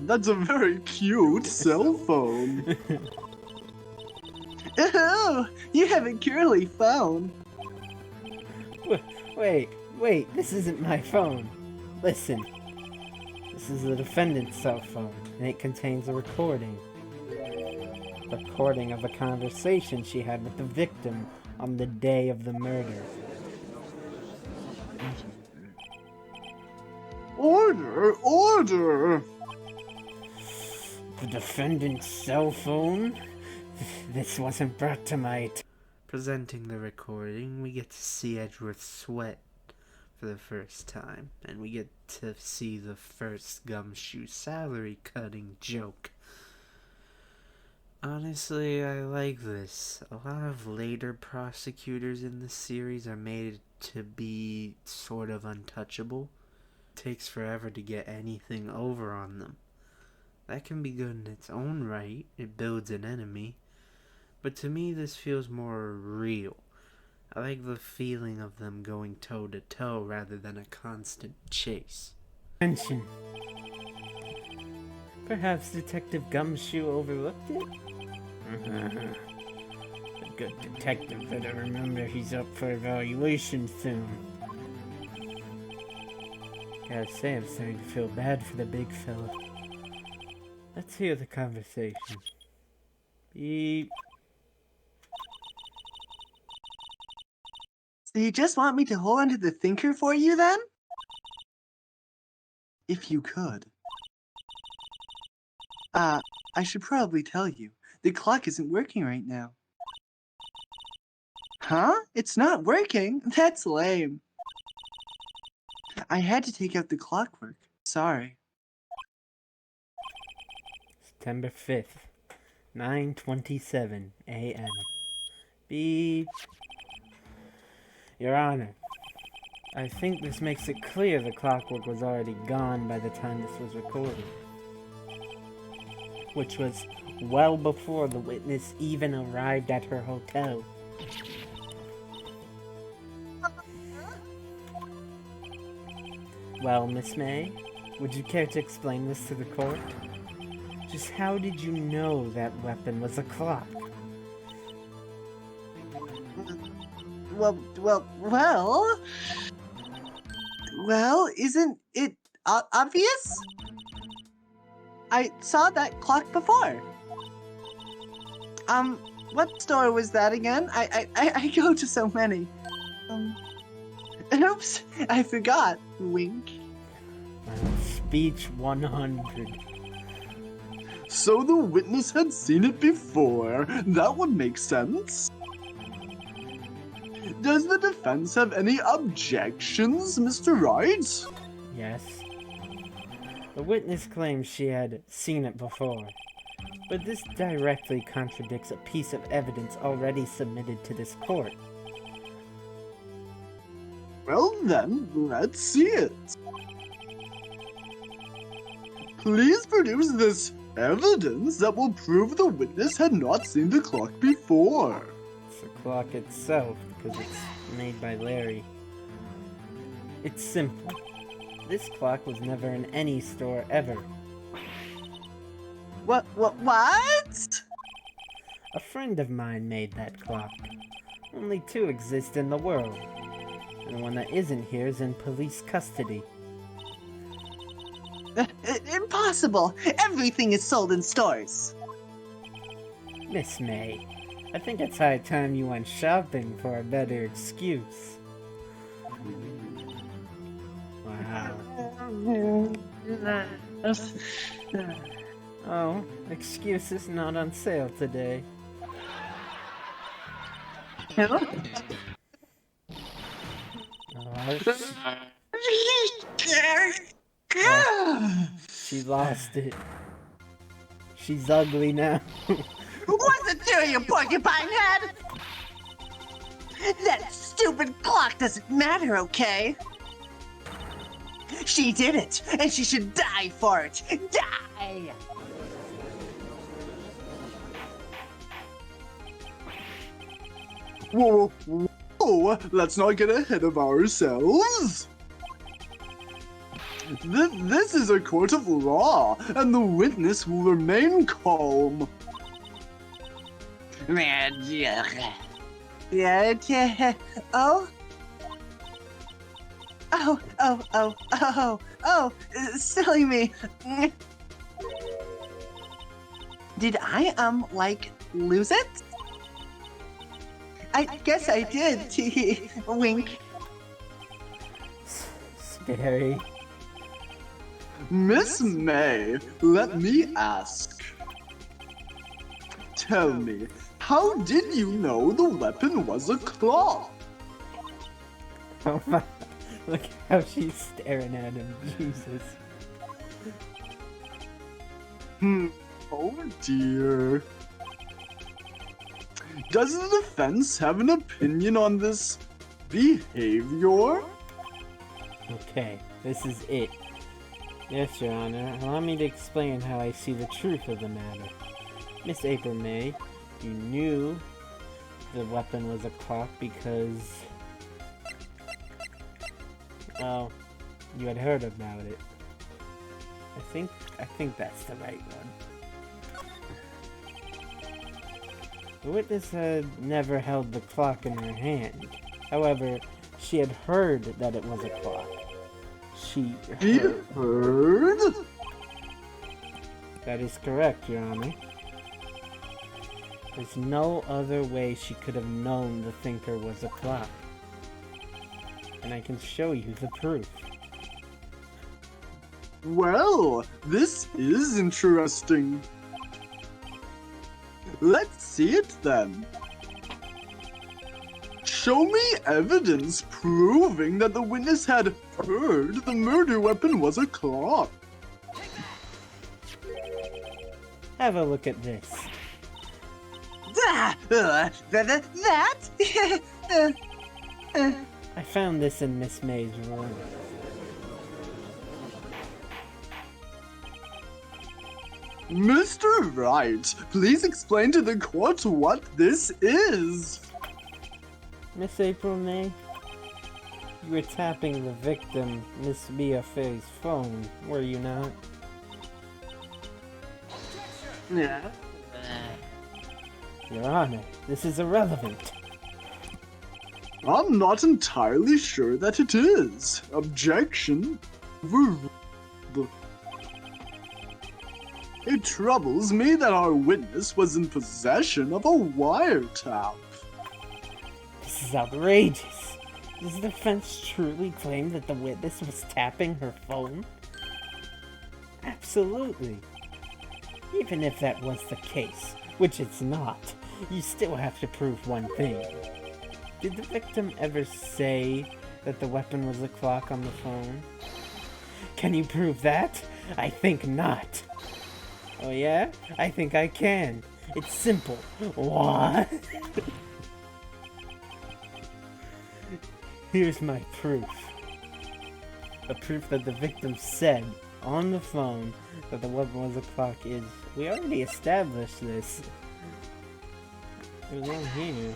That's a very cute cell phone. Oh, you have a curly phone. Wait, this isn't my phone. Listen. This is the defendant's cell phone, and it contains a recording. Recording of a conversation she had with the victim on the day of the murder. Order! The defendant's cell phone? This wasn't brought to my Presenting the recording, we get to see Edgeworth sweat for the first time, and we get to see the first Gumshoe salary cutting joke. Honestly, I like this. A lot of later prosecutors in the series are made to be sort of untouchable. It takes forever to get anything over on them. That can be good in its own right. It builds an enemy. But to me, this feels more real. I like the feeling of them going toe-to-toe rather than a constant chase. attention. Perhaps Detective Gumshoe overlooked it? A good detective better remember he's up for evaluation soon. Gotta say, I'm starting to feel bad for the big fella. Let's hear the conversation. Beep. So you just want me to hold onto the thinker for you then? If you could. I should probably tell you, the clock isn't working right now. Huh? It's not working? That's lame. I had to take out the clockwork. Sorry. September 5th, 9:27 a.m. Beep. Your Honor, I think this makes it clear the clockwork was already gone by the time this was recorded. Which was well before the witness even arrived at her hotel. Well, Miss May, would you care to explain this to the court? Just how did you know that weapon was a clock? Well, isn't it obvious? I saw that clock before. What store was that again? I go to so many. Oops, I forgot. Wink. Speech 100. So the witness had seen it before. That would make sense. Does the defense have any objections, Mr. Wright? Yes. The witness claims she had seen it before, but this directly contradicts a piece of evidence already submitted to this court. Well then, let's see it. Please produce this evidence that will prove the witness had not seen the clock before. It's the clock itself, because it's made by Larry. It's simple. This clock was never in any store ever. What? A friend of mine made that clock. Only two exist in the world. And the one that isn't here is in police custody. impossible. Everything is sold in stores. Miss May, I think it's high time you went shopping for a better excuse. Wow. Oh, excuses not on sale today. She lost it. She's ugly now. What's it doing, you porcupine head? That stupid clock doesn't matter, okay? She did it, and she should die for it. Die! Whoa, whoa, let's not get ahead of ourselves. This is a court of law, and the witness will remain calm. Yeah. Oh? Oh, silly me. Did I, lose it? I guess I did, tee wink. Scary. Miss May, let me ask. Tell me, how did you know the weapon was a claw? Oh my. Look how she's staring at him. Jesus. Oh dear. Does the defense have an opinion on this behavior? Okay, this is it. Yes, Your Honor. Allow me to explain how I see the truth of the matter. Miss April May, you knew the weapon was a clock because... well, you had heard about it. I think that's the right one. The witness had never held the clock in her hand. However, she had heard that it was a clock. She heard? That is correct, Your Honor. There's no other way she could have known the thinker was a clock. And I can show you the proof. Well, this is interesting. Let's see it then. Show me evidence proving that the witness had heard the murder weapon was a clock. Have a look at this. That? I found this in Miss May's room. Mr. Wright, please explain to the court what this is. Miss April May, you were tapping the victim, Miss Mia Fay's phone, were you not? Yeah. Your Honor, this is irrelevant. I'm not entirely sure that it is. Objection. It troubles me that our witness was in possession of a wiretap. This is outrageous. Does the defense truly claim that the witness was tapping her phone? Absolutely. Even if that was the case, which it's not, you still have to prove one thing. Did the victim ever say that the weapon was a clock on the phone? Can you prove that? I think not. Oh yeah? I think I can. It's simple. What? Here's my proof. The proof that the victim said on the phone that the weapon was a clock is... We already established this. It was on here.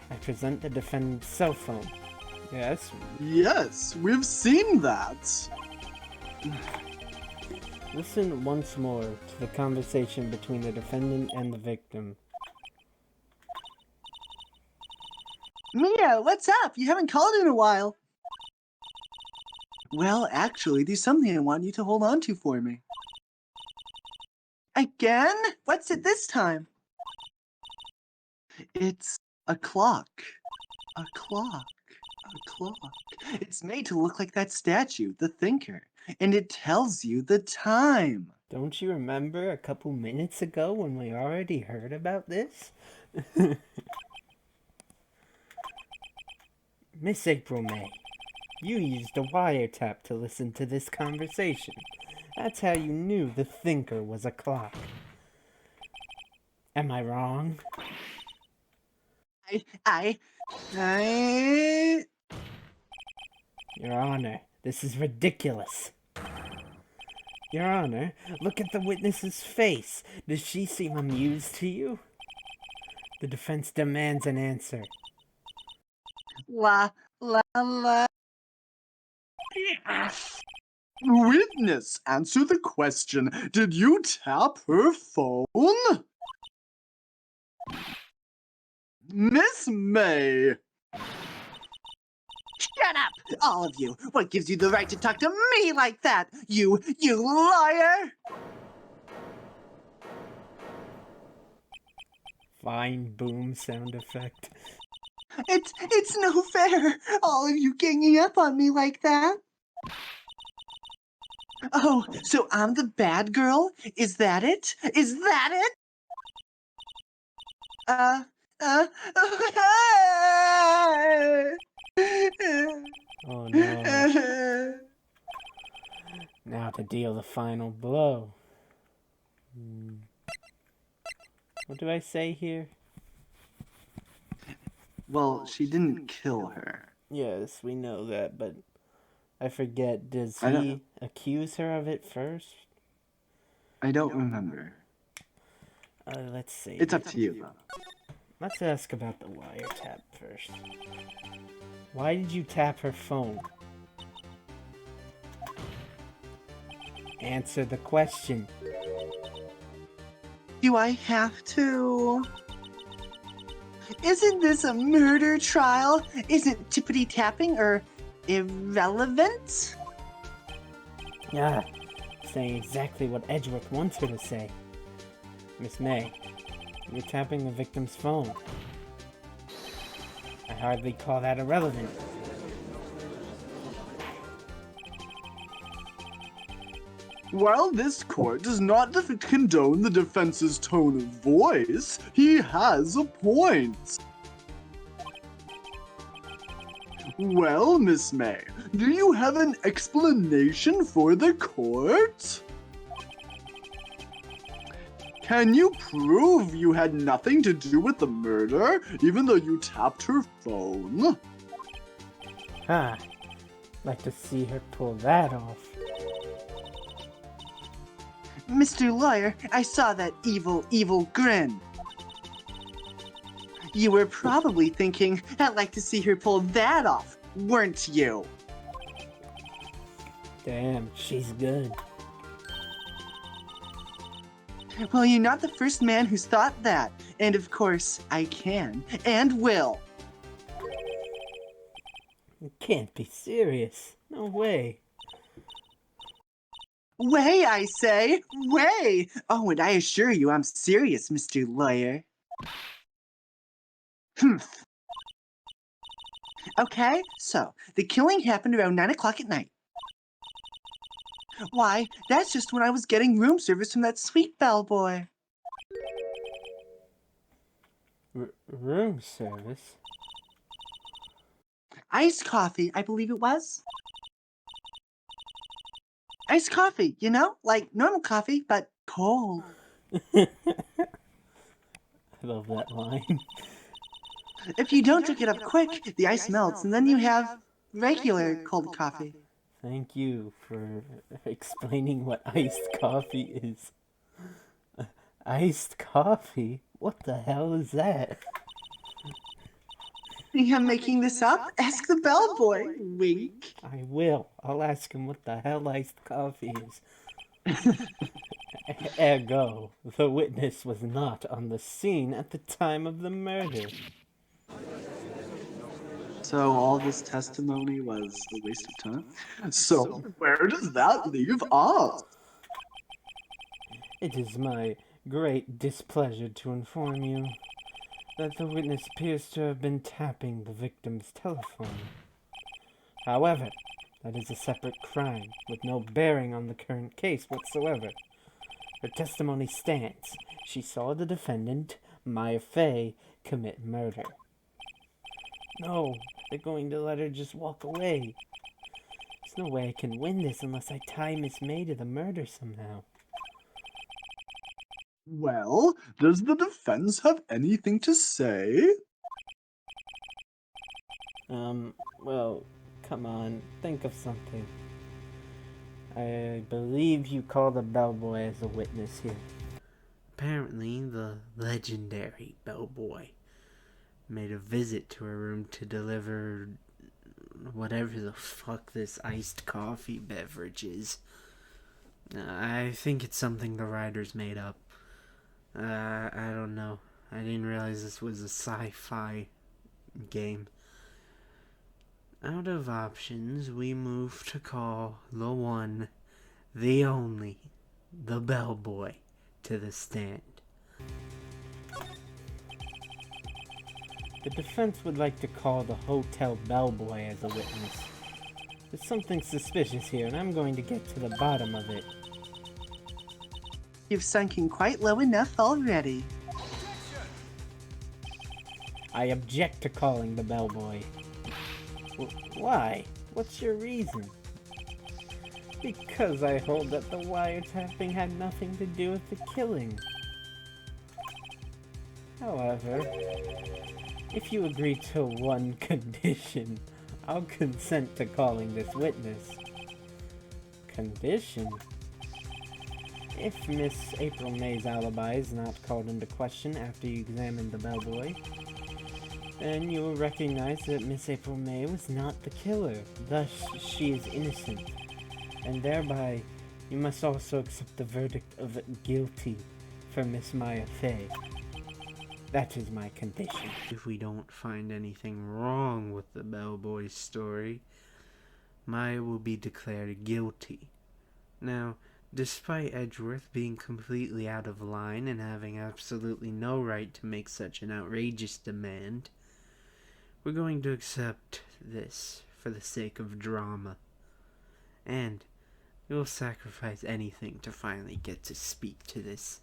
I present the defendant's cell phone. Yes? Yes, we've seen that. Listen once more to the conversation between the defendant and the victim. Mia, what's up? You haven't called in a while. Well, actually, there's something I want you to hold on to for me. Again? What's it this time? It's a clock. A clock. A clock. It's made to look like that statue, the thinker, and it tells you the time. Don't you remember a couple minutes ago when we already heard about this? Miss April May, you used a wiretap to listen to this conversation. That's how you knew the thinker was a clock. Am I wrong? I... Your Honor, this is ridiculous. Your Honor, look at the witness's face. Does she seem amused to you? The defense demands an answer. La... Witness, answer the question. Did you tap her phone? Miss May! Shut up! All of you! What gives you the right to talk to me like that? You liar! Fine boom sound effect. It's no fair! All of you ganging up on me like that! Oh, so I'm the bad girl? Is that it? Is that it? Oh no. Now to deal the final blow. What do I say here? Well, she didn't kill her. Yes, we know that, but I forget. Does I don't- he accuse her of it first? I don't remember. Let's see. It's up to you, though. Let's ask about the wiretap first. Why did you tap her phone? Answer the question. Do I have to? Isn't this a murder trial? Isn't tippity tapping or irrelevant? Yeah, saying exactly what Edgeworth wants her to say. Miss May, you're tapping the victim's phone. I hardly call that irrelevant. While this court does not condone the defense's tone of voice, he has a point. Well, Miss May, do you have an explanation for the court? Can you prove you had nothing to do with the murder, even though you tapped her phone? Huh. Like to see her pull that off. Mr. Lawyer, I saw that evil grin. You were probably thinking, I'd like to see her pull that off, weren't you? Damn, she's good. Well, you're not the first man who's thought that. And of course, I can and will. You can't be serious. No way. Way, I say! Way! Oh, and I assure you I'm serious, Mr. Lawyer. Humph. Okay, so, the killing happened around 9 o'clock at night. Why, that's just when I was getting room service from that sweet bellboy. Room service? Iced coffee, I believe it was. Iced coffee, you know? Like normal coffee, but cold. I love that line. If you don't drink it up quick, the ice melts, and then you have regular cold coffee. Thank you for explaining what iced coffee is. Iced coffee? What the hell is that? Think I'm making this up? Ask the bellboy. Wink. I will. I'll ask him what the hell iced coffee is. Ergo, the witness was not on the scene at the time of the murder. So all this testimony was a waste of time? So where does that leave us? It is my great displeasure to inform you that the witness appears to have been tapping the victim's telephone. However, that is a separate crime with no bearing on the current case whatsoever. Her testimony stands. She saw the defendant, Maya Fey, commit murder. No, they're going to let her just walk away. There's no way I can win this unless I tie Miss May to the murder somehow. Well, does the defense have anything to say? Well, come on, think of something. I believe you called the bellboy as a witness here. Apparently, the legendary bellboy made a visit to her room to deliver whatever the fuck this iced coffee beverage is. I think it's something the writers made up. I don't know. I didn't realize this was a sci-fi game. Out of options, we move to call the one, the only, the bellboy to the stand. The defense would like to call the hotel bellboy as a witness. There's something suspicious here, and I'm going to get to the bottom of it. You've sunk in quite low enough already. I object to calling the bellboy. Why? What's your reason? Because I hold that the wiretapping had nothing to do with the killing. However, if you agree to one condition, I'll consent to calling this witness. Condition? If Miss April May's alibi is not called into question after you examine the bellboy, then you will recognize that Miss April May was not the killer, thus she is innocent, and thereby you must also accept the verdict of guilty for Miss Maya Fey. That is my condition. If we don't find anything wrong with the bellboy's story, Maya will be declared guilty. Now, despite Edgeworth being completely out of line and having absolutely no right to make such an outrageous demand, we're going to accept this for the sake of drama. And we will sacrifice anything to finally get to speak to this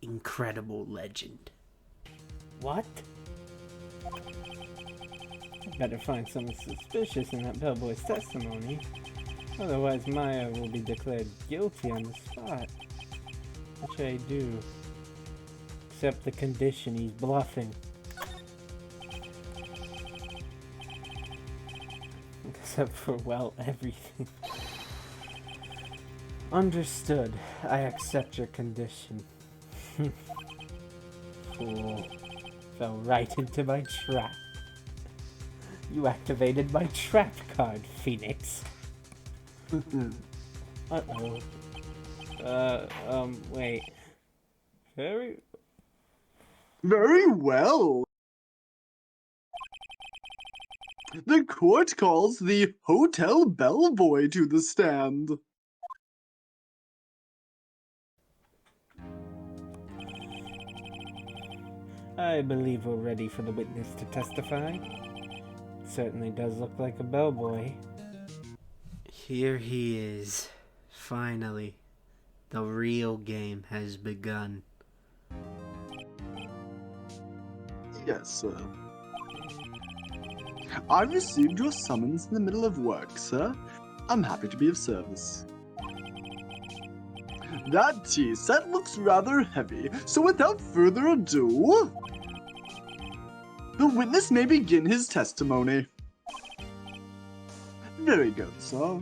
incredible legend. What? I better find something suspicious in that bellboy's testimony. Otherwise, Maya will be declared guilty on the spot. Which I do. Except the condition he's bluffing. Except for, well, everything. Understood. I accept your condition. Fool. Fell right into my trap. You activated my trap card, Phoenix. Uh-oh. Wait. Very well. The court calls the hotel bellboy to the stand. I believe we're ready for the witness to testify. Certainly does look like a bellboy. Here he is. Finally, the real game has begun. Yes, sir. I received your summons in the middle of work, sir. I'm happy to be of service. That tea set looks rather heavy, so without further ado, the witness may begin his testimony. Very good, sir.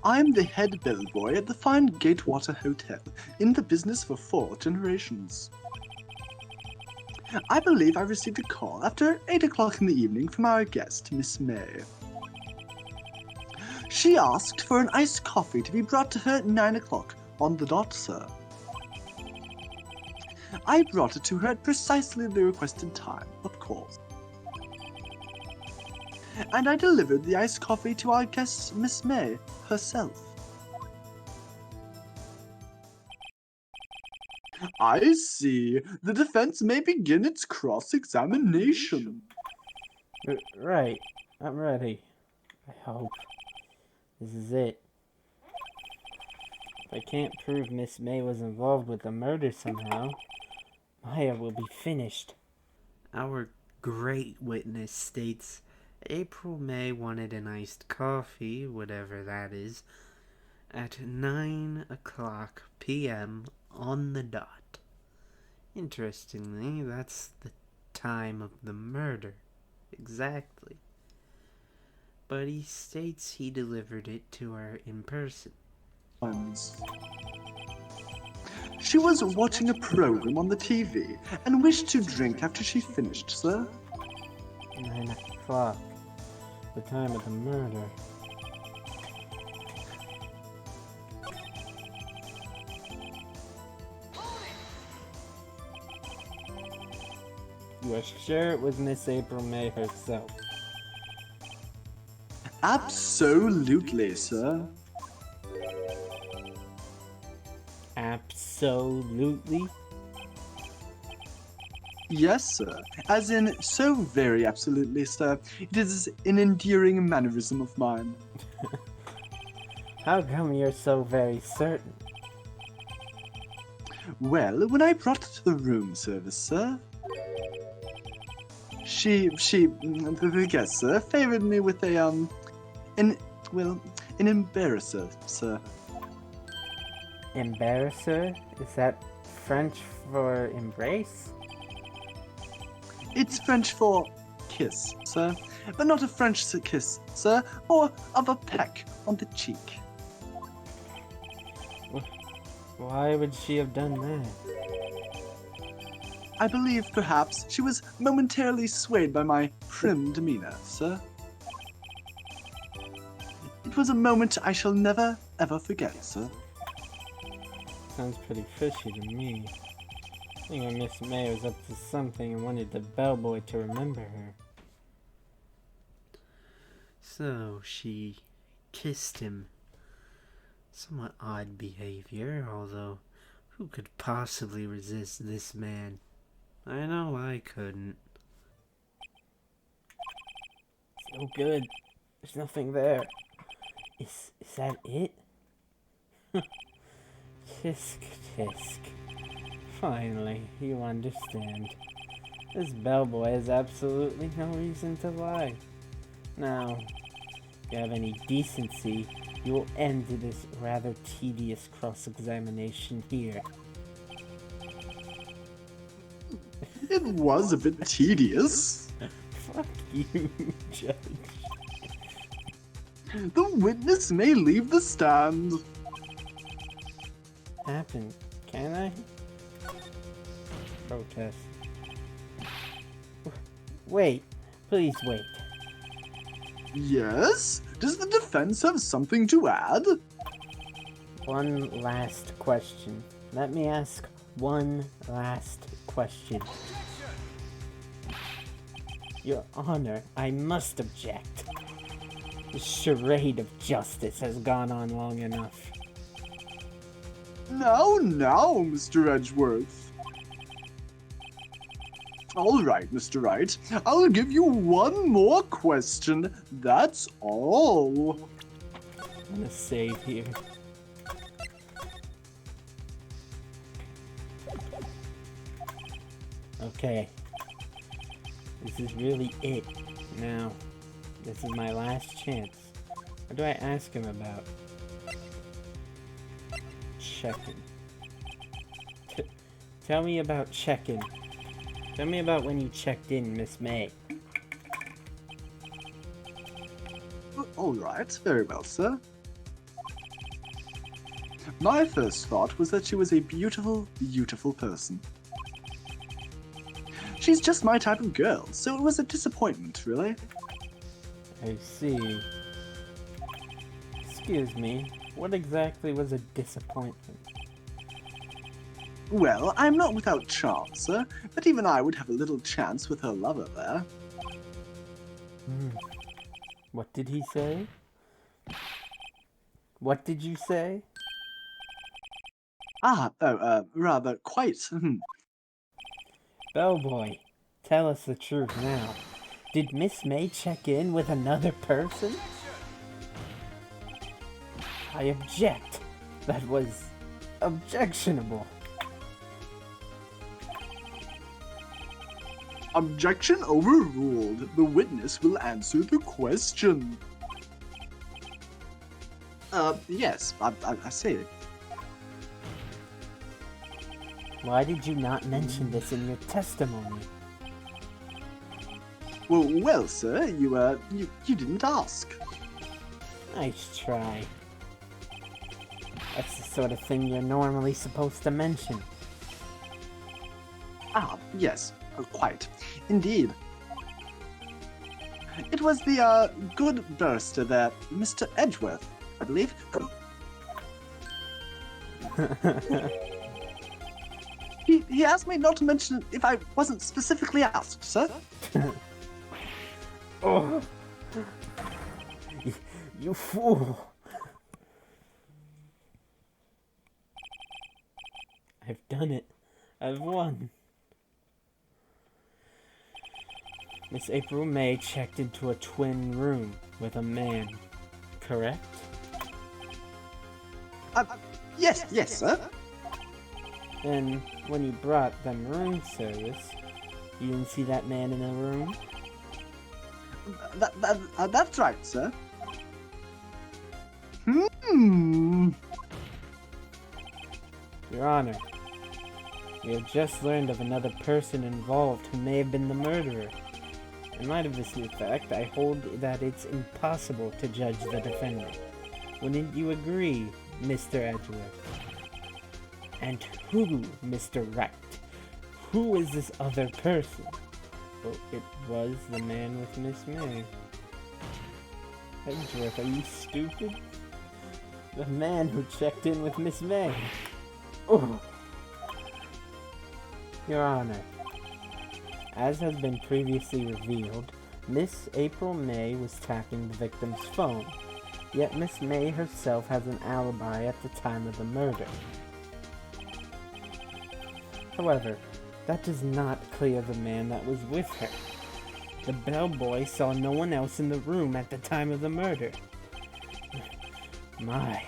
I'm the head bellboy at the fine Gatewater Hotel, in the business for 4 generations. I believe I received a call after 8 o'clock in the evening from our guest, Miss May. She asked for an iced coffee to be brought to her at 9 o'clock on the dot, sir. I brought it to her at precisely the requested time, of course. And I delivered the iced coffee to our guest, Miss May, herself. I see. The defense may begin its cross-examination. Right. I'm ready. I hope. This is it. If I can't prove Miss May was involved with the murder somehow, Maya will be finished. Our great witness states April May wanted an iced coffee, whatever that is, at 9 o'clock p.m. on the dot. Interestingly, that's the time of the murder. Exactly. But he states he delivered it to her in person. She was watching a program on the TV and wished to drink after she finished, sir. 9 o'clock. The time of the murder. You are sure it was Miss April May herself? Absolutely, sir. Absolutely? Yes, sir. As in, so very absolutely, sir. It is an endearing mannerism of mine. How come you're so very certain? Well, when I brought it to the room service, sir, the guest, sir, favored me with an embarrasser, sir. Embarrasser? Is that French for embrace? It's French for kiss, sir, but not a French kiss, sir, or of a peck on the cheek. Why would she have done that? I believe, perhaps, she was momentarily swayed by my prim demeanor, sir. It was a moment I shall never, ever forget, sir. Sounds pretty fishy to me. I think Miss May was up to something and wanted the bellboy to remember her. So she kissed him. Somewhat odd behavior, although who could possibly resist this man? I know I couldn't. So good. There's nothing there. Is that it? Tisk tisk. Finally, you understand. This bellboy has absolutely no reason to lie. Now, if you have any decency, you will end this rather tedious cross-examination here. It was a bit tedious. Fuck you, Judge. The witness may leave the stand. Happen, can I? Protest. Wait, please wait. Yes? Does the defense have something to add? One last question. Let me ask one last question. Your Honor, I must object. The charade of justice has gone on long enough. Now, Mr. Edgeworth. All right, Mr. Wright. I'll give you one more question. That's all. I'm gonna save here. Okay. This is really it. Now, this is my last chance. What do I ask him about? Check-in. Tell me about check-in. Tell me about when you checked in, Miss May. All right, very well, sir. My first thought was that she was a beautiful, beautiful person. She's just my type of girl, so it was a disappointment, really. I see. Excuse me, what exactly was a disappointment? Well, I'm not without charm, sir, but even I would have a little chance with her lover there. What did he say? What did you say? Rather, quite. Bellboy, tell us the truth now. Did Miss May check in with another person? I object. That was objectionable. Objection overruled. The witness will answer the question. Yes, I say it. Why did you not mention this in your testimony? Well, sir, you didn't ask. Nice try. That's the sort of thing you're normally supposed to mention. Yes, quite. Indeed. It was the, good barrister there, Mr. Edgeworth, I believe. He asked me not to mention it if I wasn't specifically asked, sir. Oh. You fool. I've done it. I've won. Miss April May checked into a twin room with a man, correct? Yes, sir. Then, when you brought them room service, you didn't see that man in the room? That's right, sir. Your Honor, we have just learned of another person involved who may have been the murderer. In light of this new fact, I hold that it's impossible to judge the defendant. Wouldn't you agree, Mr. Edgeworth? And who, Mr. Wright? Who is this other person? Well, it was the man with Miss May. Edgeworth, are you stupid? The man who checked in with Miss May. Oh. Your Honor, as has been previously revealed, Miss April May was tapping the victim's phone, yet Miss May herself has an alibi at the time of the murder. However, that does not clear the man that was with her. The bellboy saw no one else in the room at the time of the murder. My,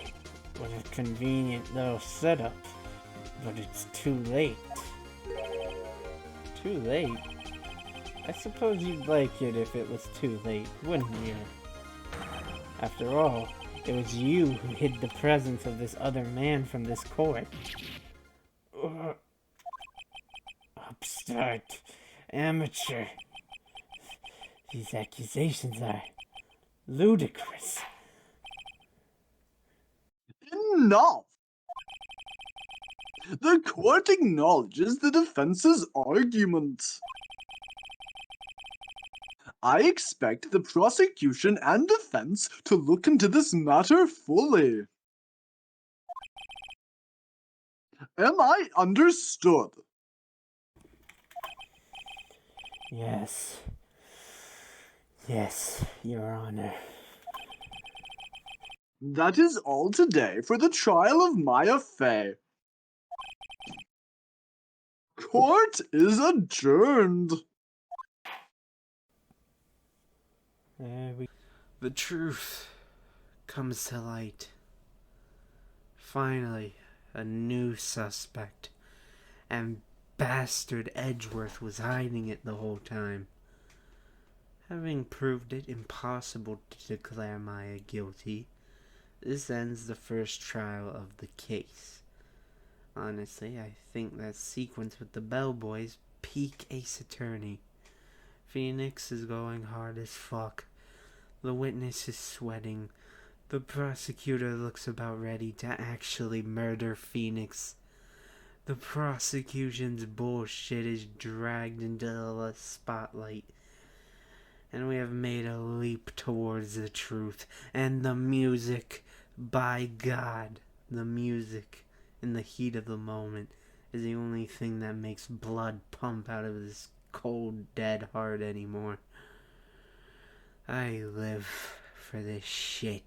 what a convenient little setup, but it's too late. Too late? I suppose you'd like it if it was too late, wouldn't you? After all, it was you who hid the presence of this other man from this court. Upstart. Amateur. These accusations are ludicrous. Enough! The court acknowledges the defense's argument. I expect the prosecution and defense to look into this matter fully. Am I understood? Yes. Yes, Your Honor. That is all today for the trial of Maya Fey. Court is adjourned. The truth comes to light. Finally, a new suspect. And bastard Edgeworth was hiding it the whole time. Having proved it impossible to declare Maya guilty, this ends the first trial of the case. Honestly, I think that sequence with the bellboys peak Ace Attorney. Phoenix is going hard as fuck. The witness is sweating. The prosecutor looks about ready to actually murder Phoenix. The prosecution's bullshit is dragged into the spotlight. And we have made a leap towards the truth. And the music, by God, the music in the heat of the moment is the only thing that makes blood pump out of this cold, dead heart anymore. I live for this shit.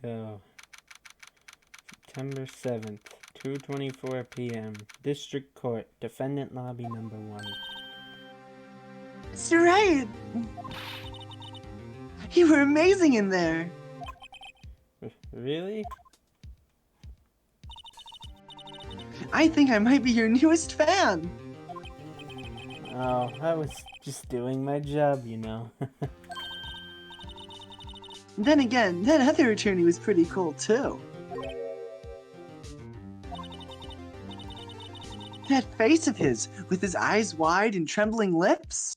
Go. September 7th, 2:24 p.m. District Court, Defendant Lobby Number 1. Mr. Wright! You were amazing in there! Really? I think I might be your newest fan! Oh, I was just doing my job, you know. Then again, that other attorney was pretty cool too. That face of his, with his eyes wide and trembling lips.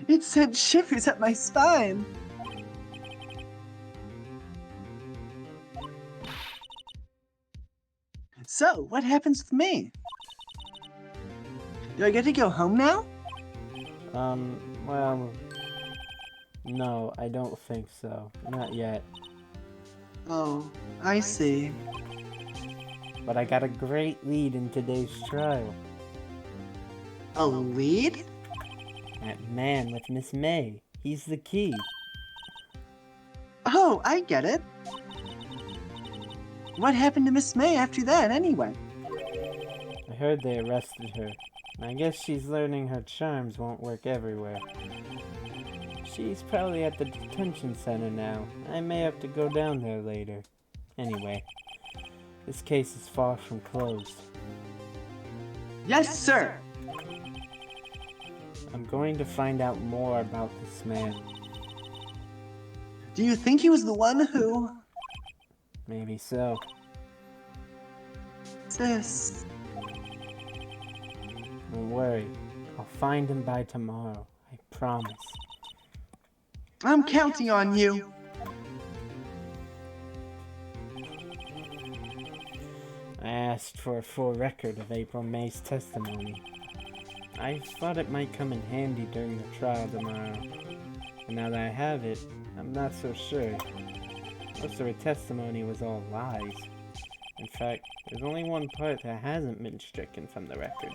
It sent shivers up my spine. So, what happens with me? Do I get to go home now? Well, no, I don't think so. Not yet. Oh, I see. But I got a great lead in today's trial. A lead? That man with Miss May. He's the key. Oh, I get it. What happened to Miss May after that, anyway? I heard they arrested her. I guess she's learning her charms won't work everywhere. She's probably at the detention center now. I may have to go down there later. Anyway, this case is far from closed. Yes, sir! I'm going to find out more about this man. Do you think he was the one who... Maybe so. Sis... Don't worry. I'll find him by tomorrow. I promise. I'm counting on you. I asked for a full record of April May's testimony. I thought it might come in handy during the trial tomorrow. And now that I have it, I'm not so sure. Most of her testimony was all lies. In fact, there's only one part that hasn't been stricken from the record.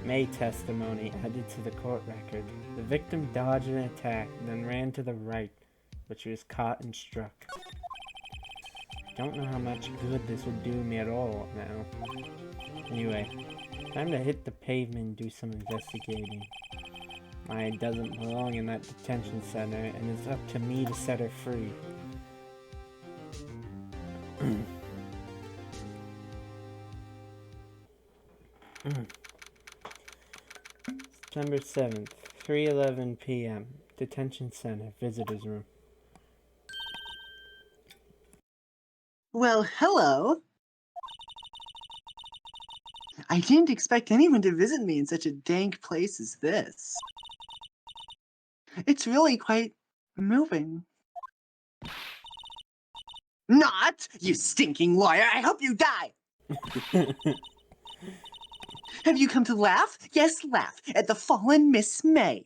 May testimony added to the court record. The victim dodged an attack, then ran to the right, but she was caught and struck. I don't know how much good this would do me at all now. Anyway, time to hit the pavement and do some investigating. Maya doesn't belong in that detention center, and it's up to me to set her free. September 7th, 3:11 p.m. Detention Center, Visitors Room. Well, hello. I didn't expect anyone to visit me in such a dank place as this. It's really quite moving. Not! You stinking liar! I hope you die! Have you come to laugh? Yes, laugh at the fallen Miss May.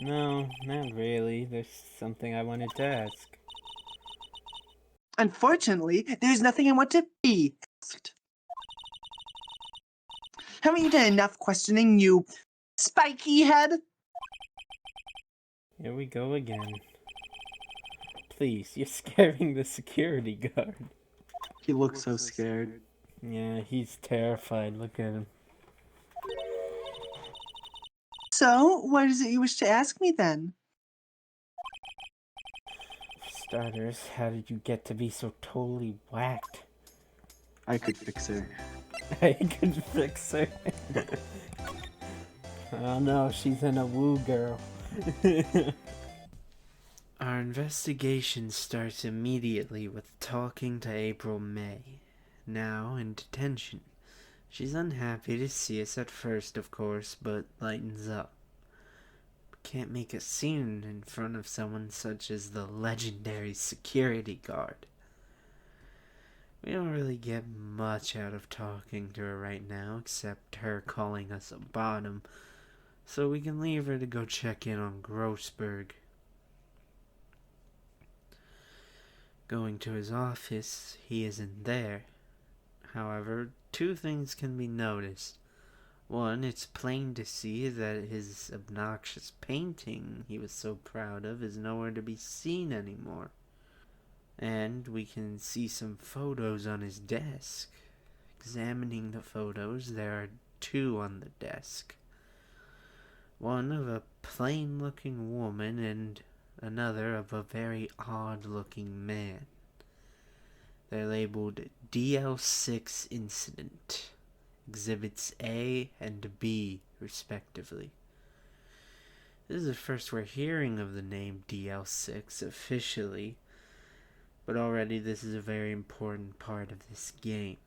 No, not really. There's something I wanted to ask. Unfortunately, there's nothing I want to be asked. Haven't you done enough questioning, you spiky head? Here we go again. Please, you're scaring the security guard. He looks so scared. Yeah, he's terrified. Look at him. So, what is it you wish to ask me then? For starters, how did you get to be so totally whacked? I could fix her. I could fix her. Oh no, she's in a woo girl. Our investigation starts immediately with talking to April May, now in detention. She's unhappy to see us at first, of course, but lightens up. Can't make a scene in front of someone such as the legendary security guard. We don't really get much out of talking to her right now, except her calling us a bottom, so we can leave her to go check in on Grossberg. Going to his office, he isn't there. However, two things can be noticed. One, it's plain to see that his obnoxious painting he was so proud of is nowhere to be seen anymore. And we can see some photos on his desk. Examining the photos, there are two on the desk. One of a plain-looking woman and another of a very odd-looking man. They're labeled DL6 Incident, Exhibits A and B, respectively. This is the first we're hearing of the name DL6 officially, but already this is a very important part of this game.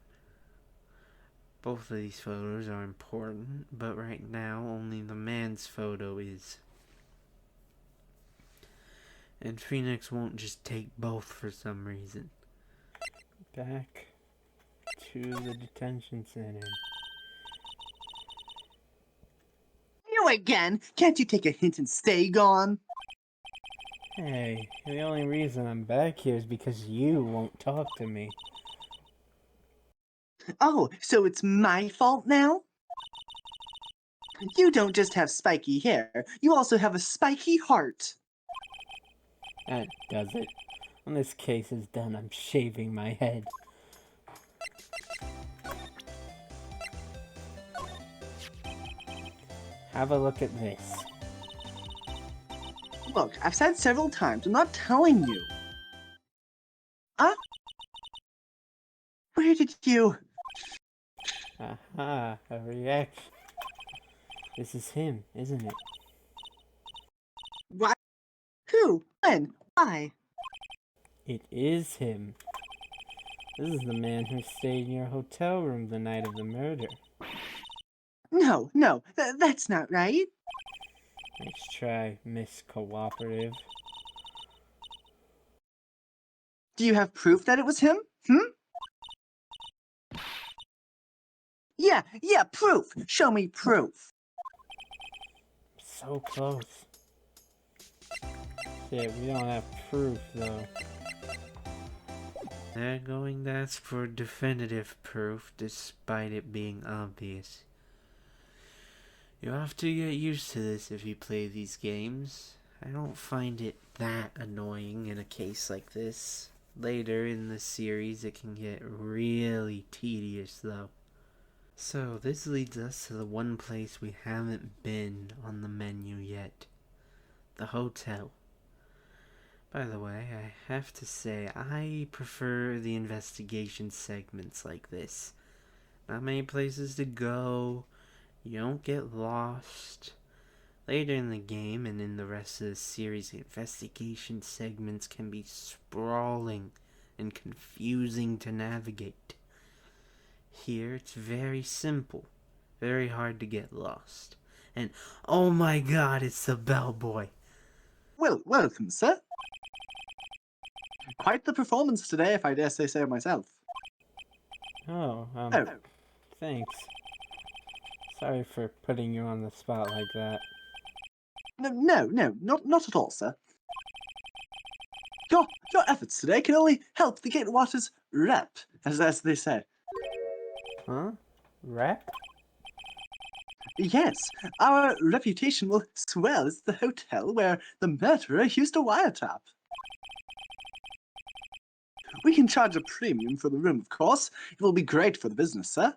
Both of these photos are important, but right now only the man's photo is. And Phoenix won't just take both for some reason. Back to the detention center. You again? Can't you take a hint and stay gone? Hey, the only reason I'm back here is because you won't talk to me. Oh, so it's my fault now? You don't just have spiky hair, you also have a spiky heart. That does it. When this case is done, I'm shaving my head. Have a look at this. Look, I've said several times, I'm not telling you. Huh? Where did you... Aha, a reaction. This is him, isn't it? What? Who? When? Why? It is him. This is the man who stayed in your hotel room the night of the murder. No, that's not right. Nice try, Miss Cooperative. Do you have proof that it was him? Yeah, proof. Show me proof. So close. Shit, we don't have proof, though. They're going to ask for definitive proof, despite it being obvious. You'll have to get used to this if you play these games. I don't find it that annoying in a case like this. Later in the series, it can get really tedious, though. So, this leads us to the one place we haven't been on the menu yet. The hotel. By the way, I have to say, I prefer the investigation segments like this. Not many places to go, you don't get lost. Later in the game and in the rest of the series, the investigation segments can be sprawling and confusing to navigate. Here, it's very simple, very hard to get lost. And, oh my god, it's the bellboy. Well, welcome, sir. Quite the performance today, if I dare say so myself. Oh, Oh, thanks. Sorry for putting you on the spot like that. no, not at all, sir. Your efforts today can only help the Gatewaters rep, as they say. Huh? Rap? Yes, our reputation will swell as the hotel where the murderer used to wiretap. We can charge a premium for the room, of course. It will be great for the business, sir.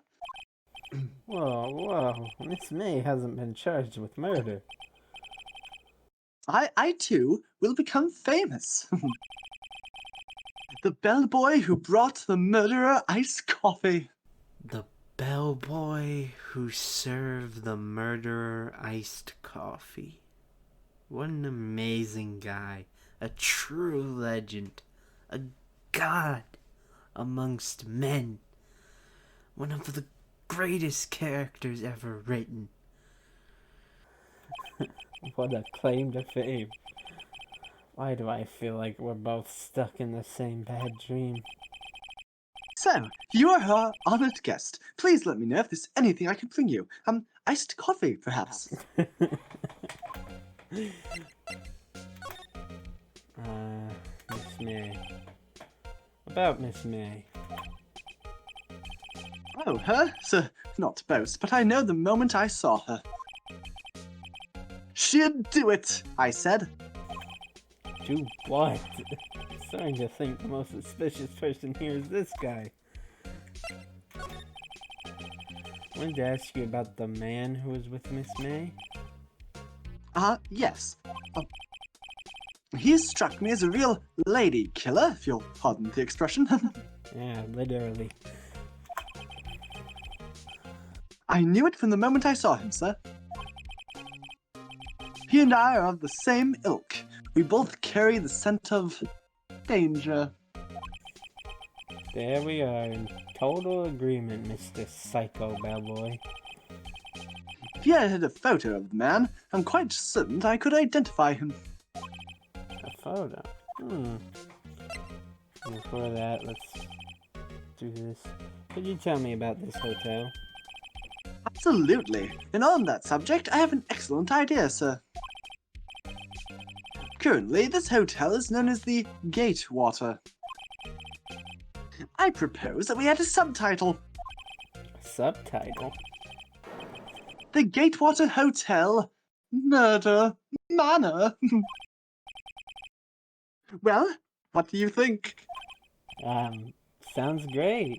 Whoa, Miss May hasn't been charged with murder. I too will become famous. The bellboy who brought the murderer iced coffee. The bellboy who served the murderer iced coffee. What an amazing guy. A true legend. A god amongst men. One of the greatest characters ever written. What a claim to fame. Why do I feel like we're both stuck in the same bad dream? So, you are our honored guest. Please let me know if there's anything I can bring you. Iced coffee, perhaps. Miss May. About Miss May. Oh, her? So, not to boast, but I know the moment I saw her. She'd do it, I said. Do what? I'm starting to think the most suspicious person here is this guy. I wanted to ask you about the man who was with Miss May. Yes. He struck me as a real lady killer, if you'll pardon the expression. Yeah, literally. I knew it from the moment I saw him, sir. He and I are of the same ilk. We both carry the scent of danger. There we are, in total agreement, Mr. Psycho Bellboy. If you had a photo of the man, I'm quite certain I could identify him. A photo? Before that, let's do this. Could you tell me about this hotel? Absolutely. And on that subject, I have an excellent idea, sir. Currently, this hotel is known as the Gatewater. I propose that we add a subtitle. A subtitle? The Gatewater Hotel Murder Manor. Well, what do you think? Sounds great.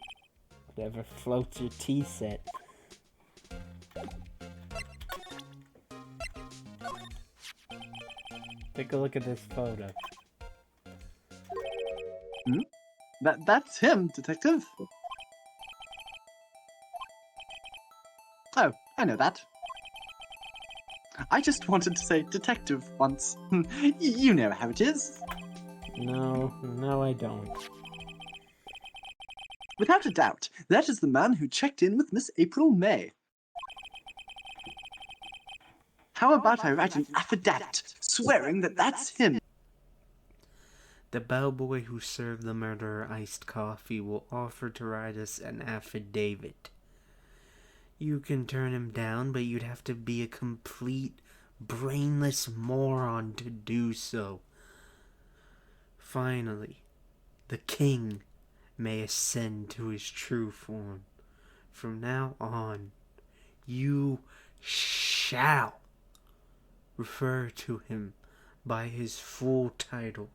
Whatever floats your tea set. Take a look at this photo. That's him, detective. Oh, I know that. I just wanted to say detective once. You know how it is. No, I don't. Without a doubt, that is the man who checked in with Miss April May. How about I write an affidavit swearing that that's him? The bellboy who served the murderer iced coffee will offer to write us an affidavit. You can turn him down, but you'd have to be a complete, brainless moron to do so. Finally, the king may ascend to his true form. From now on, you shall refer to him by his full title.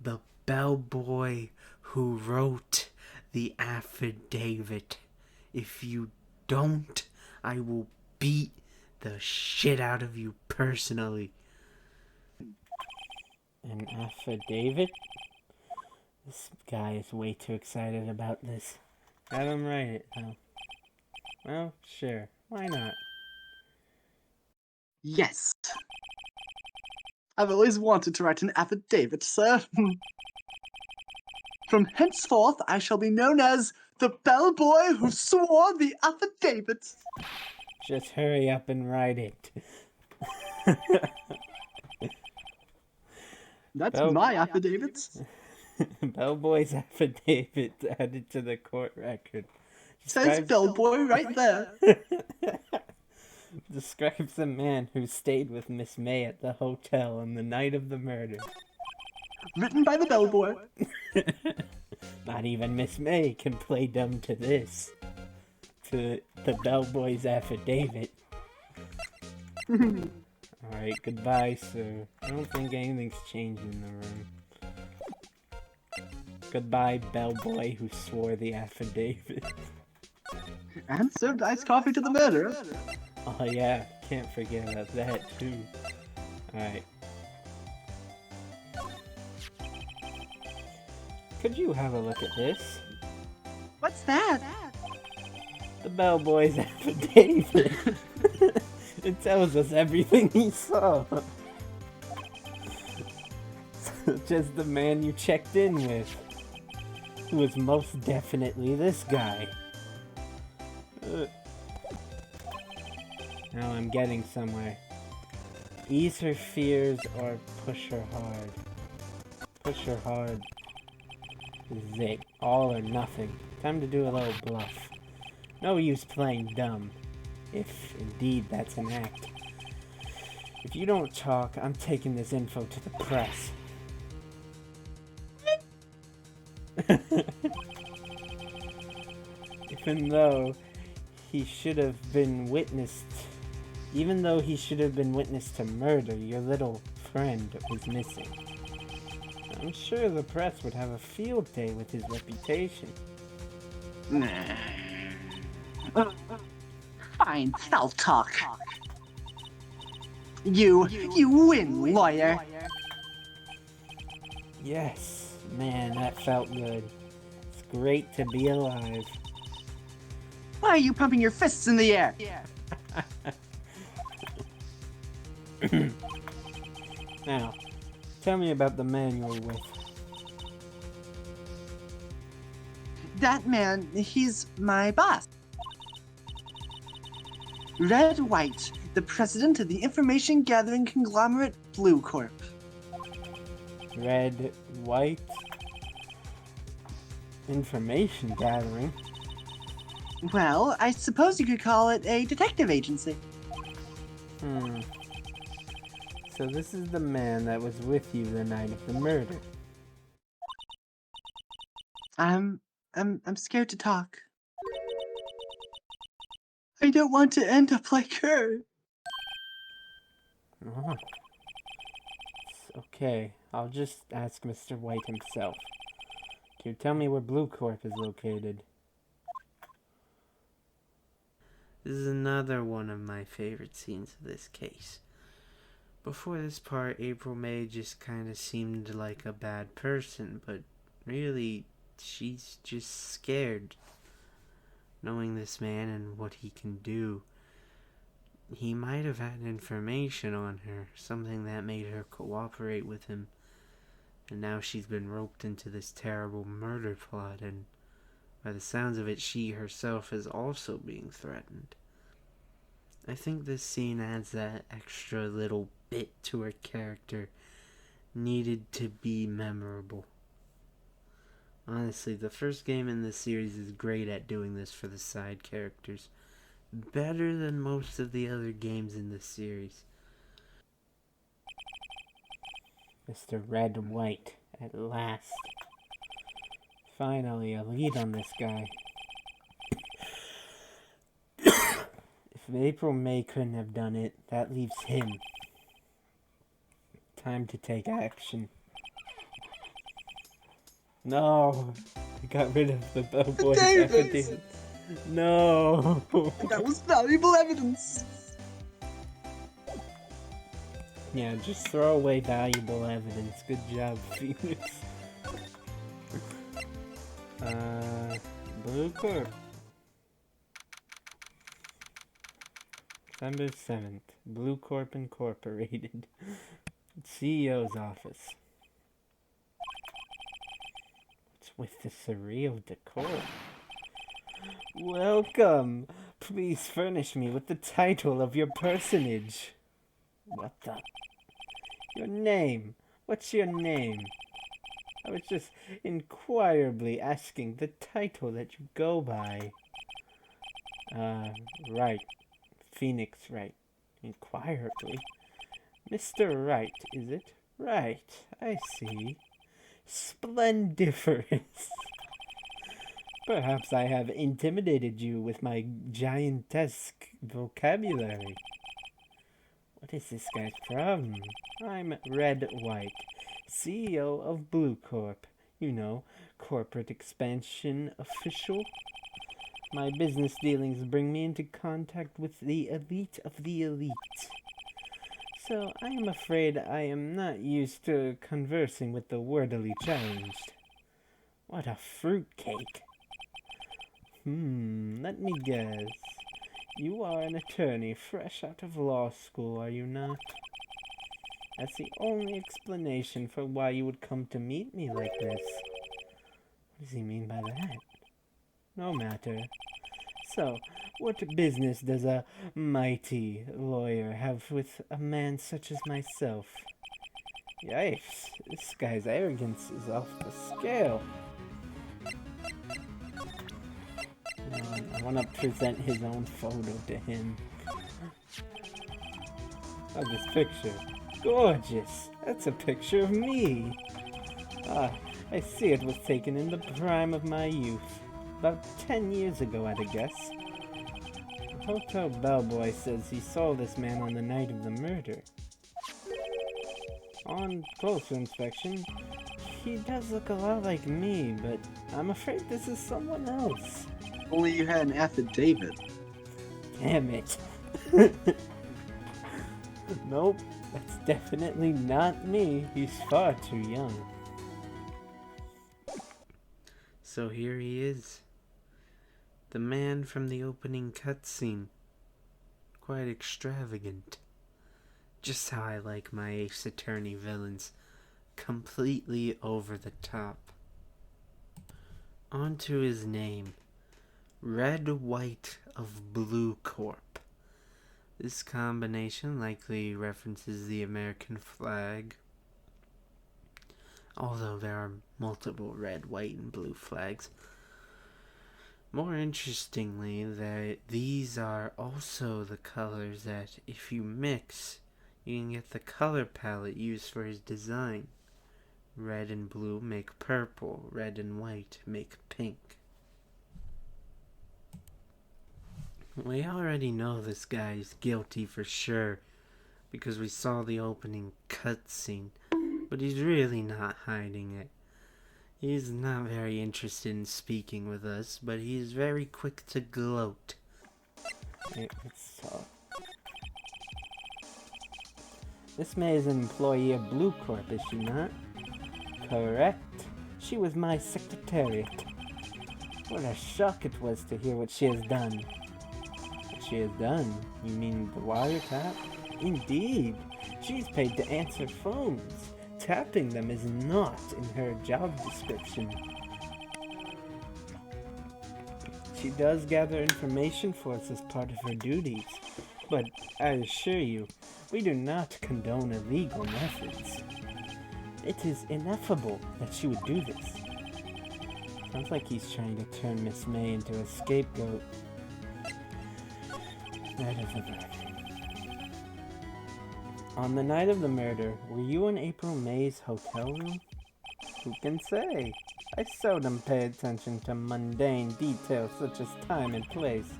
The bellboy who wrote the affidavit. If you don't, I will beat the shit out of you personally. An affidavit? This guy is way too excited about this. Have him write it, though. Well, sure. Why not? Yes. I've always wanted to write an affidavit, sir. From henceforth, I shall be known as the bellboy who swore the affidavit. Just hurry up and write it. That's my affidavit. Bellboy's affidavit added to the court record. Says bellboy right there. Describes the man who stayed with Miss May at the hotel on the night of the murder. Written by the bellboy. Not even Miss May can play dumb to this. To the bellboy's affidavit. Alright, goodbye, sir. I don't think anything's changed in the room. Goodbye, bellboy who swore the affidavit. And served iced coffee to the murderer. Oh yeah, can't forget about that too. Alright. Could you have a look at this? What's that? The bellboy's affidavit. It tells us everything he saw. Such as the man you checked in with. Who was most definitely this guy. Now I'm getting somewhere. Ease her fears or push her hard. Push her hard. This is it. All or nothing. Time to do a little bluff. No use playing dumb. If indeed that's an act. If you don't talk, I'm taking this info to the press. If Even though he should have been witness to murder, your little friend was missing. I'm sure the press would have a field day with his reputation. Fine, I'll talk. You win, lawyer. Yes, man, that felt good. It's great to be alive. Why are you pumping your fists in the air? Now, tell me about the man you were with. That man, he's my boss. Red White, the president of the information gathering conglomerate Blue Corp. Red, white, information gathering. Well, I suppose you could call it a detective agency. So this is the man that was with you the night of the murder. I'm scared to talk. I don't want to end up like her. Oh. It's okay, I'll just ask Mr. White himself. Can you tell me where Blue Corp is located? This is another one of my favorite scenes of this case. Before this part, April May just kind of seemed like a bad person, but really, she's just scared. Knowing this man and what he can do, he might have had information on her, something that made her cooperate with him. And now she's been roped into this terrible murder plot, and by the sounds of it, she herself is also being threatened. I think this scene adds that extra little bit to her character, needed to be memorable. Honestly, the first game in this series is great at doing this for the side characters. Better than most of the other games in this series. Mr. Red White, at last. Finally, a lead on this guy. If April May couldn't have done it, that leaves him. Time to take action. No! I got rid of the bellboy's Davis! evidence. No! That was valuable evidence. Yeah, just throw away valuable evidence. Good job, Phoenix. Blue Corp. December 7th. Blue Corp Incorporated. CEO's office. What's with the surreal decor? Welcome! Please furnish me with the title of your personage. What the? Your name. What's your name? I was just inquirably asking the title that you go by. Wright. Phoenix Wright. Inquirably. Mr. Wright, is it? Right, I see. Splendiferous. Perhaps I have intimidated you with my giantesque vocabulary. What is this guy's problem? I'm Red White, CEO of Blue Corp. You know, corporate expansion official. My business dealings bring me into contact with the elite of the elite. So I am afraid I am not used to conversing with the wordily challenged. What a fruitcake. Let me guess. You are an attorney fresh out of law school, are you not? That's the only explanation for why you would come to meet me like this. What does he mean by that? No matter. So, what business does a mighty lawyer have with a man such as myself? Yikes, this guy's arrogance is off the scale. I want to present his own photo to him. Oh, this picture. Gorgeous! That's a picture of me! Ah, I see it was taken in the prime of my youth. about 10 years ago, I'd guess. The hotel bellboy says he saw this man on the night of the murder. On closer inspection, he does look a lot like me, but I'm afraid this is someone else. Only you had an affidavit. Damn it. Nope, that's definitely not me. He's far too young. So here he is. The man from the opening cutscene. Quite extravagant. Just how I like my Ace Attorney villains. Completely over the top. On to his name. Red, White of Blue Corp. This combination likely references the American flag. Although there are multiple red, white, and blue flags. More interestingly, these are also the colors that, if you mix, you can get the color palette used for his design. Red and blue make purple, red and white make pink. We already know this guy is guilty for sure, because we saw the opening cutscene, but he's really not hiding it. He's not very interested in speaking with us, but he is very quick to gloat. Let's talk. Miss May is an employee of Blue Corp, is she not? Correct. She was my secretariat. What a shock it was to hear what she has done. What she has done? You mean the wiretap? Indeed. She's paid to answer phones. Tapping them is not in her job description. She does gather information for us as part of her duties, but I assure you, we do not condone illegal methods. It is ineffable that she would do this. Sounds like he's trying to turn Miss May into a scapegoat. Night of the murder. On the night of the murder, were you in April May's hotel room? Who can say? I seldom pay attention to mundane details such as time and place.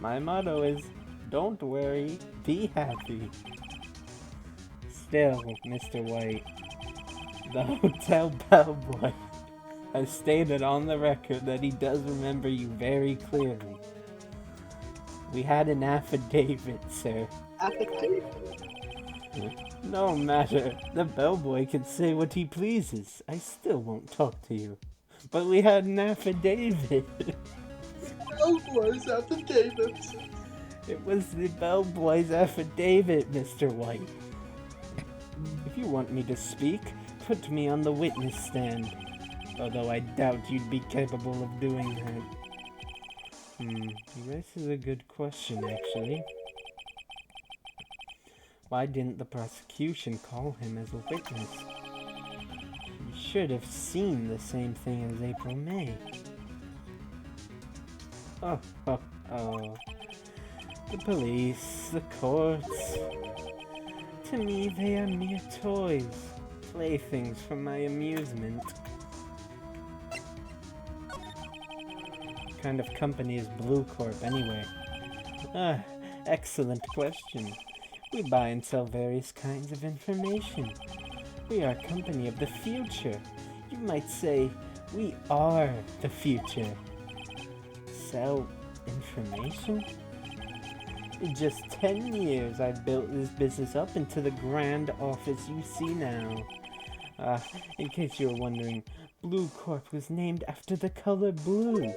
My motto is, don't worry, be happy. Still, Mr. White, the hotel bellboy has stated on the record that he does remember you very clearly. We had an affidavit, sir. Affidavit? No matter. The bellboy can say what he pleases. I still won't talk to you. But we had an affidavit. Bellboy's affidavit. It was the bellboy's affidavit, Mr. White. If you want me to speak, put me on the witness stand. Although I doubt you'd be capable of doing that. This is a good question, actually. Why didn't the prosecution call him as a witness? You should have seen the same thing as April May. Oh. The police, the courts. To me, they are mere toys, playthings for my amusement. What kind of company is Blue Corp, anyway? Excellent question. We buy and sell various kinds of information. We are a company of the future. You might say, we are the future. Sell information? In just 10 years, I've built this business up into the grand office you see now. In case you were wondering, Blue Corp was named after the color blue.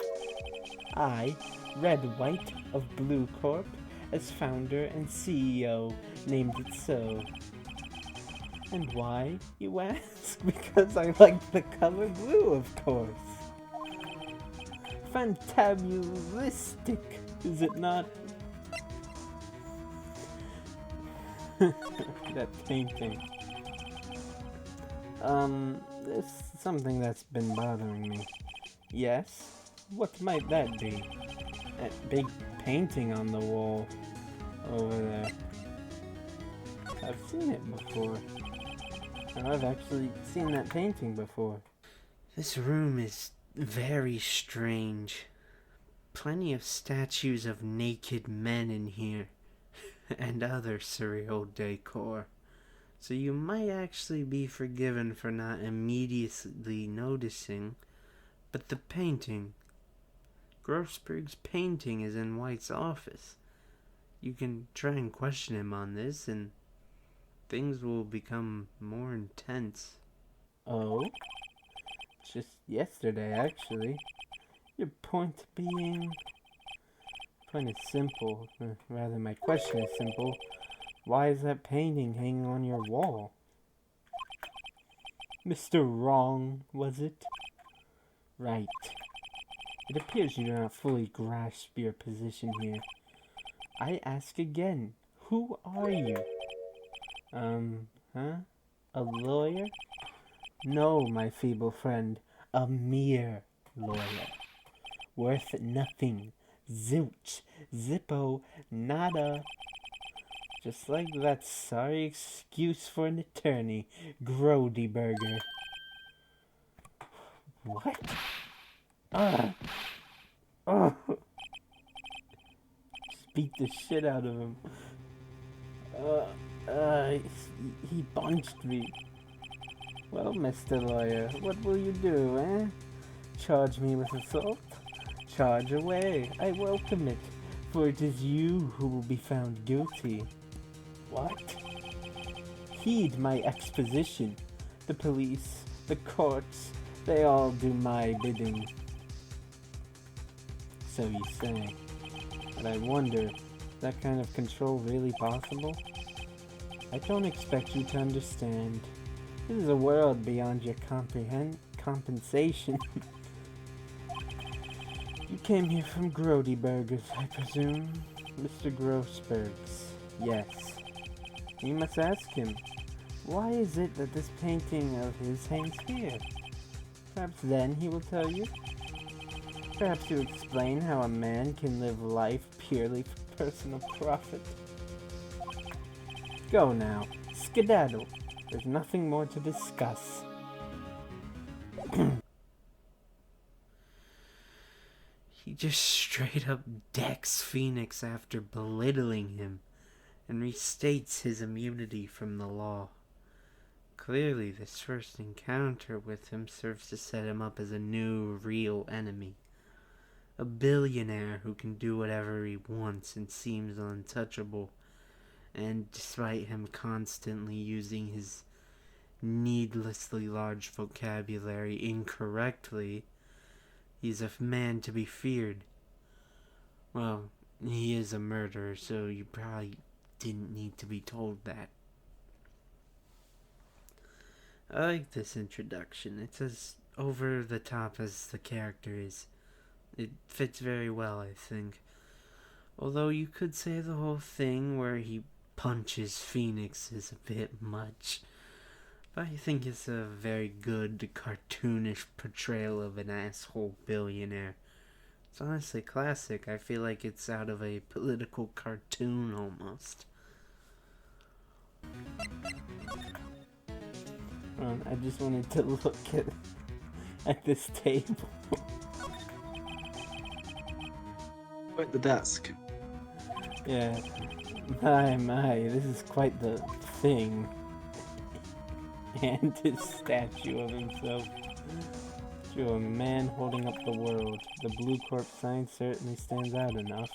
I, Red White of Blue Corp, as founder and CEO, named it so. And why, you ask? Because I like the color blue, of course. Fantabulistic, is it not? That painting. There's something that's been bothering me. Yes? What might that be? That big painting on the wall over there. I've seen it before. I've actually seen that painting before. This room is very strange. Plenty of statues of naked men in here, and other surreal decor. So you might actually be forgiven for not immediately noticing, but the painting. Grossberg's painting is in White's office. You can try and question him on this, and things will become more intense. Oh? Just yesterday, actually. Your point being... Point is simple. Rather, my question is simple. Why is that painting hanging on your wall? Mr. Wrong, was it? Right. It appears you do not fully grasp your position here. I ask again, who are you? A lawyer? No, my feeble friend, a mere lawyer. Worth nothing. Zilch. Zippo. Nada. Just like that sorry excuse for an attorney, Grody Burger. What? Just beat the shit out of him. He punched me. Well, Mr. Lawyer, what will you do, eh? Charge me with assault? Charge away. I welcome it, for it is you who will be found guilty. What? Heed my exposition. The police, the courts, they all do my bidding. So you say. But I wonder, is that kind of control really possible? I don't expect you to understand. This is a world beyond your compensation. You came here from Grody Burgers, I presume? Mr. Grossberg's. Yes. You must ask him, why is it that this painting of his hangs here? Perhaps then he will tell you. Perhaps you explain how a man can live life purely for personal profit. Go now. Skedaddle. There's nothing more to discuss. He just straight up decks Phoenix after belittling him and restates his immunity from the law. Clearly, this first encounter with him serves to set him up as a new, real enemy. A billionaire who can do whatever he wants and seems untouchable. And despite him constantly using his needlessly large vocabulary incorrectly, he's a man to be feared. Well, he is a murderer, so you probably didn't need to be told that. I like this introduction. It's as over the top as the character is. It fits very well, I think. Although you could say the whole thing where he punches Phoenix is a bit much. But I think it's a very good, cartoonish portrayal of an asshole billionaire. It's honestly classic. I feel like it's out of a political cartoon almost. I just wanted to look at this table. At the desk. Yeah. My, this is quite the thing. And his statue of himself. To a man holding up the world. The Blue Corp sign certainly stands out enough.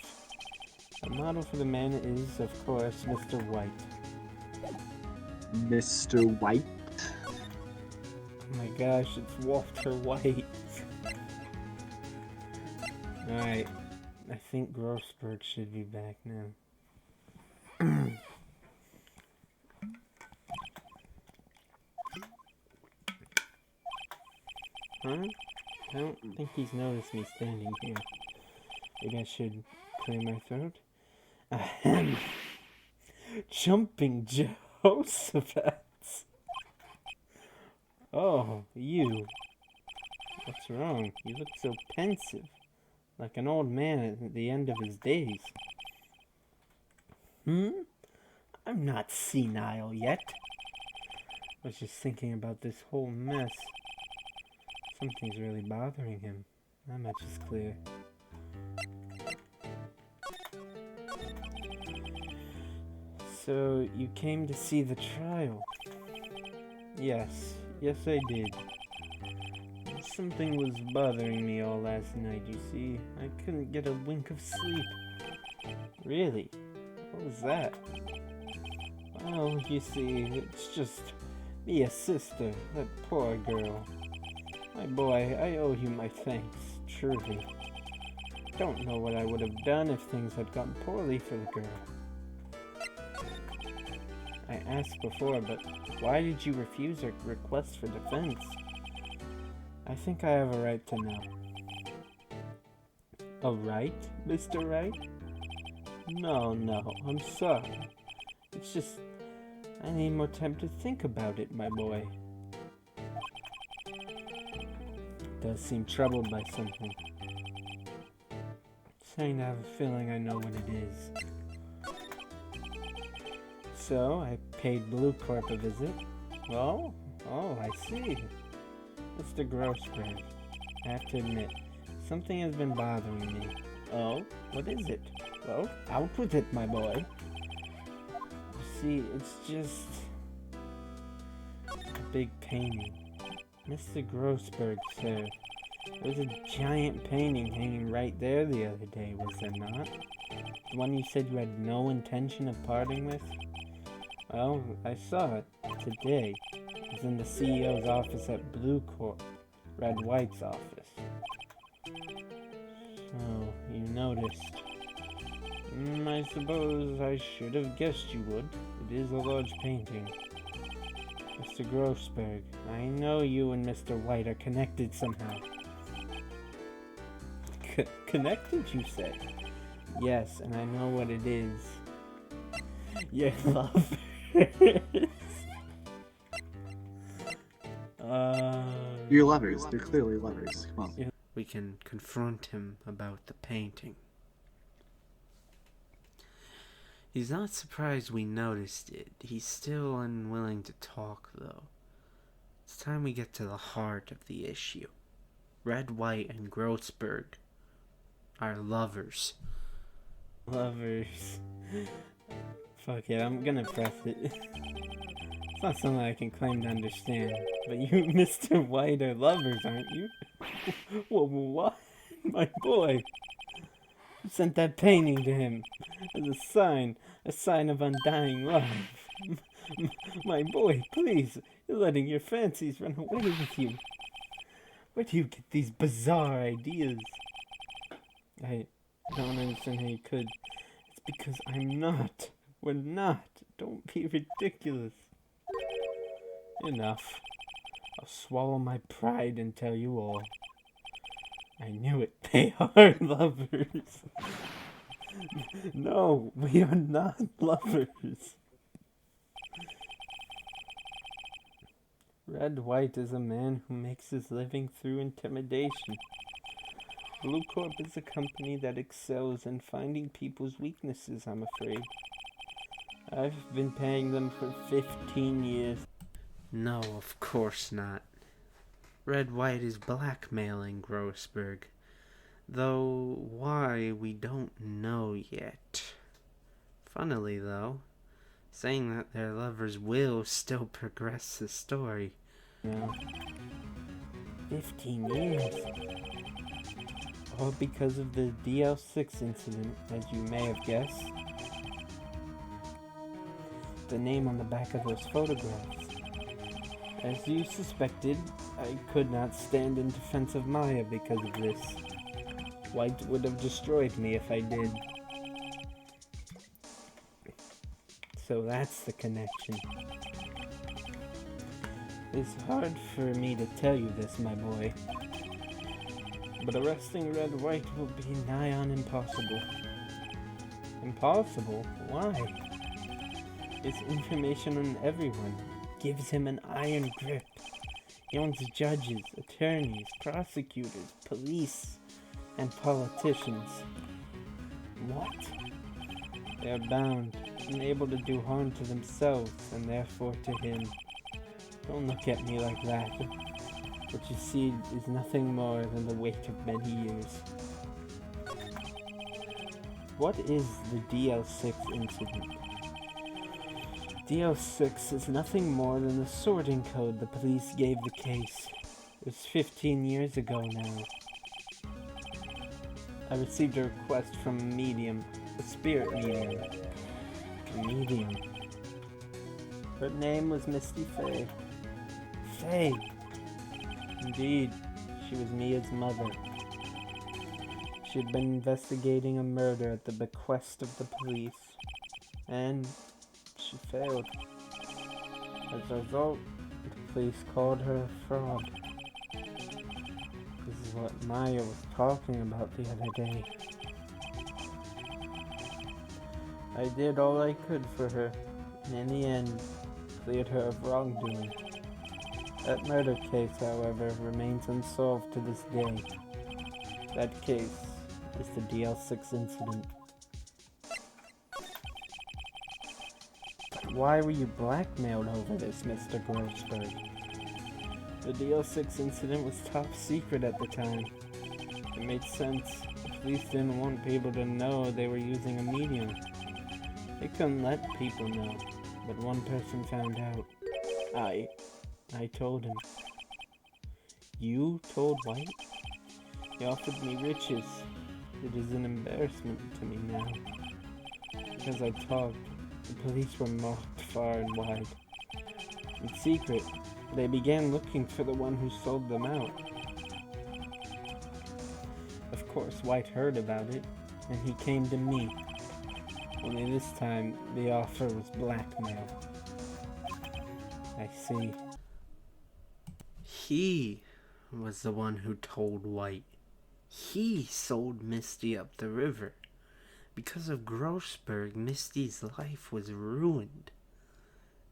The model for the man is, of course, Mr. White. Mr. White? Oh my gosh, it's Walter White. Alright, I think Grossberg should be back now. Huh? I don't think he's noticed me standing here. Maybe I should clear my throat. Ahem. Jumping Jehoshaphat. Oh, you. What's wrong? You look so pensive. Like an old man at the end of his days. I'm not senile yet. I was just thinking about this whole mess. Something's really bothering him. That much is clear. So, you came to see the trial? Yes I did. Something was bothering me all last night, you see. I couldn't get a wink of sleep. Really? What was that? Well, you see, it's just Mia's sister, that poor girl. My boy, I owe you my thanks, truly. Don't know what I would have done if things had gone poorly for the girl. I asked before, but why did you refuse her request for defense? I think I have a right to know. A right, Mr. Wright? No, I'm sorry. It's just, I need more time to think about it, my boy. Does seem troubled by something. Starting to have a feeling I know what it is. So, I paid Blue Corp a visit. Oh, I see. Mr. Grossberg, I have to admit, something has been bothering me. Oh, what is it? Well, out with it, my boy. You see, it's just a big painting. Mr. Grossberg, sir, there was a giant painting hanging right there the other day, was there not? The one you said you had no intention of parting with? Well, I saw it today. It was in the CEO's office at Blue Corp, Red White's office. So, you noticed. I suppose I should have guessed you would. It is a large painting. Mr. Grossberg, I know you and Mr. White are connected somehow. Connected, you say? Yes, and I know what it is. Your lovers. You're lovers. They're clearly lovers. Come on. We can confront him about the painting. He's not surprised we noticed it. He's still unwilling to talk, though. It's time we get to the heart of the issue. Red, White, and Grossberg are lovers. Lovers. Fuck it, I'm gonna press it. It's not something I can claim to understand. But you, Mr. White, are lovers, aren't you? What? My boy. You sent that painting to him as a sign of undying love. My boy, please, you're letting your fancies run away with you. Where do you get these bizarre ideas? I don't understand how you could. It's because I'm not. We're not. Don't be ridiculous. Enough. I'll swallow my pride and tell you all. I knew it. They are lovers. No, we are not lovers. Red White is a man who makes his living through intimidation. Blue Corp is a company that excels in finding people's weaknesses, I'm afraid. I've been paying them for 15 years. No, of course not. Red White is blackmailing Grossberg. Though why, we don't know yet. Funnily, though, saying that their lovers will still progress the story. No. 15 years. All because of the DL6 incident, as you may have guessed. The name on the back of those photographs. As you suspected, I could not stand in defense of Maya because of this. White would have destroyed me if I did. So that's the connection. It's hard for me to tell you this, my boy. But arresting Red White will be nigh on impossible. Impossible? Why? His information on everyone gives him an iron grip. He owns judges, attorneys, prosecutors, police, and politicians. What? They are bound, unable to do harm to themselves, and therefore to him. Don't look at me like that. What you see is nothing more than the weight of many years. What is the DL6 incident? DL6 is nothing more than the sorting code the police gave the case. It was 15 years ago now. I received a request from a medium, a spirit medium. A medium. Her name was Misty Faye. Faye! Indeed, she was Mia's mother. She had been investigating a murder at the bequest of the police, and she failed. As a result, the police called her a fraud. This is what Maya was talking about the other day. I did all I could for her, and in the end, cleared her of wrongdoing. That murder case, however, remains unsolved to this day. That case is the DL6 incident. Why were you blackmailed over this, Mr. Grossberg? The DL6 incident was top secret at the time. It made sense. The police didn't want people to know they were using a medium. They couldn't let people know, but one person found out. I told him. You told White? He offered me riches. It is an embarrassment to me now. Because I talked, the police were mocked far and wide. In secret, they began looking for the one who sold them out. Of course, White heard about it, and he came to me. Only this time, the offer was blackmail. I see. He was the one who told White. He sold Misty up the river. Because of Grossberg, Misty's life was ruined.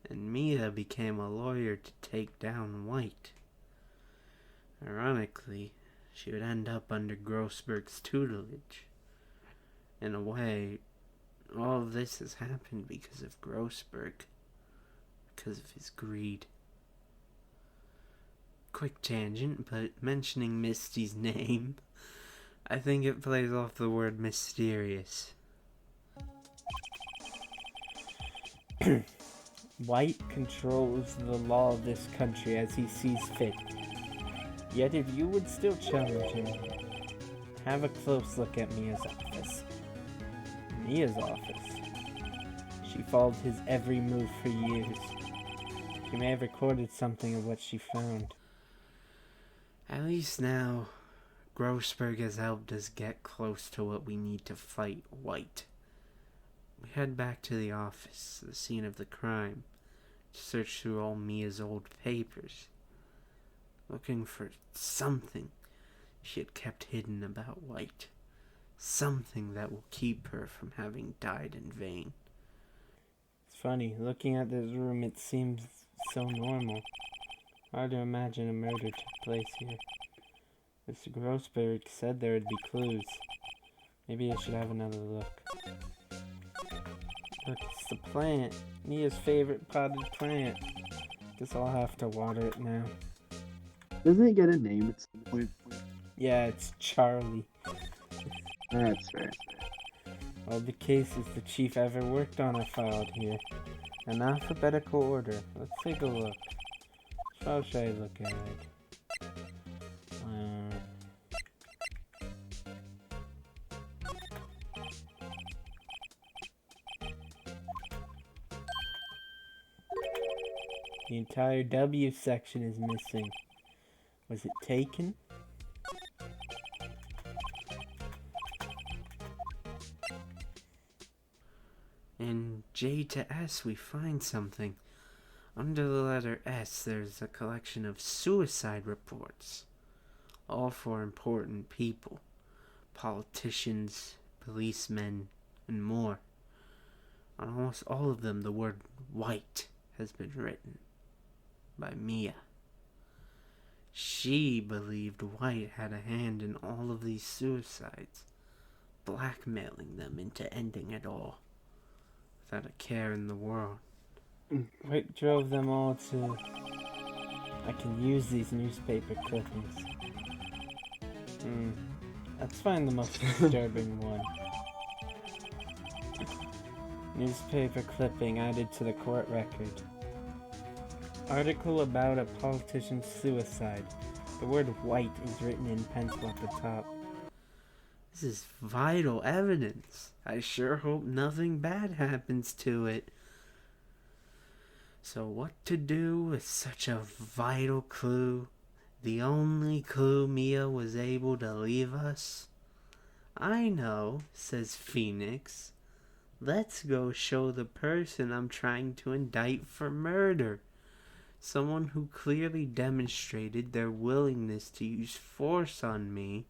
And Mia became a lawyer to take down White. Ironically, she would end up under Grossberg's tutelage. In a way, all of this has happened because of Grossberg. Because of his greed. Quick tangent, but mentioning Misty's name, I think it plays off the word mysterious. White controls the law of this country as he sees fit. Yet if you would still challenge him, have a close look at Mia's office. Mia's office. She followed his every move for years. She may have recorded something of what she found. At least now, Grossberg has helped us get close to what we need to fight White. We head back to the office, the scene of the crime, to search through all Mia's old papers, looking for something she had kept hidden about White. Something that will keep her from having died in vain. It's funny, looking at this room, it seems so normal. Hard to imagine a murder took place here. Mr. Grossberg said there would be clues. Maybe I should have another look. Look, it's the plant. Mia's favorite potted plant. Guess I'll have to water it now. Doesn't it get a name at some point? Yeah, it's Charlie. That's fair. All the cases the chief ever worked on are filed here. In alphabetical order. Let's take a look. How should I look at it? The entire W section is missing. Was it taken? In J to S, we find something. Under the letter S, there's a collection of suicide reports. All for important people. Politicians, policemen, and more. On almost all of them, the word White has been written. By Mia. She believed White had a hand in all of these suicides, blackmailing them into ending it all, without a care in the world. White drove them all to I can use these newspaper clippings. Let's find the most disturbing one. Newspaper clipping added to the court record. Article about a politician's suicide. The word white is written in pencil at the top. This is vital evidence. I sure hope nothing bad happens to it. So what to do with such a vital clue? The only clue Mia was able to leave us? I know, says Phoenix. Let's go show the person I'm trying to indict for murder. Someone who clearly demonstrated their willingness to use force on me.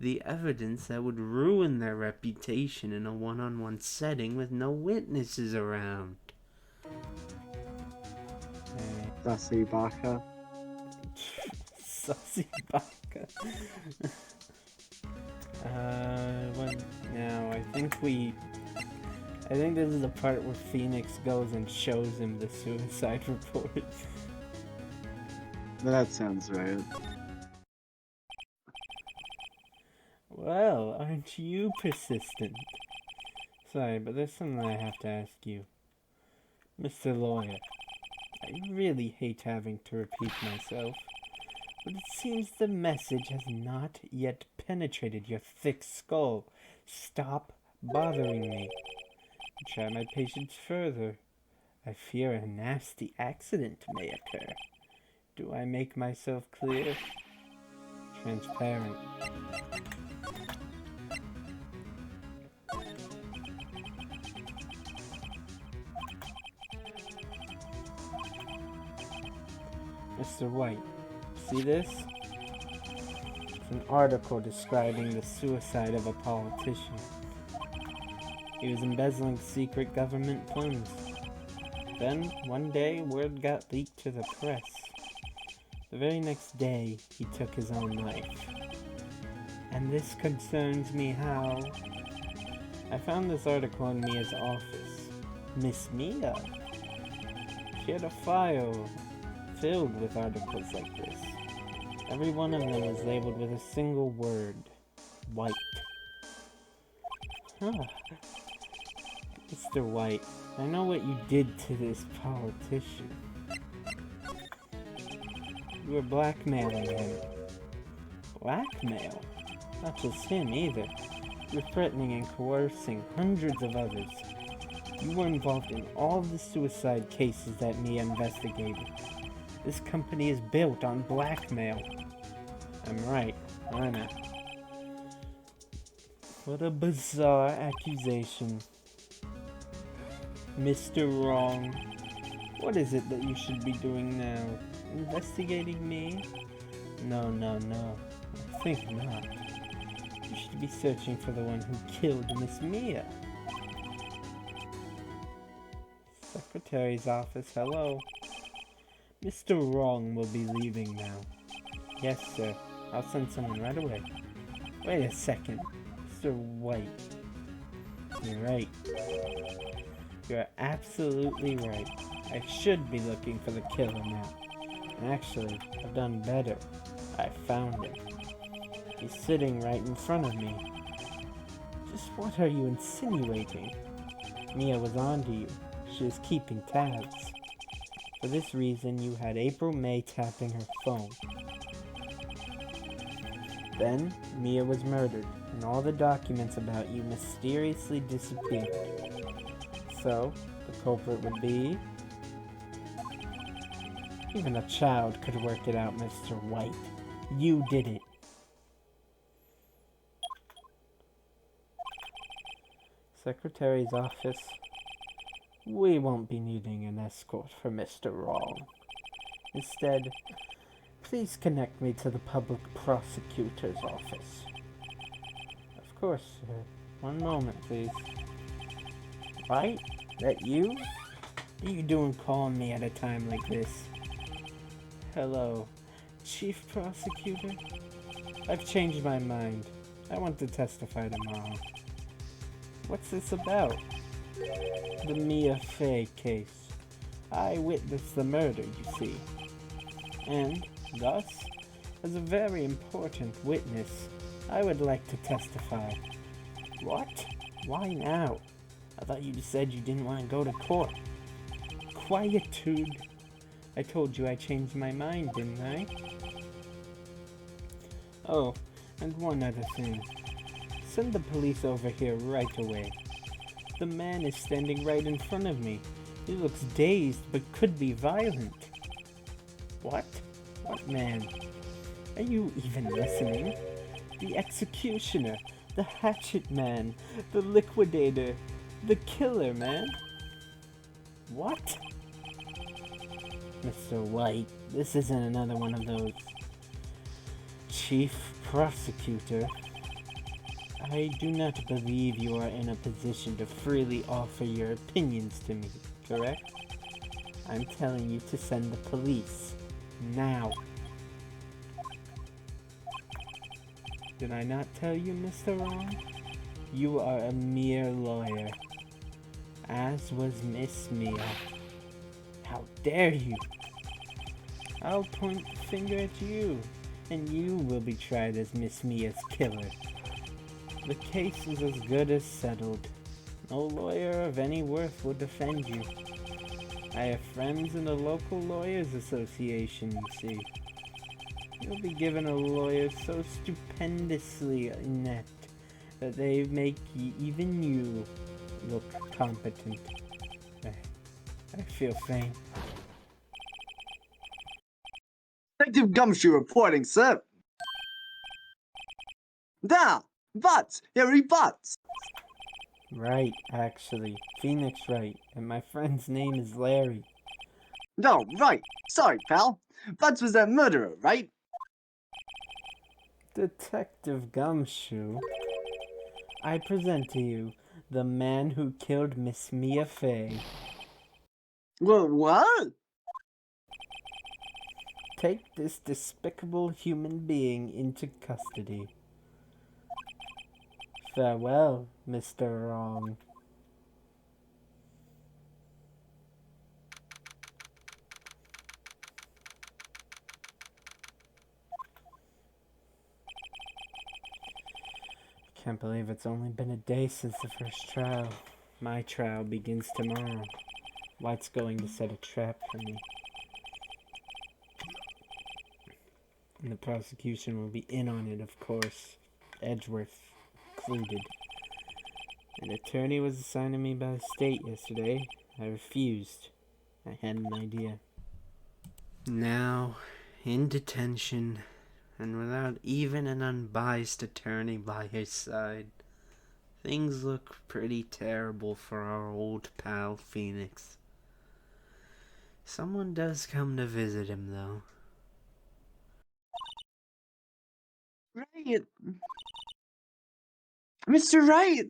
The evidence that would ruin their reputation in a one-on-one setting with no witnesses around. Sassy Baka. Saucy Baka. Now I think this is the part where Phoenix goes and shows him the suicide report. That sounds right. Well, aren't you persistent? Sorry, but there's something I have to ask you. Mr. Lawyer, I really hate having to repeat myself, but it seems the message has not yet penetrated your thick skull. Stop bothering me. Try my patience further. I fear a nasty accident may occur. Do I make myself clear? Transparent. Mr. White, see this? It's an article describing the suicide of a politician. He was embezzling secret government funds. Then, one day, word got leaked to the press. The very next day, he took his own life. And this concerns me how... I found this article in Mia's office. Miss Mia? She had a file filled with articles like this. Every one of them is labeled with a single word. White. Huh. Mr. White, I know what you did to this politician. You were blackmailing him. Blackmail? Not just him either. You were threatening and coercing hundreds of others. You were involved in all the suicide cases that Mia investigated. This company is built on blackmail. I'm right, aren't I? What a bizarre accusation. Mr. Wrong. What is it that you should be doing now? Investigating me? No. I think not. You should be searching for the one who killed Miss Mia. Secretary's office, hello. Mr. Wrong will be leaving now. Yes, sir. I'll send someone right away. Wait a second. Mr. White. You're right. You're absolutely right. I should be looking for the killer now. And actually, I've done better. I found him. He's sitting right in front of me. Just what are you insinuating? Mia was onto you. She was keeping tabs. For this reason, you had April May tapping her phone. Then, Mia was murdered, and all the documents about you mysteriously disappeared. So, the culprit would be... Even a child could work it out, Mr. White. You did it. Secretary's office. We won't be needing an escort for Mr. Wrong. Instead, please connect me to the public prosecutor's office. Of course, sir. One moment, please. White? That you? What are you doing calling me at a time like this? Hello, Chief Prosecutor? I've changed my mind. I want to testify tomorrow. What's this about? The Mia Fey case. I witnessed the murder, you see. And, thus, as a very important witness, I would like to testify. What? Why now? I thought you said you didn't want to go to court. Quietude. I told you I changed my mind, didn't I? Oh, and one other thing. Send the police over here right away. The man is standing right in front of me. He looks dazed, but could be violent. What? What man? Are you even listening? The executioner, the hatchet man, the liquidator, the killer, man. What? Mr. White, this isn't another one of those. Chief Prosecutor, I do not believe you are in a position to freely offer your opinions to me, correct? I'm telling you to send the police. Now. Did I not tell you, Mr. Wrong? You are a mere lawyer. As was Miss Mia. How dare you? I'll point the finger at you, and you will be tried as Miss Mia's killer. The case is as good as settled. No lawyer of any worth will defend you. I have friends in the local lawyers association, you see. You'll be given a lawyer so stupendously inept that they make even you look competent. I feel faint. Detective Gumshoe reporting, sir. Now, Butts, Harry Butts. Right, actually. Phoenix Wright, and my friend's name is Larry. No, right. Sorry, pal. Butts was that murderer, right? Detective Gumshoe, I present to you the man who killed Miss Mia Fey. Well, what? Take this despicable human being into custody. Farewell, Mr. Wrong. Can't believe it's only been a day since the first trial. My trial begins tomorrow. White's going to set a trap for me. And the prosecution will be in on it, of course. Edgeworth included. An attorney was assigned to me by the state yesterday. I refused. I had an idea. Now, in detention, and without even an unbiased attorney by his side, things look pretty terrible for our old pal Phoenix. Someone does come to visit him, though. Right. Mr. Wright.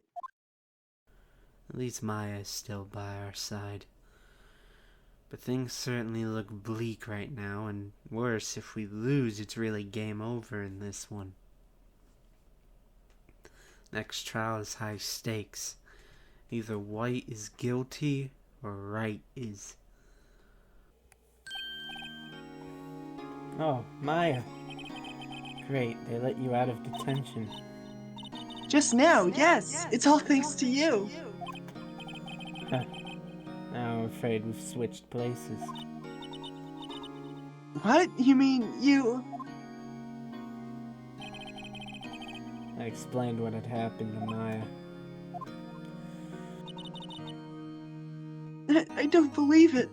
At least Maya's still by our side. But things certainly look bleak right now, and worse, if we lose, it's really game over in this one. Next trial is high stakes. Either White is guilty, or Wright is. Oh, Maya. Great, they let you out of detention. Just now, yes. It's all thanks to you. Huh. Now I'm afraid we've switched places. What? You mean you... I explained what had happened to Maya. I don't believe it.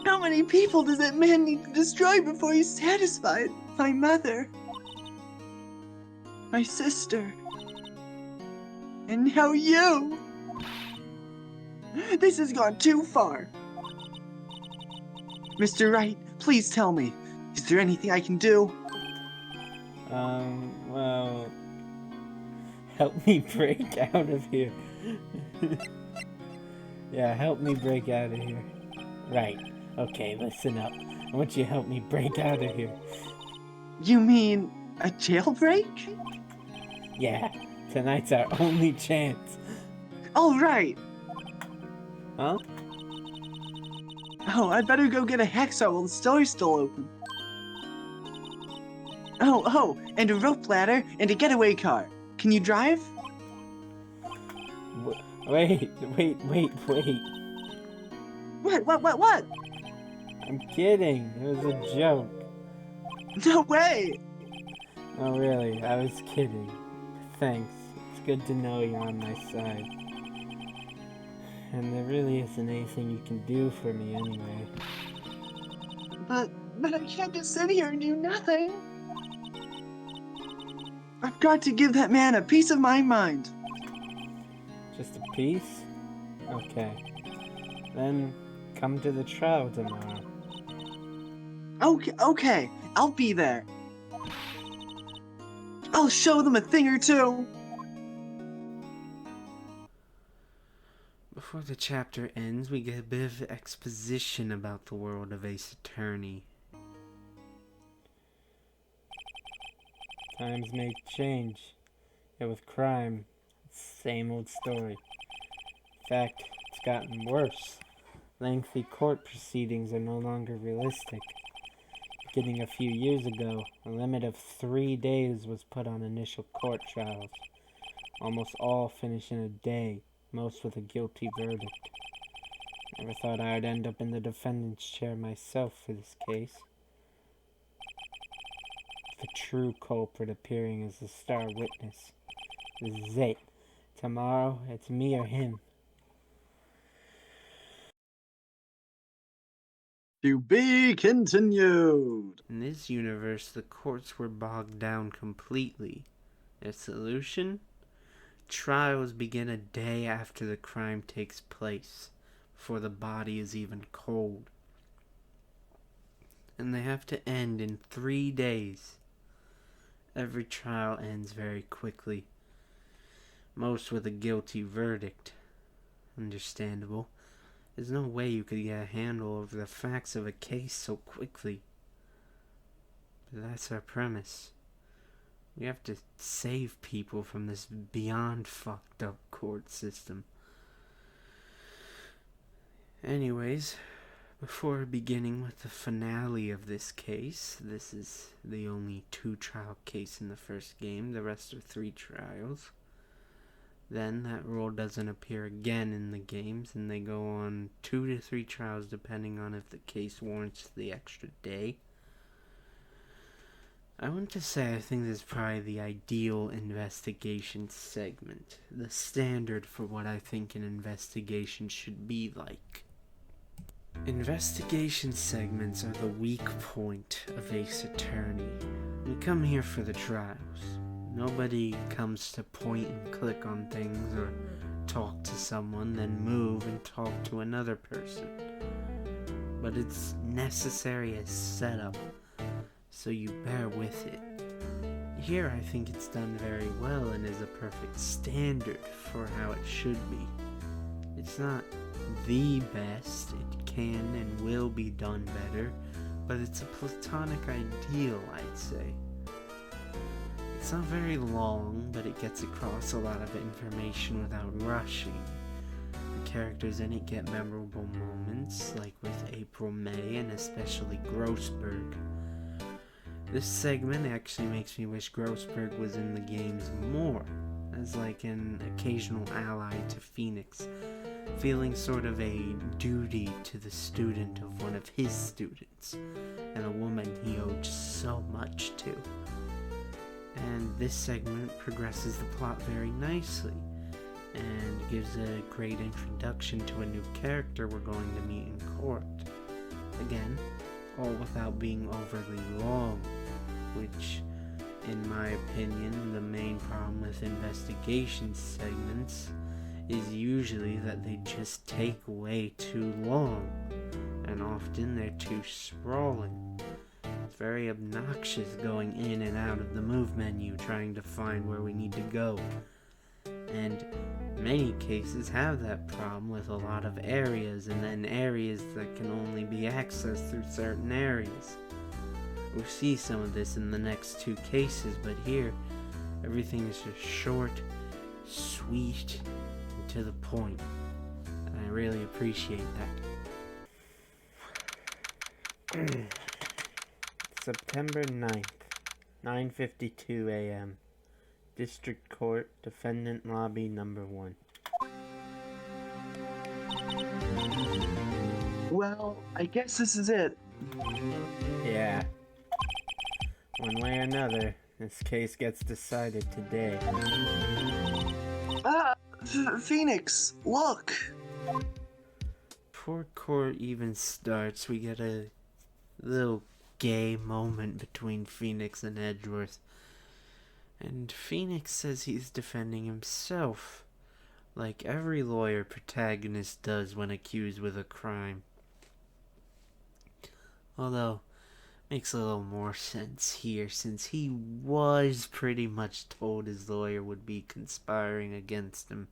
How many people does that man need to destroy before he's satisfied? My mother. My sister. And now you. This has gone too far. Mr. Wright, please tell me. Is there anything I can do? Well... Help me break out of here. Yeah, help me break out of here. Right. Okay, listen up. I want you to help me break out of here. You mean a jailbreak? Yeah, tonight's our only chance. All right. Huh? Oh, I better go get a hacksaw while the store's still open. Oh, and a rope ladder and a getaway car. Can you drive? Wait. What? I'm kidding. It was a joke. No way! No, really, I was kidding. Thanks. It's good to know you're on my side. And there really isn't anything you can do for me anyway. But I can't just sit here and do nothing. I've got to give that man a piece of my mind. Just a piece? Okay. Then come to the trial tomorrow. Okay, I'll be there. I'll show them a thing or two. Before the chapter ends, we get a bit of exposition about the world of Ace Attorney. Times may change. Yet with crime, it's the same old story. In fact, it's gotten worse. Lengthy court proceedings are no longer realistic. Beginning a few years ago, a limit of 3 days was put on initial court trials. Almost all finish in a day, most with a guilty verdict. Never thought I would end up in the defendant's chair myself for this case. The true culprit appearing as the star witness. This is it. Tomorrow, it's me or him. To be continued. In this universe, the courts were bogged down completely. A solution? Trials begin a day after the crime takes place, before the body is even cold. And they have to end in 3 days. Every trial ends very quickly, most with a guilty verdict. Understandable. There's no way you could get a handle over the facts of a case so quickly. But that's our premise. We have to save people from this beyond fucked up court system. Anyways, before beginning with the finale of this case, this is the only 2-trial case in the first game. The rest are 3 trials. Then that rule doesn't appear again in the games, and they go on 2 to 3 trials depending on if the case warrants the extra day. I want to say I think this is probably the ideal investigation segment. The standard for what I think an investigation should be like. Investigation segments are the weak point of Ace Attorney. We come here for the trials. Nobody comes to point and click on things or talk to someone, then move and talk to another person. But it's necessary as setup, so you bear with it. Here I think it's done very well and is a perfect standard for how it should be. It's not the best, it can and will be done better, but it's a platonic ideal, I'd say. It's not very long, but it gets across a lot of information without rushing. The characters in it get memorable moments, like with April May and especially Grossberg. This segment actually makes me wish Grossberg was in the games more, as like an occasional ally to Phoenix, feeling sort of a duty to the student of one of his students, and a woman he owed so much to. And this segment progresses the plot very nicely, and gives a great introduction to a new character we're going to meet in court. Again, all without being overly long, which, in my opinion, the main problem with investigation segments is usually that they just take way too long, and often they're too sprawling. It's very obnoxious going in and out of the move menu trying to find where we need to go. And many cases have that problem with a lot of areas, and then areas that can only be accessed through certain areas. We'll see some of this in the next 2 cases, but here, everything is just short, sweet, and to the point. And I really appreciate that. September 9th, 9:52 a.m. District Court, Defendant Lobby Number 1. Well, I guess this is it. Yeah. One way or another, this case gets decided today. Phoenix, look! Before court even starts, we get a little gay moment between Phoenix and Edgeworth. And Phoenix says he's defending himself, like every lawyer protagonist does when accused with a crime. Although, makes a little more sense here, since he was pretty much told his lawyer would be conspiring against him.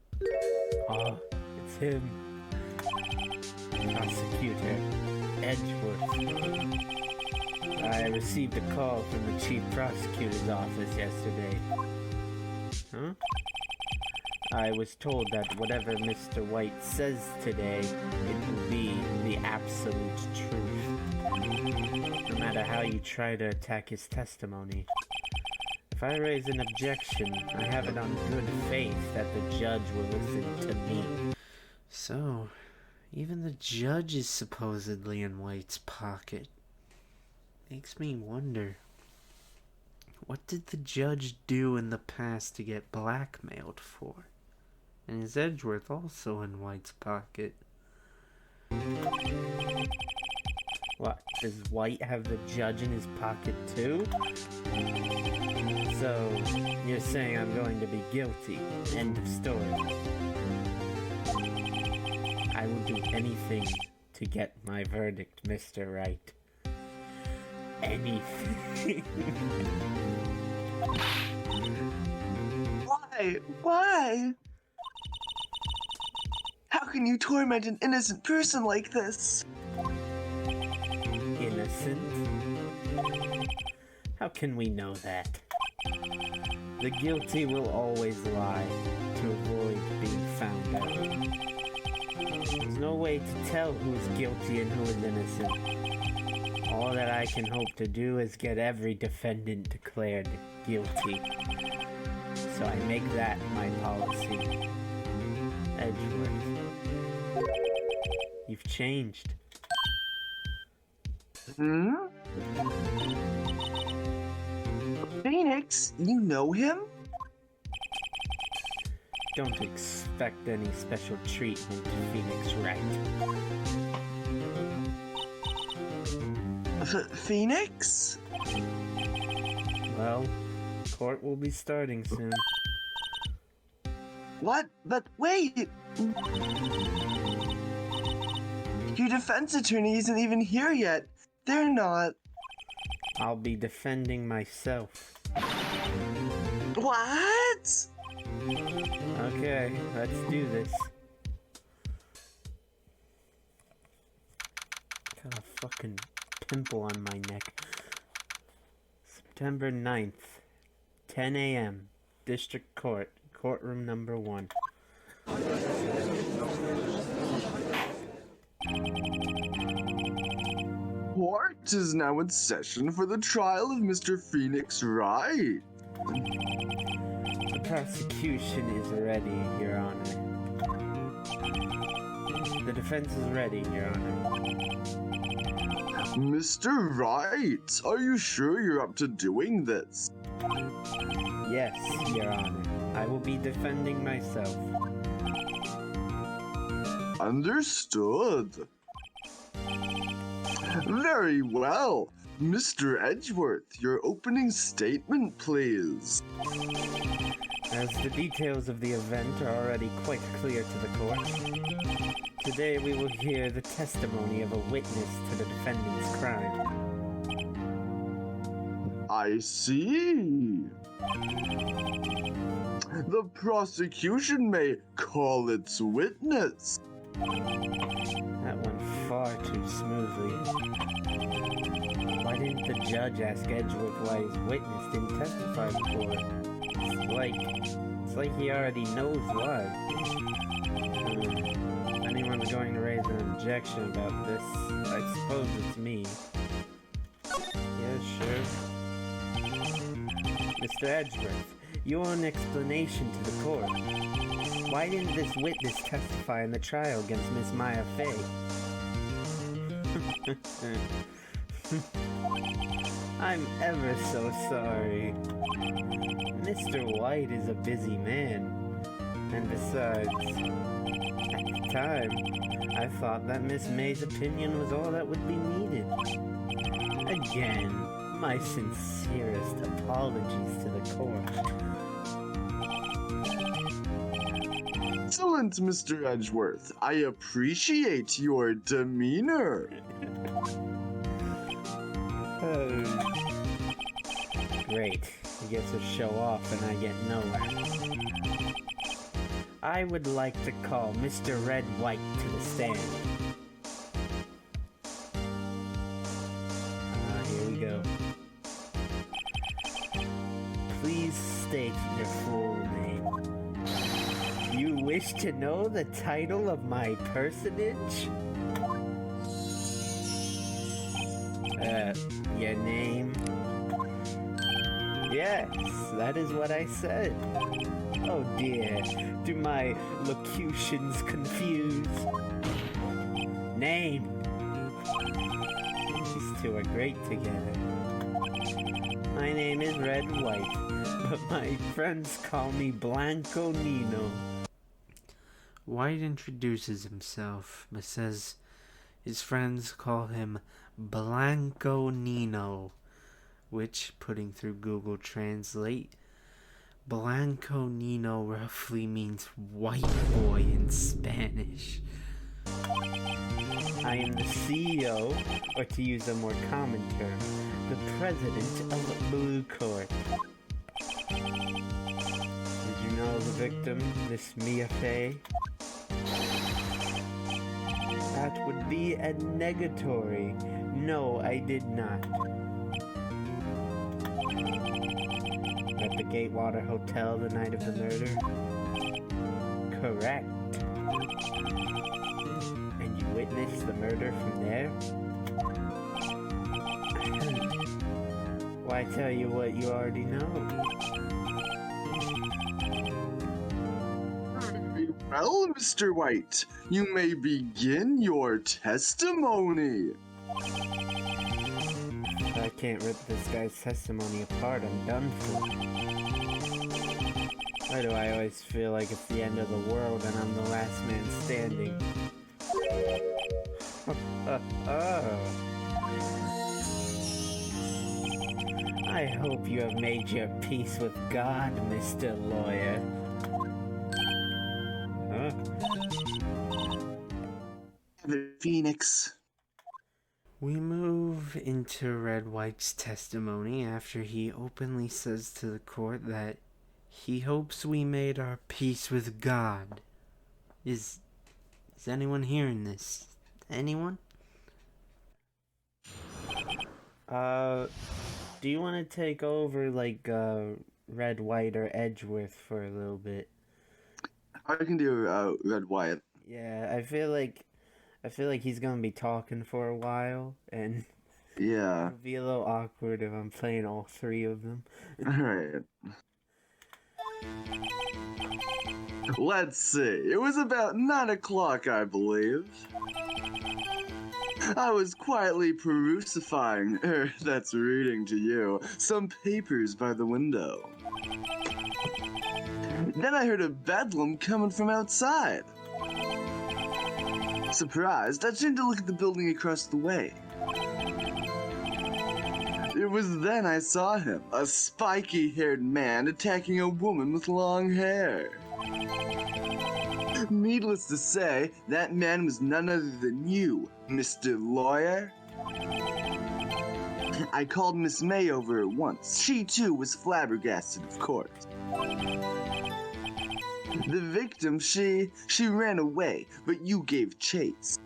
Oh, it's him. Prosecutor Edgeworth. I received a call from the chief prosecutor's office yesterday. Huh? I was told that whatever Mr. White says today, it will be the absolute truth. No matter how you try to attack his testimony. If I raise an objection, I have it on good faith that the judge will listen to me. So, even the judge is supposedly in White's pocket. Makes me wonder, what did the judge do in the past to get blackmailed for? And is Edgeworth also in White's pocket? What, does White have the judge in his pocket too? So, you're saying I'm going to be guilty. End of story. I will do anything to get my verdict, Mr. Wright. Anything. Why? Why? How can you torment an innocent person like this? Innocent? How can we know that? The guilty will always lie to avoid being found out. There's no way to tell who's guilty and who is innocent. All that I can hope to do is get every defendant declared guilty. So I make that my policy. Edgeworth. You've changed. Hmm? Phoenix, you know him? Don't expect any special treatment, Phoenix Wright. Phoenix? Well, court will be starting soon. What? But wait! Your defense attorney isn't even here yet. They're not. I'll be defending myself. What? Okay, let's do this. Got a fucking pimple on my neck. September 9th, 10 a.m. District Court, courtroom number 1. Court is now in session for the trial of Mr. Phoenix Wright. The prosecution is ready, Your Honor. The defense is ready, Your Honor. Mr. Wright, are you sure you're up to doing this? Yes, Your Honor. I will be defending myself. Understood. Very well. Mr. Edgeworth, your opening statement, please. As the details of the event are already quite clear to the court, today we will hear the testimony of a witness to the defendant's crime. I see. The prosecution may call its witness. That went far too smoothly. Why didn't the judge ask Edgeworth why his witness didn't testify before? It's like he already knows why. If anyone's going to raise an objection about this, I suppose it's me. sure. Mr. Edgeworth, you owe an explanation to the court. Why didn't this witness testify in the trial against Miss Maya Fey? I'm ever so sorry. Mr. White is a busy man. And besides, at the time, I thought that Miss May's opinion was all that would be needed. Again, my sincerest apologies to the court. Excellent, Mr. Edgeworth. I appreciate your demeanor. Great. He gets to show off and I get nowhere. I would like to call Mr. Red White to the stand. Here we go. Please state your full name. Do you wish to know the title of my personage? Your name? Yes, that is what I said. Oh dear, do my locutions confuse? Name! These two are great together. My name is Red White, but my friends call me Blanco Nino. White introduces himself, but says his friends call him Blanco Nino, which, putting through Google Translate, Blanco Nino roughly means white boy in Spanish. I am the CEO, or to use a more common term, the president of Blue Court. Did you know the victim, Miss Mia Fey? That would be a negatory. No, I did not. At the Gatewater Hotel the night of the murder? Correct. And you witnessed the murder from there? Why tell you what you already know? Well, Mr. White, you may begin your testimony. I can't rip this guy's testimony apart. I'm done for. Why do I always feel like it's the end of the world and I'm the last man standing? I hope you have made your peace with God, Mr. Lawyer. Phoenix. We move into Red White's testimony after he openly says to the court that he hopes we made our peace with God. Is anyone hearing this? Anyone? Do you want to take over, like, Red, White, or Edgeworth for a little bit? I can do Red White. Yeah, I feel like he's gonna be talking for a while, and Yeah. it'll be a little awkward if I'm playing all three of them. Alright. Let's see. It was about 9 o'clock, I believe. I was quietly perusifying, that's reading to you, some papers by the window. Then I heard a bedlam coming from outside. Surprised, I turned to look at the building across the way. It was then I saw him, a spiky-haired man attacking a woman with long hair. Needless to say, that man was none other than you, Mr. Lawyer. I called Miss May over at once. She too was flabbergasted, of course. The victim, she ran away, but you gave chase.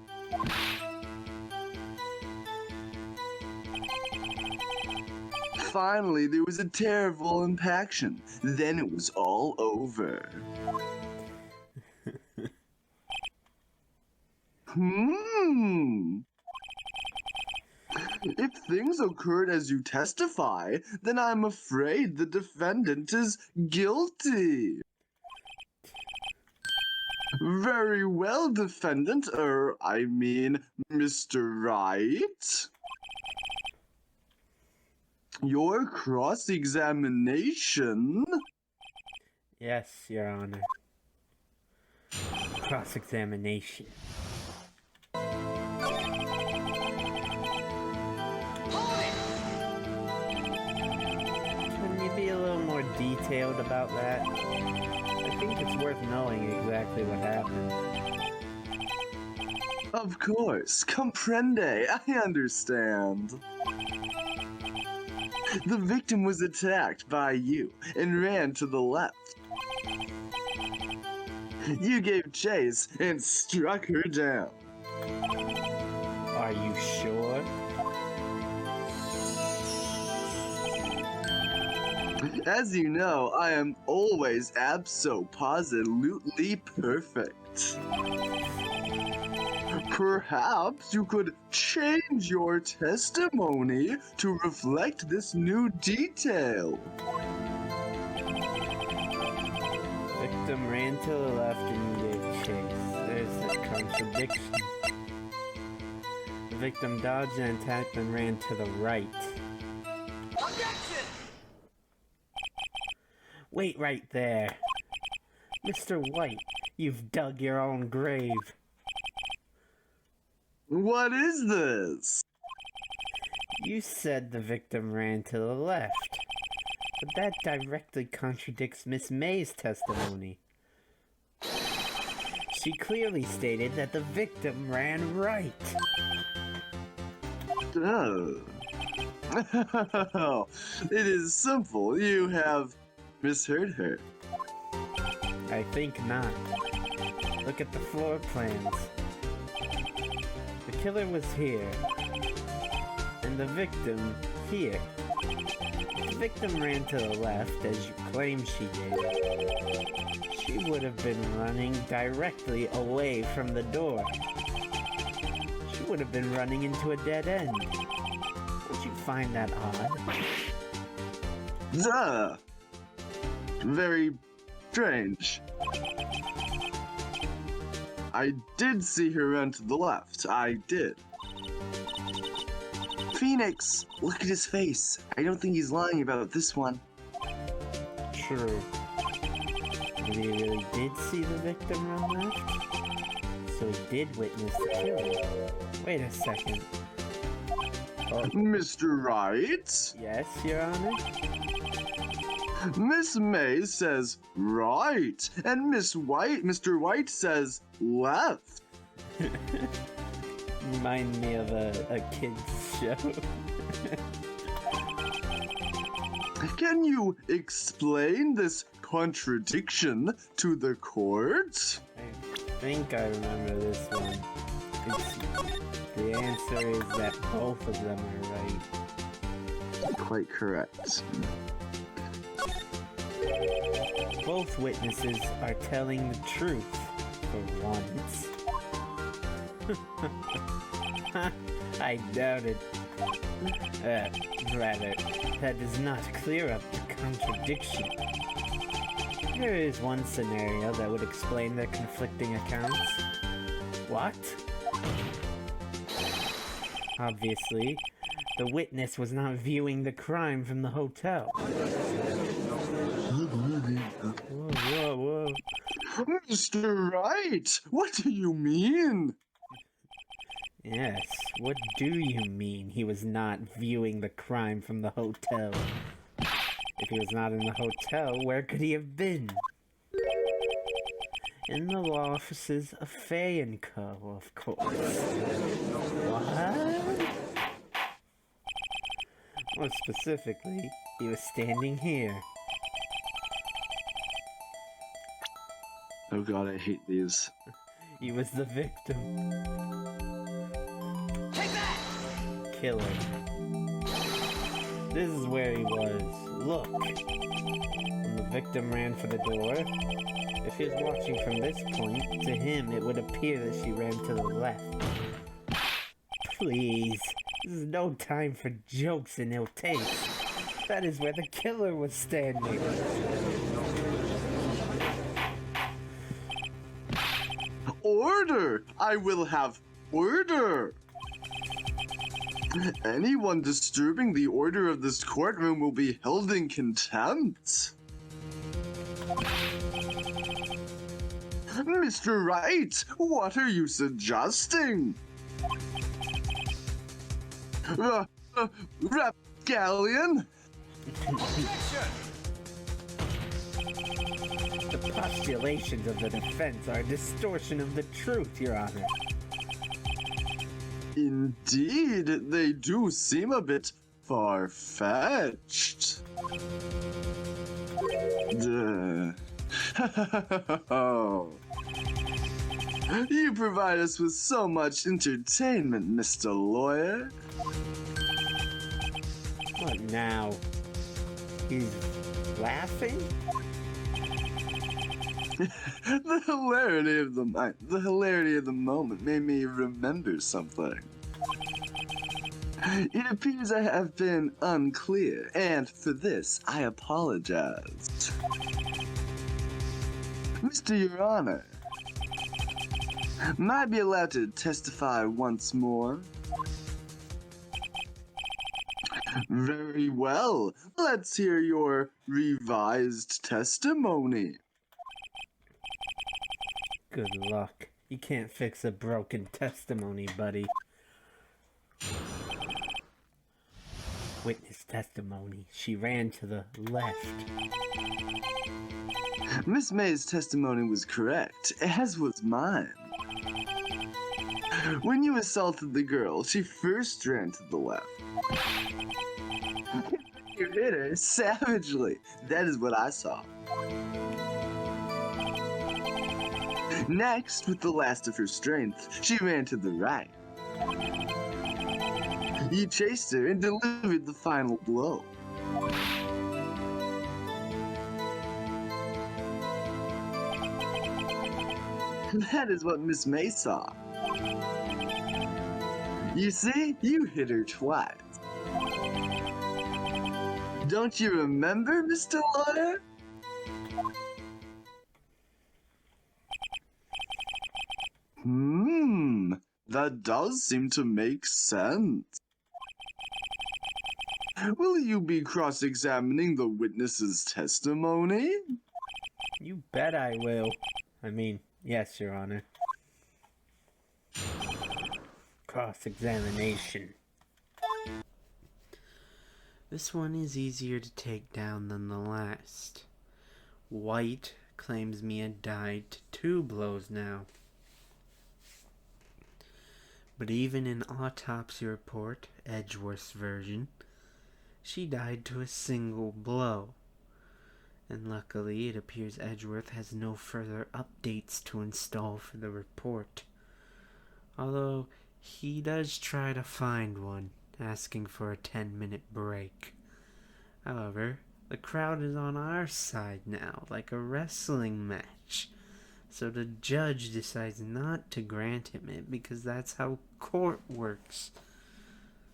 Finally, there was a terrible impaction. Then it was all over. If things occurred as you testify, then I'm afraid the defendant is guilty. Very well, defendant, Mr. Wright. Your cross-examination. Yes, Your Honor. Cross-examination. Can you be a little more detailed about that? I think it's worth knowing exactly what happened. Of course, comprende, I understand. The victim was attacked by you and ran to the left. You gave chase and struck her down. Are you sure? As you know, I am always abso-positively perfect. Perhaps you could change your testimony to reflect this new detail. Victim ran to the left and you gave chase. There's a contradiction. The victim dodged an attack and ran to the right. Objection! Wait right there. Mr. White, you've dug your own grave. What is this? You said the victim ran to the left, but that directly contradicts Miss May's testimony. She clearly stated that the victim ran right. Oh. It is simple. You have misheard her. I think not. Look at the floor plans. The killer was here, and the victim here. The victim ran to the left, as you claim she did. She would have been running directly away from the door. She would have been running into a dead end. Don't you find that odd? Duh. Very strange. I did see her run to the left. I did. Phoenix, look at his face. I don't think he's lying about this one. True. Maybe he really did see the victim run left? So he did witness the killing. Wait a second. Oh, Mr. Wright? yes, Your Honor? Miss May says right, and Mr. White says left. Remind me of a kid's show. Can you explain this contradiction to the court? I think I remember this one. The answer is that both of them are right. Quite correct. Both witnesses are telling the truth, for once. I doubt it. Rather, that does not clear up the contradiction. There is one scenario that would explain their conflicting accounts. What? Obviously, the witness was not viewing the crime from the hotel. Whoa, whoa. Mr. Wright, what do you mean? Yes, what do you mean he was not viewing the crime from the hotel? If he was not in the hotel, where could he have been? In the law offices of Fay & Co., of course. What? More specifically, he was standing here. Oh god, I hate these. He was the victim. Take that! Killer. This is where he was. Look. When the victim ran for the door, if he was watching from this point, to him it would appear that she ran to the left. Please, This is no time for jokes and ill taste. That is where the killer was standing. Order! I will have order! Anyone disturbing the order of this courtroom will be held in contempt. Mr. Wright, what are you suggesting? Rapscallion? The postulations of the defense are a distortion of the truth, Your Honor. Indeed, they do seem a bit far-fetched. You provide us with so much entertainment, Mr. Lawyer. What now? He's laughing? The hilarity of the moment made me remember something. It appears I have been unclear, and for this I apologize. Mr. Your Honor, might I be allowed to testify once more? Very well. Let's hear your revised testimony. Good luck. You can't fix a broken testimony, buddy. Witness testimony. She ran to the left. Miss May's testimony was correct, as was mine. When you assaulted the girl, she first ran to the left. You hit her savagely. That is what I saw. Next, with the last of her strength, she ran to the right. You chased her and delivered the final blow. That is what Miss May saw. You see, you hit her twice. Don't you remember, Mr. Lawyer? That does seem to make sense. Will you be cross-examining the witness's testimony? You bet I will. I mean, yes, Your Honor. Cross-examination. This one is easier to take down than the last. White claims Mia died to 2 blows now. But even in autopsy report, Edgeworth's version, she died to a single blow. And luckily, it appears Edgeworth has no further updates to install for the report. Although, he does try to find one, asking for a 10-minute break. However, the crowd is on our side now, like a wrestling match. So the judge decides not to grant him it because that's how court works.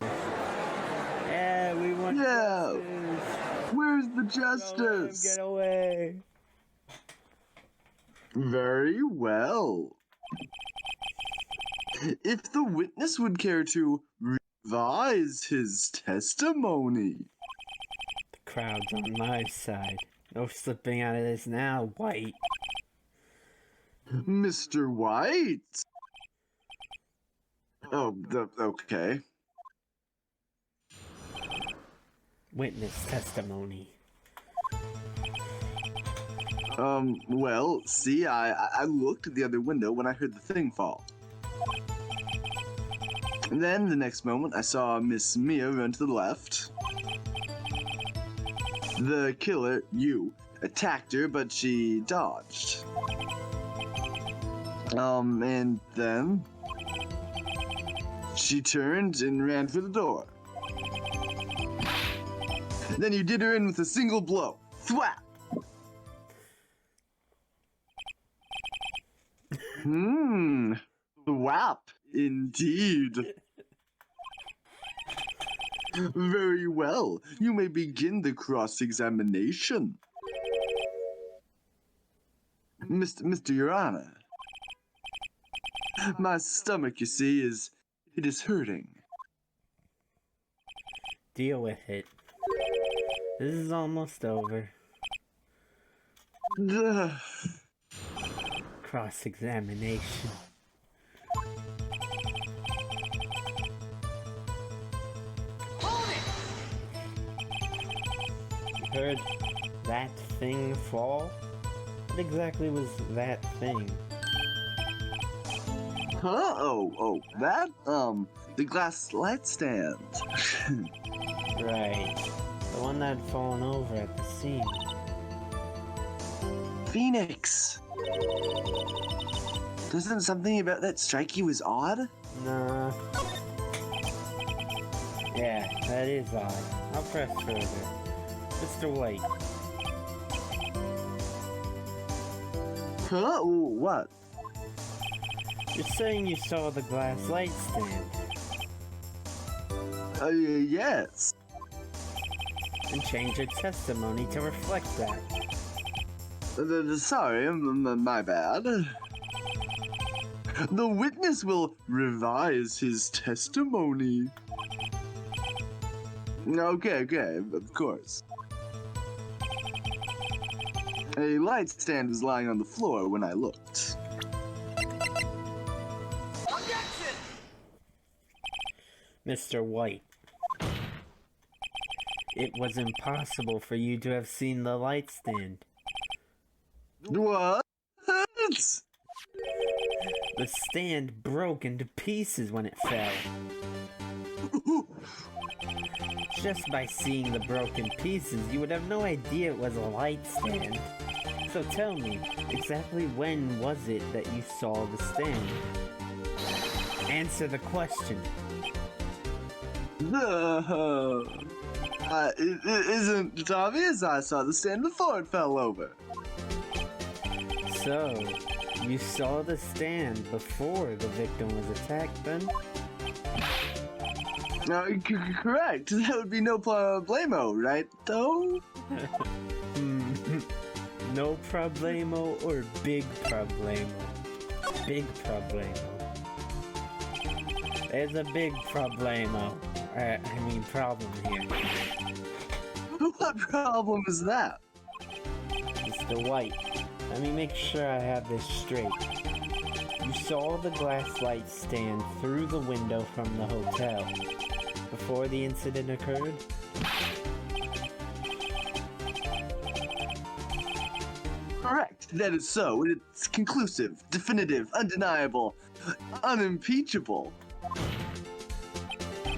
Yeah, we want justice. Where's the justice? Get away. Very well. If the witness would care to revise his testimony. The crowd's on my side. No slipping out of this now, White. Mr. White? Oh, okay. Witness testimony. Well, see, I looked at the other window when I heard the thing fall. And then, the next moment, I saw Miss Mia run to the left. The killer, you, attacked her, but she dodged. And then she turned and ran for the door. Then you did her in with a single blow. Thwap! Thwap, indeed. Very well. You may begin the cross-examination. Mr. Your Honor. My stomach, you see, is hurting. Deal with it. This is almost over. Ugh. Cross-examination. Hold it! You heard that thing fall? What exactly was that thing? Huh? Oh, that? The glass light stand. Right. The one that had fallen over at the scene. Phoenix! Doesn't something about that strike you was odd? Nah. Yeah, that is odd. I'll press further. Mr. White, Huh? What? you're saying you saw the glass light stand, Yes. and change your testimony to reflect that. Sorry, my bad. The witness will revise his testimony. Okay, of course. A light stand was lying on the floor when I looked. Objection! Mr. White, it was impossible for you to have seen the light stand. What? The stand broke into pieces when it fell. Just by seeing the broken pieces, you would have no idea it was a light stand. So tell me, exactly when was it that you saw the stand? Answer the question. Isn't it obvious? I saw the stand before it fell over. So, you saw the stand before the victim was attacked then? Correct. That would be no problemo, right, though? No problemo or big problemo? Big problemo. There's a big problemo. Problem here. What problem is that? Mr. White, let me make sure I have this straight. You saw the glass light stand through the window from the hotel before the incident occurred? Correct. That is so. It's conclusive, definitive, undeniable, unimpeachable.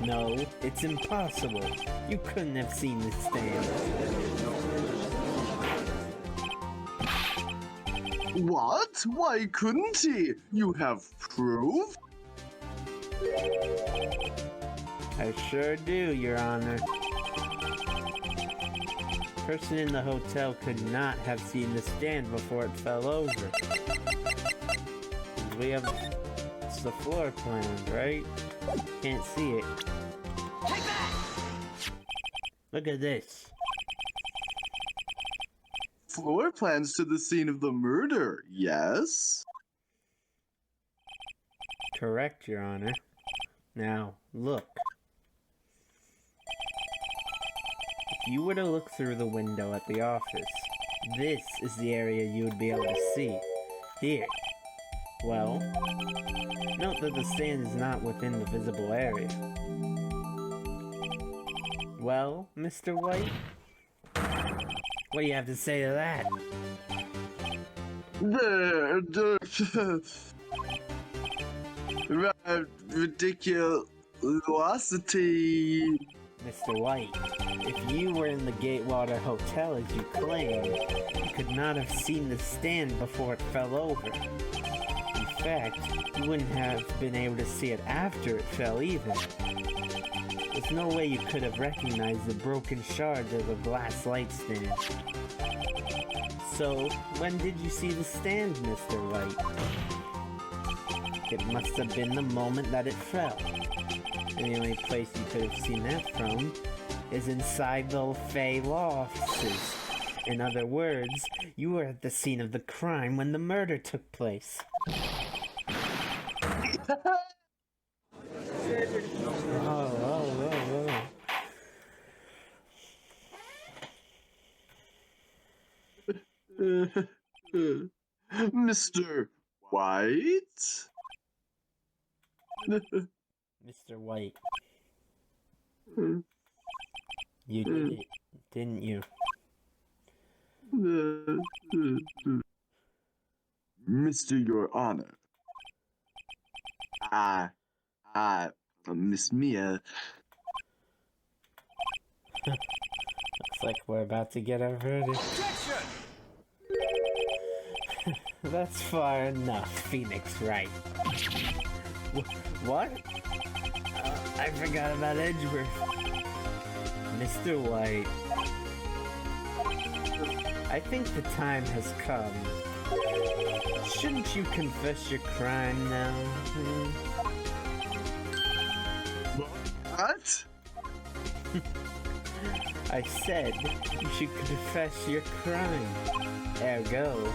No, it's impossible. You couldn't have seen the stand. What? Why couldn't he? You have proof? I sure do, Your Honor. The person in the hotel could not have seen the stand before it fell over. We have... it's the floor plan, right? Can't see it. Take that! Look at this. Floor plans to the scene of the murder, yes? Correct, Your Honor. Now, look. If you were to look through the window at the office, this is the area you would be able to see. Here. Well, note that the stand is not within the visible area. Well, Mr. White? What do you have to say to that? Ridiculosity. Mr. White, if you were in the Gatewater Hotel as you claim, you could not have seen the stand before it fell over. In fact, you wouldn't have been able to see it after it fell either. There's no way you could have recognized the broken shards of a glass light stand. So, when did you see the stand, Mr. White? It must have been the moment that it fell. And the only place you could have seen that from is inside the Fey law offices. In other words, you were at the scene of the crime when the murder took place. Mr. White? Mr. White. You did it, didn't you? Mr. Your Honor. Miss Mia. Looks like we're about to get our verdict. Objection! That's far enough, Phoenix Wright. What? I forgot about Edgeworth. Mr. White. I think the time has come. Shouldn't you confess your crime now? What? I said you should confess your crime. Ergo,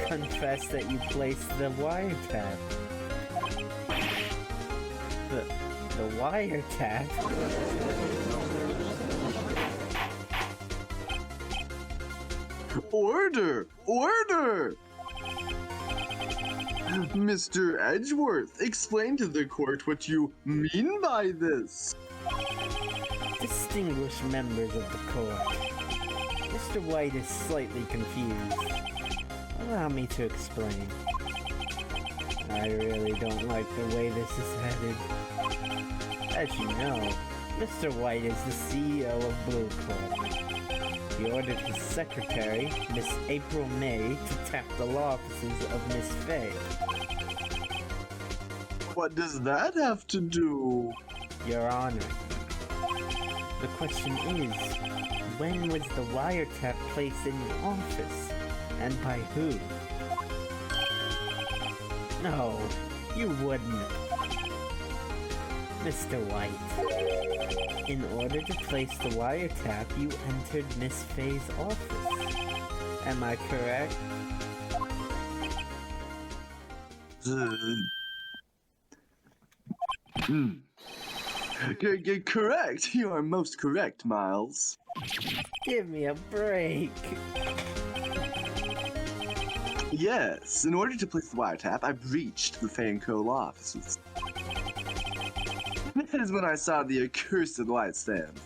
confess that you placed the wiretap. The wiretap? Order! Order! Mr. Edgeworth, explain to the court what you mean by this. Distinguished members of the court, Mr. White is slightly confused. Allow me to explain. I really don't like the way this is headed. As you know, Mr. White is the CEO of Blue Corp. He ordered his secretary, Miss April May, to tap the law offices of Miss Fay. What does that have to do? Your Honor, the question is, when was the wiretap placed in the office, and by who? No, you wouldn't. Mr. White, in order to place the wiretap, you entered Miss Fay's office. Am I correct? Correct. You are most correct, Miles. Give me a break. Yes, in order to place the wiretap, I breached the Fay & Co. law offices. That is when I saw the accursed light stand.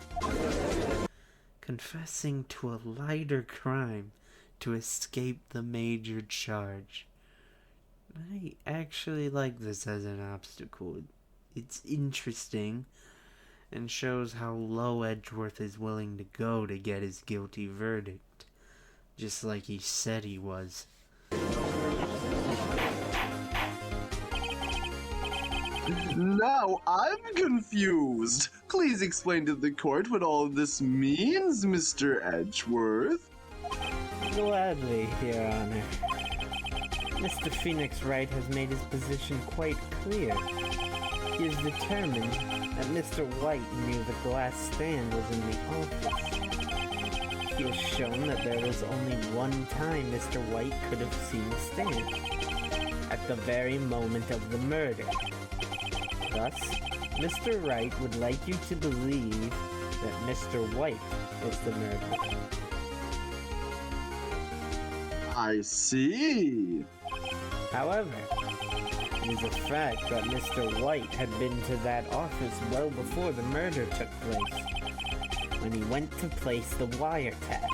Confessing to a lighter crime to escape the major charge. I actually like this as an obstacle. It's interesting and shows how low Edgeworth is willing to go to get his guilty verdict, just like he said he was. Now I'm confused. Please explain to the court what all of this means, Mr. Edgeworth. Gladly, Your Honor. Mr. Phoenix Wright has made his position quite clear. He is determined that Mr. White knew the glass stand was in the office. He has shown that there was only one time Mr. White could have seen the stand. At the very moment of the murder. Thus, Mr. Wright would like you to believe that Mr. White was the murderer. I see. However, it is a fact that Mr. White had been to that office well before the murder took place. When he went to place the wiretap,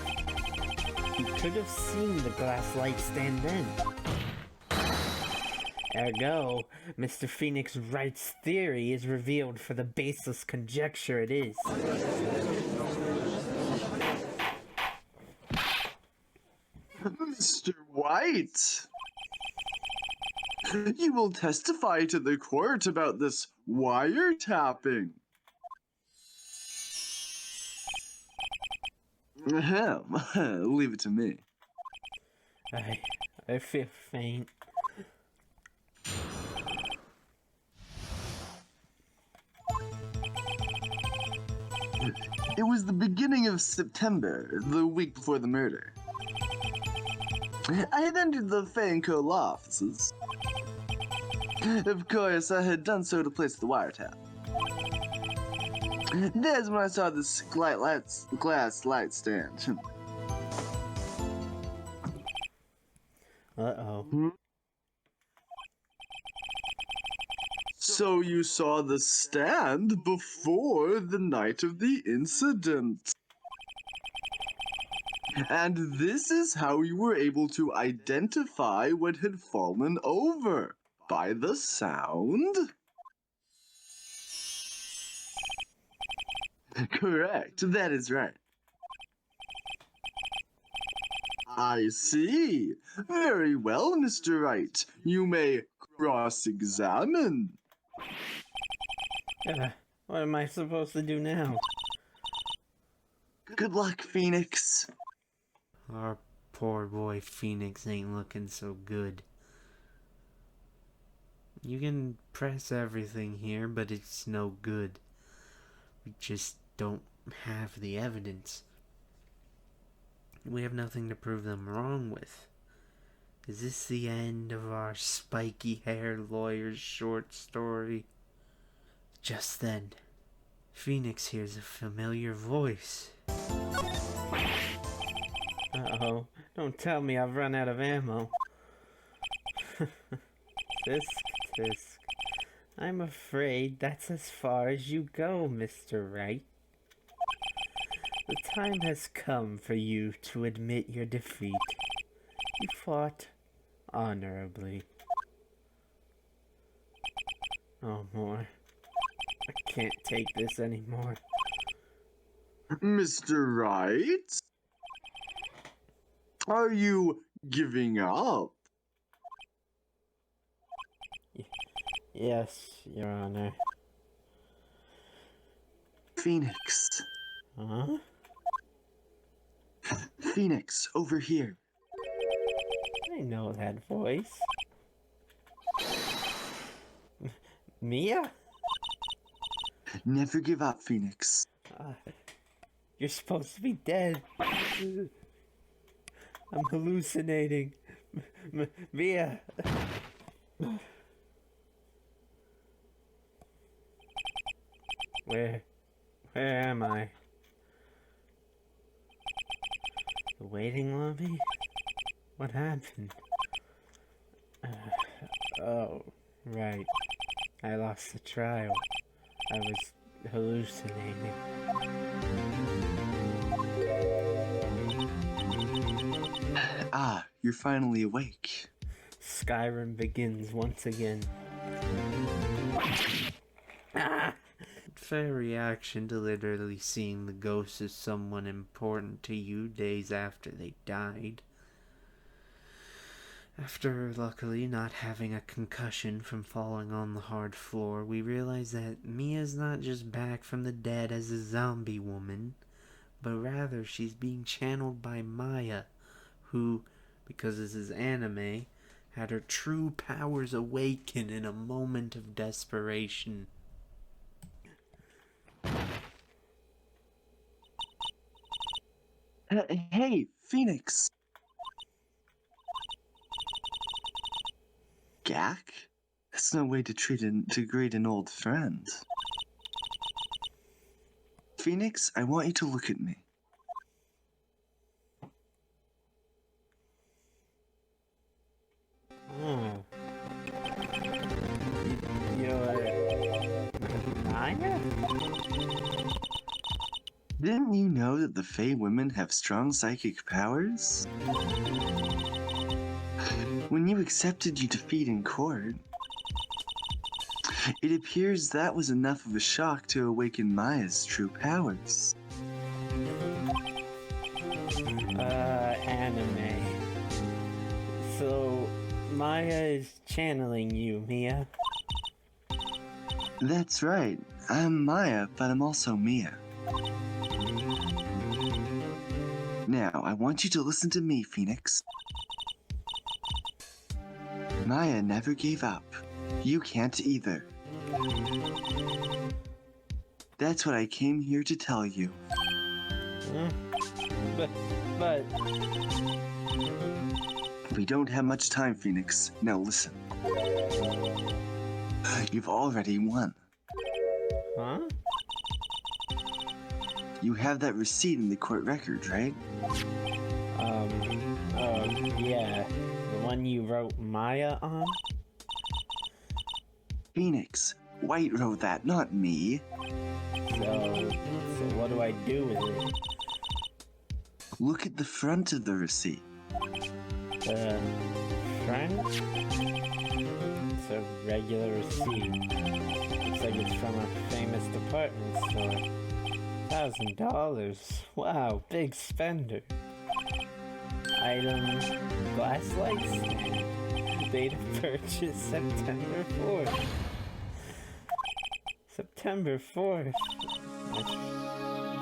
he could have seen the glass light stand then. Ergo, Mr. Phoenix Wright's theory is revealed for the baseless conjecture it is. Mr. White! You will testify to the court about this wiretapping. Ahem. Leave it to me. I feel faint. It was the beginning of September, the week before the murder. I had entered the Fanco law offices. Of course, I had done so to place the wiretap. There's when I saw this glass light stand. Uh-oh. So you saw the stand before the night of the incident. And this is how you were able to identify what had fallen over. By the sound? Correct, that is right. I see. Very well, Mr. Wright. You may cross-examine. What am I supposed to do now? Good luck, Phoenix. Our poor boy Phoenix ain't looking so good. You can press everything here, but it's no good. We just don't have the evidence. We have nothing to prove them wrong with. Is this the end of our spiky-haired lawyer's short story? Just then, Phoenix hears a familiar voice. Uh-oh. Don't tell me I've run out of ammo. Tisk. I'm afraid that's as far as you go, Mr. Wright. The time has come for you to admit your defeat. You fought honorably. Oh, more. I can't take this anymore. Mr. Wright? Are you giving up? Yes, Your Honor. Phoenix. Huh? Phoenix, over here. I know that voice. Mia? Never give up, Phoenix. You're supposed to be dead. I'm hallucinating. Mia. Where am I? The waiting lobby? What happened? Oh, right. I lost the trial. I was hallucinating. Ah, you're finally awake. Skyrim begins once again. Ah! Fair reaction to literally seeing the ghost of someone important to you days after they died. After luckily not having a concussion from falling on the hard floor, we realize that Mia's not just back from the dead as a zombie woman, but rather she's being channeled by Maya, who, because this is anime, had her true powers awaken in a moment of desperation. Hey, Phoenix. Gak? That's no way to greet an old friend. Phoenix, I want you to look at me. Oh. You're... Maya? Didn't you know that the Fae women have strong psychic powers? When you accepted your defeat in court, it appears that was enough of a shock to awaken Maya's true powers. Anime. So, Maya is channeling you, Mia. That's right. I'm Maya, but I'm also Mia. Now, I want you to listen to me, Phoenix. Maya never gave up. You can't either. That's what I came here to tell you. But... We don't have much time, Phoenix. Now listen. You've already won. Huh? You have that receipt in the court records, right? Yeah. The one you wrote Maya on? Phoenix, White wrote that, not me. So what do I do with it? Look at the front of the receipt. The front? It's a regular receipt. Looks like it's from a famous department store. $1,000. Wow, big spender. Item, glass light stand. Date of purchase, September 4th. September 4th.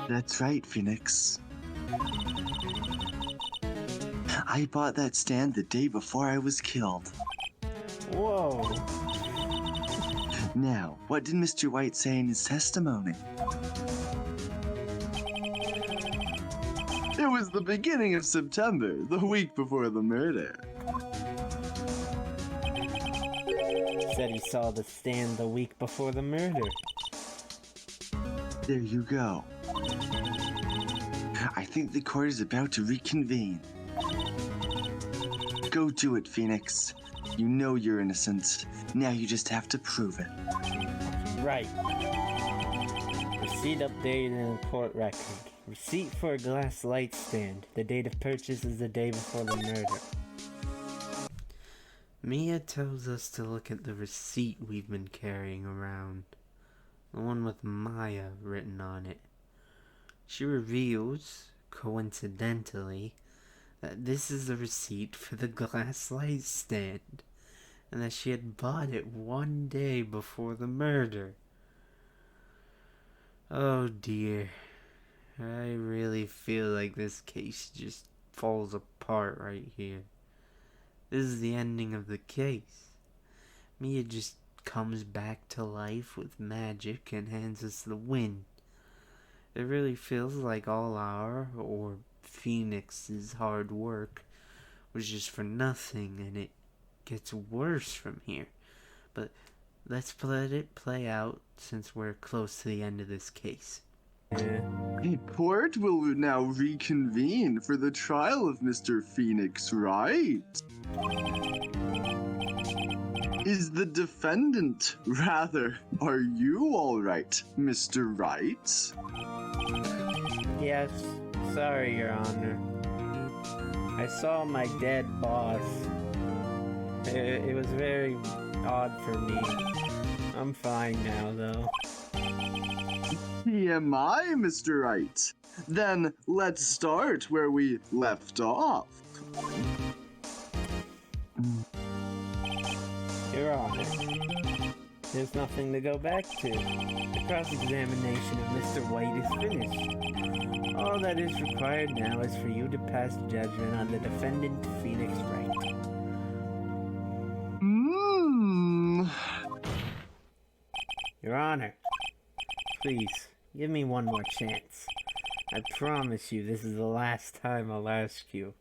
That's right, Phoenix. I bought that stand the day before I was killed. Whoa. Now, what did Mr. White say in his testimony? It was the beginning of September, the week before the murder. Said he saw the stand the week before the murder. There you go. I think the court is about to reconvene. Go do it, Phoenix. You know you're innocent. Now you just have to prove it. Right. Receipt updated in the court record. Receipt for a glass light stand. The date of purchase is the day before the murder. Mia tells us to look at the receipt we've been carrying around. The one with Maya written on it. She reveals, coincidentally, that this is the receipt for the glass light stand, and that she had bought it one day before the murder. Oh dear. I really feel like this case just falls apart right here. This is the ending of the case. Mia just comes back to life with magic and hands us the win. It really feels like all our, or Phoenix's, hard work was just for nothing, and it gets worse from here. But let's let it play out since we're close to the end of this case. The court will now reconvene for the trial of Mr. Phoenix Wright. Is the defendant, rather, are you all right, Mr. Wright? Yes, sorry, Your Honor. I saw my dead boss. It was very odd for me. I'm fine now, though. TMI, Mr. Wright. Then let's start where we left off. Your Honor, there's nothing to go back to. The cross-examination of Mr. White is finished. All that is required now is for you to pass judgment on the defendant, Phoenix Wright. Your Honor, please, give me one more chance. I promise you this is the last time I'll ask you.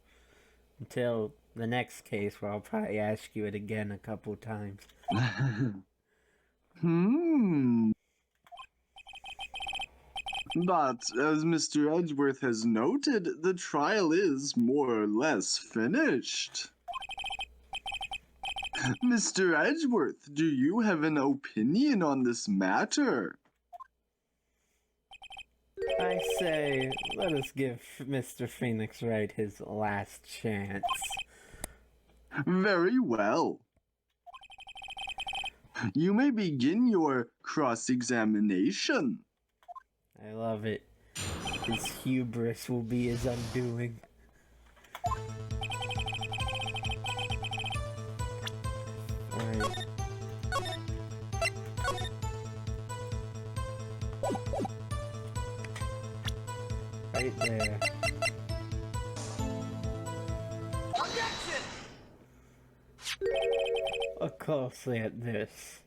Until the next case where I'll probably ask you it again a couple times. But, as Mr. Edgeworth has noted, the trial is more or less finished. Mr. Edgeworth, do you have an opinion on this matter? I say, let us give Mr. Phoenix Wright his last chance. Very well. You may begin your cross-examination. I love it. His hubris will be his undoing. Alright. Right there. Objection! Look closely at this.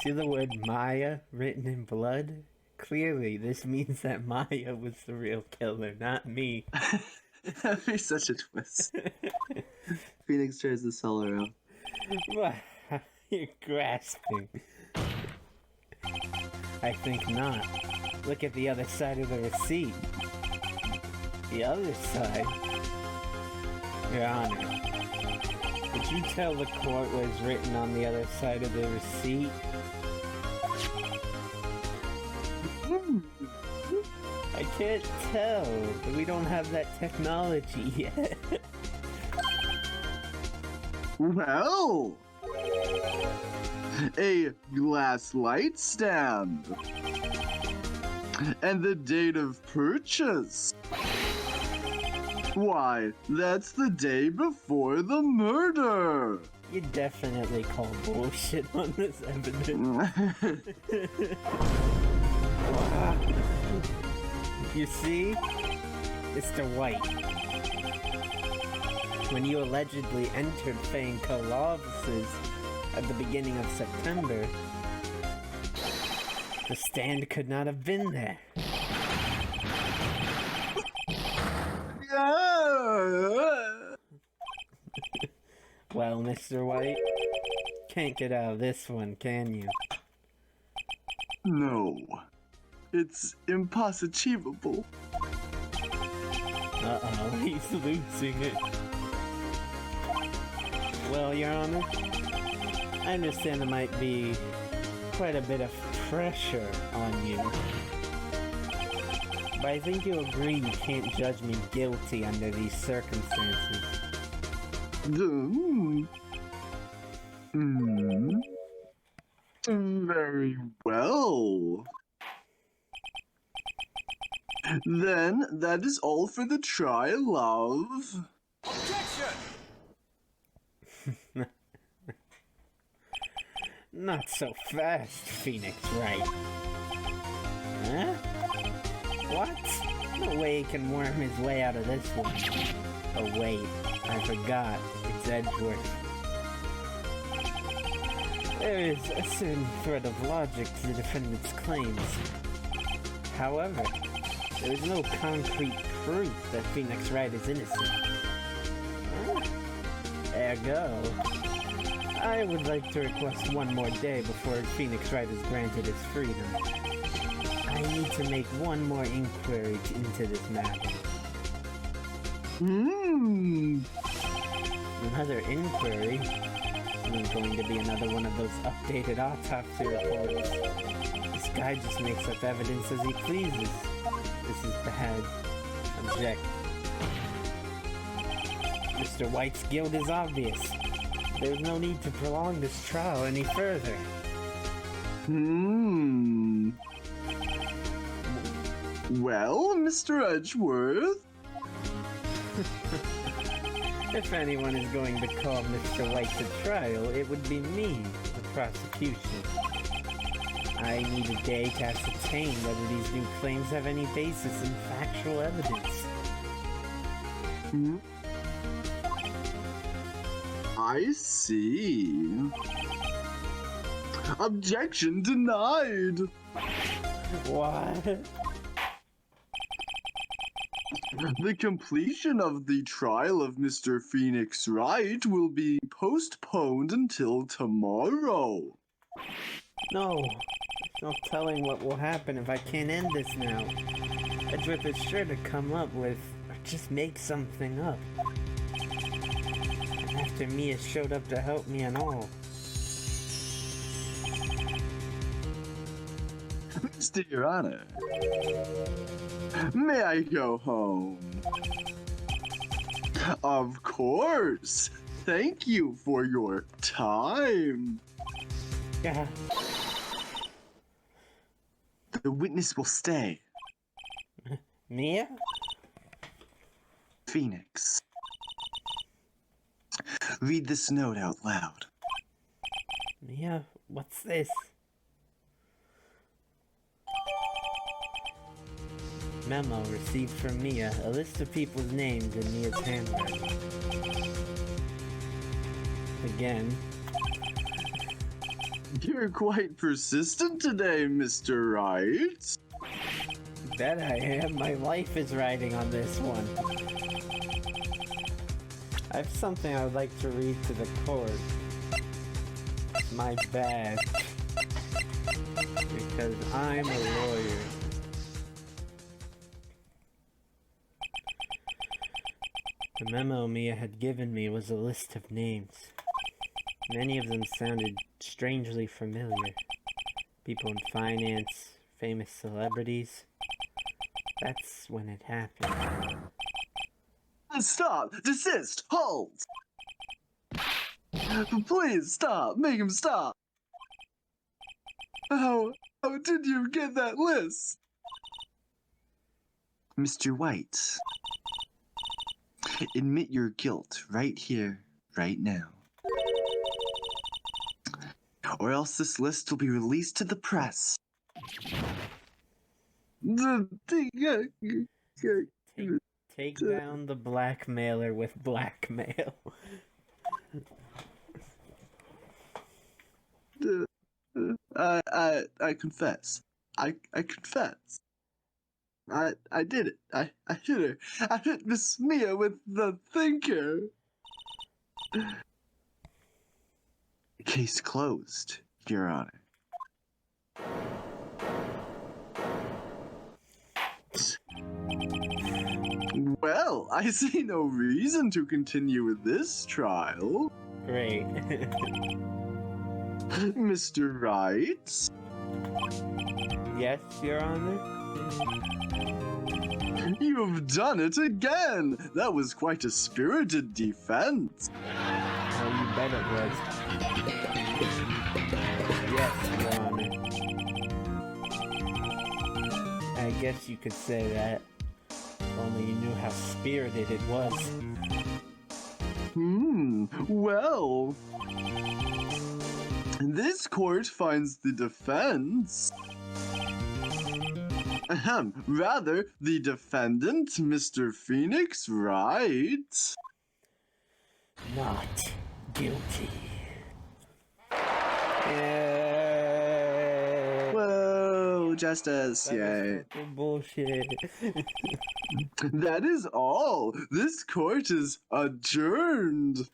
See the word Maya written in blood? Clearly, this means that Maya was the real killer, not me. That'd be such a twist. Phoenix tries to sell her out. What? You're grasping. I think not. Look at the other side of the receipt. The other side? Your Honor, did you tell the court what is written on the other side of the receipt? I can't tell. We don't have that technology yet. Well, a glass light stand. And the date of purchase. Why, that's the day before the murder. You definitely call bullshit on this evidence. You see? Mr. White. When you allegedly entered Fainco offices at the beginning of September, the stand could not have been there. Well, Mr. White, can't get out of this one, can you? No, it's impossible. Uh-oh, he's losing it. Well, Your Honor, I understand there might be quite a bit of pressure on you. But I think you'll agree you can't judge me guilty under these circumstances. Very well. Then that is all for the trial of... Objection! Not so fast, Phoenix Wright. Huh? What? No way he can worm his way out of this one. Oh wait, I forgot. It's Edgeworth. There is a certain thread of logic to the defendant's claims. However, there is no concrete proof that Phoenix Wright is innocent. Ergo, I would like to request one more day before Phoenix Wright is granted his freedom. I need to make one more inquiry into this matter. Another inquiry? There's going to be another one of those updated autopsy reports. This guy just makes up evidence as he pleases. This is bad. Object. Mr. White's guilt is obvious. There's no need to prolong this trial any further. Well, Mr. Edgeworth? If anyone is going to call Mr. White to trial, it would be me, the prosecution. I need a day to ascertain whether these new claims have any basis in factual evidence. I see. Objection denied. What? The completion of the trial of Mr. Phoenix Wright will be postponed until tomorrow. No. No telling what will happen if I can't end this now. Edgeworth is sure to come up with, or just make something up. And after Mia showed up to help me and all. Mr. Your Honor, may I go home? Of course. Thank you for your time. Yeah. The witness will stay. Mia? Phoenix. Read this note out loud. Mia, what's this? Memo received from Mia, a list of people's names in Mia's handwriting. Again. You're quite persistent today, Mr. Wright. Bet I am. My life is riding on this one. I have something I would like to read to the court. My badge. Because I'm a lawyer. The memo Mia had given me was a list of names. Many of them sounded strangely familiar. People in finance, famous celebrities. That's when it happened. Stop! Desist! Halt! Please stop! Make him stop! How did you get that list? Mr. White, admit your guilt right here, right now. Or else this list will be released to the press. Take down the blackmailer with blackmail. I confess. I confess. I did it. I hit her. I hit Miss Mia with the thinker. Case closed, Your Honor. Well, I see no reason to continue with this trial. Great. Mr. Wright? Yes, Your Honor? You've done it again! That was quite a spirited defense. Oh, you bet it was. Yes, Your Honor. I guess you could say that. If only you knew how spirited it was. Well... This court finds the defense... rather, the defendant, Mr. Phoenix Wright. Not guilty. Whoa, justice, yay. Bullshit. That is all. This court is adjourned.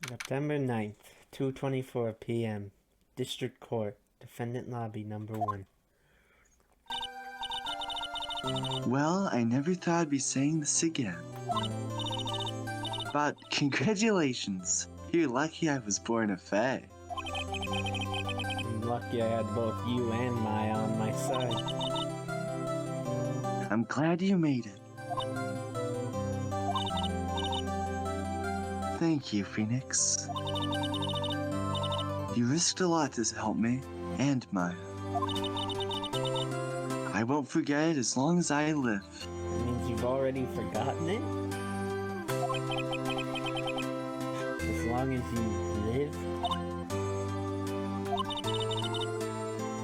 September 9th, 2:24 p.m. District Court, Defendant Lobby Number 1. Well, I never thought I'd be saying this again. But congratulations. You're lucky I was born a fae. I'm lucky I had both you and Maya on my side. I'm glad you made it. Thank you, Phoenix. You risked a lot to help me, and Maya. I won't forget it as long as I live. That means you've already forgotten it? As long as you live?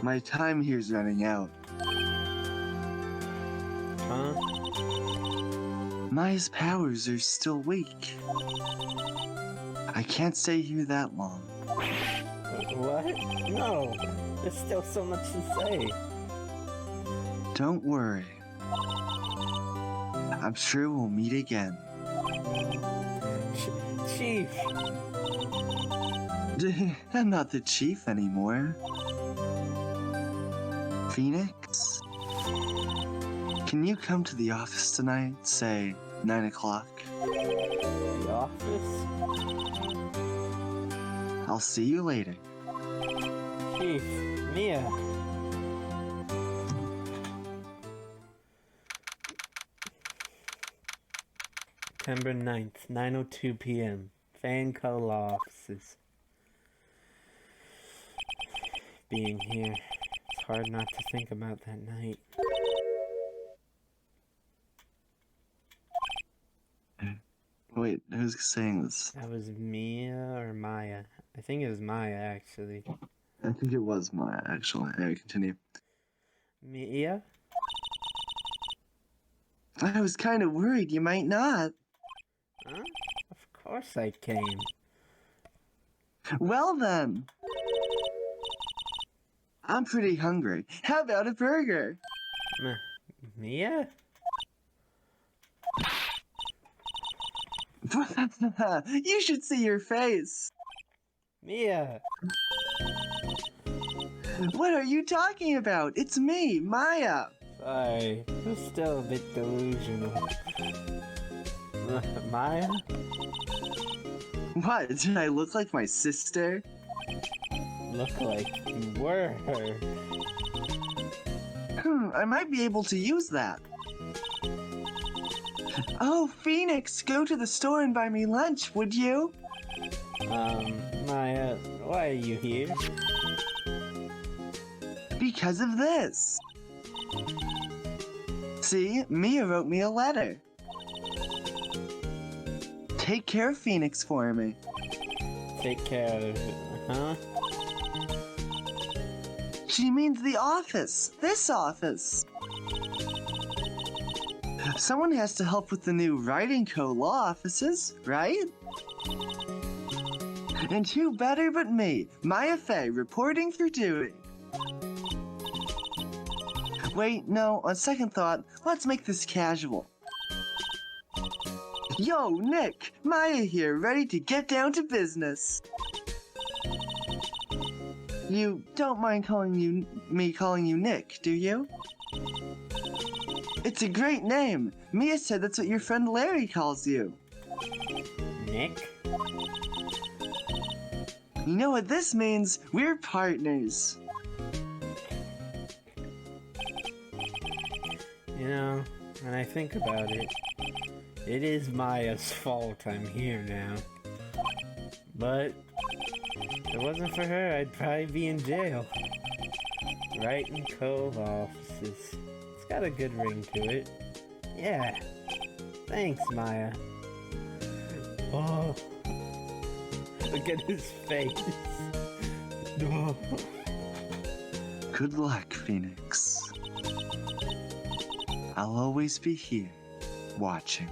My time here's running out. Huh? Maya's powers are still weak. I can't stay here that long. What? No! There's still so much to say. Don't worry. I'm sure we'll meet again. Chief! I'm not the chief anymore. Phoenix? Can you come to the office tonight, say 9 o'clock? The office? I'll see you later. Chief, Mia. September 9th, 9:02 p.m. Fanco Law Offices. Being here, it's hard not to think about that night. Wait, who's saying this? That was Mia or Maya? I think it was Maya, actually. I think it was Maya, actually. Anyway, continue. Mia? I was kind of worried you might not. Huh? Of course I came. Well then. I'm pretty hungry. How about a burger? Mia? You should see your face. Mia! What are you talking about? It's me, Maya. Sorry, I'm still a bit delusional. Maya? What, did I look like my sister? Look like you were her. I might be able to use that. Oh, Phoenix, go to the store and buy me lunch, would you? Maya, why are you here? Because of this. See, Mia wrote me a letter. Take care of Phoenix for me. Take care of it, huh? She means the office. This office. Someone has to help with the new writing co-law offices, right? And who better but me, Maya Fey, reporting for duty. Wait, no, on second thought, let's make this casual. Yo, Nick, Maya here, ready to get down to business. You don't mind me calling you Nick, do you? It's a great name. Mia said that's what your friend Larry calls you. Nick? You know what this means? We're partners. You know, when I think about it, it is Maya's fault I'm here now. But if it wasn't for her, I'd probably be in jail. Right in Cove offices. It's got a good ring to it. Yeah. Thanks, Maya. Oh. Look at his face. No. Good luck, Phoenix. I'll always be here, watching.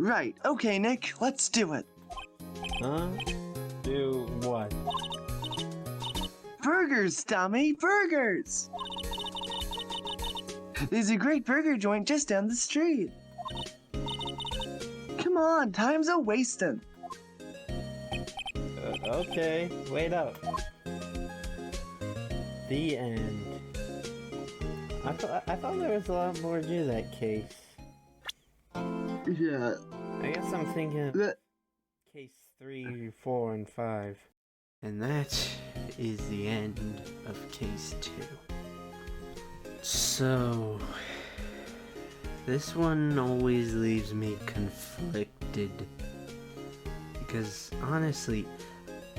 Right, okay, Nick, let's do it. Huh? Do what? Burgers, dummy, burgers! There's a great burger joint just down the street. Come on, time's a-wasting. Okay, wait up. The end. I thought there was a lot more to that case. Yeah. I guess I'm thinking case 3, 4, and 5. And that is the end of case 2. So, this one always leaves me conflicted. Because honestly,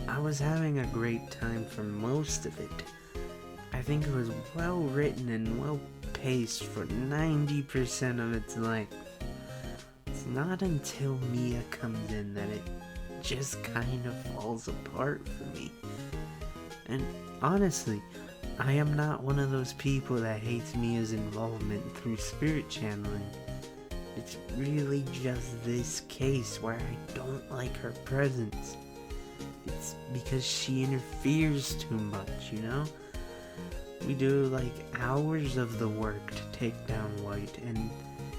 I was having a great time for most of it. I think it was well written and well paced for 90% of its length. It's not until Mia comes in that it just kind of falls apart for me. And honestly, I am not one of those people that hates Mia's involvement through spirit channeling. It's really just this case where I don't like her presence. It's because she interferes too much, you know? We do like hours of the work to take down White, and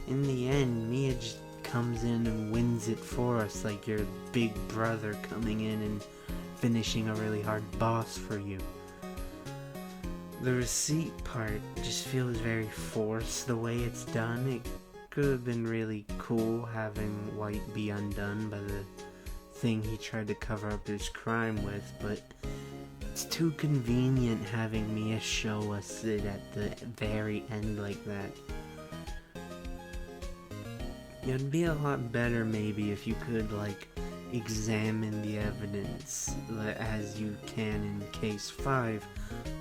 in the end, Mia just comes in and wins it for us, like your big brother coming in and finishing a really hard boss for you. The receipt part just feels very forced the way it's done. It could have been really cool having White be undone by the thing he tried to cover up his crime with, but it's too convenient having Mia show us it at the very end like that. It'd be a lot better maybe if you could like examine the evidence as you can in case 5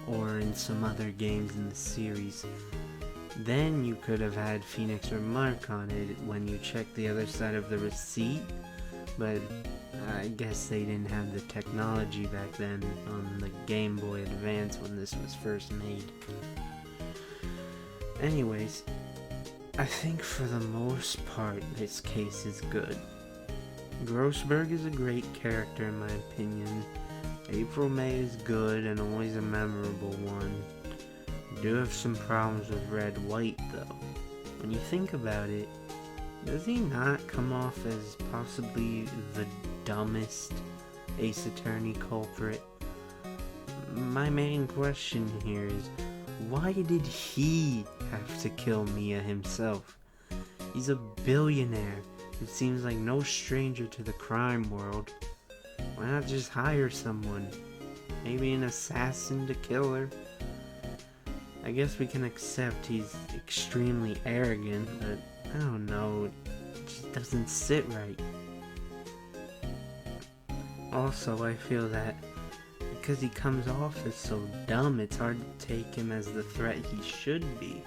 or in some other games in the series. Then you could have had Phoenix remark on it when you check the other side of the receipt, but I guess they didn't have the technology back then on the Game Boy Advance when this was first made. Anyways, I think for the most part this case is good. Grossberg is a great character in my opinion. April May is good and always a memorable one. I do have some problems with Red White though. When you think about it, does he not come off as possibly the dumbest Ace Attorney culprit? My main question here is, why did he have to kill Mia himself? He's a billionaire. It seems like no stranger to the crime world. Why not just hire someone? Maybe an assassin to kill her? I guess we can accept he's extremely arrogant, but I don't know, it just doesn't sit right. Also, I feel that because he comes off as so dumb, it's hard to take him as the threat he should be.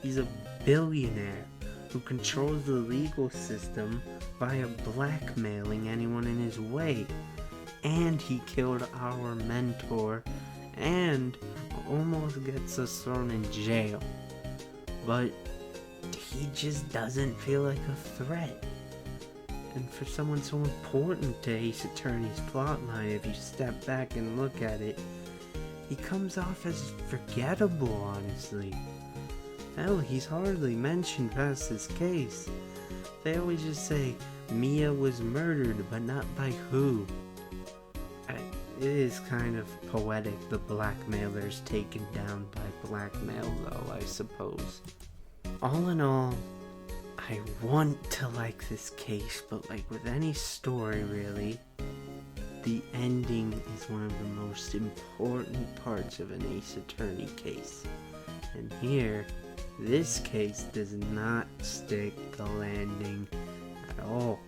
He's a billionaire who controls the legal system via blackmailing anyone in his way. And he killed our mentor and almost gets us thrown in jail. But he just doesn't feel like a threat. And for someone so important to Ace Attorney's plotline, if you step back and look at it, he comes off as forgettable, honestly. Hell, he's hardly mentioned past this case. They always just say, Mia was murdered, but not by who. It is kind of poetic, the blackmailer's taken down by blackmail, though, I suppose. All in all, I want to like this case, but like with any story, really, the ending is one of the most important parts of an Ace Attorney case. And here, this case does not stick the landing at all.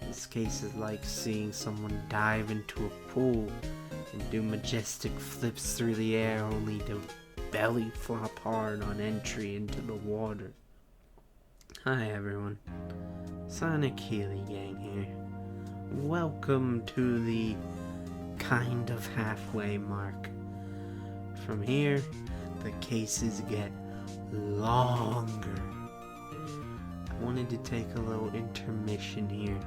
This case is like seeing someone dive into a pool and do majestic flips through the air only to belly flop hard on entry into the water. Hi everyone, Sonic Healy Gang here. Welcome to the kind of halfway mark. From here, the cases get longer. I wanted to take a little intermission here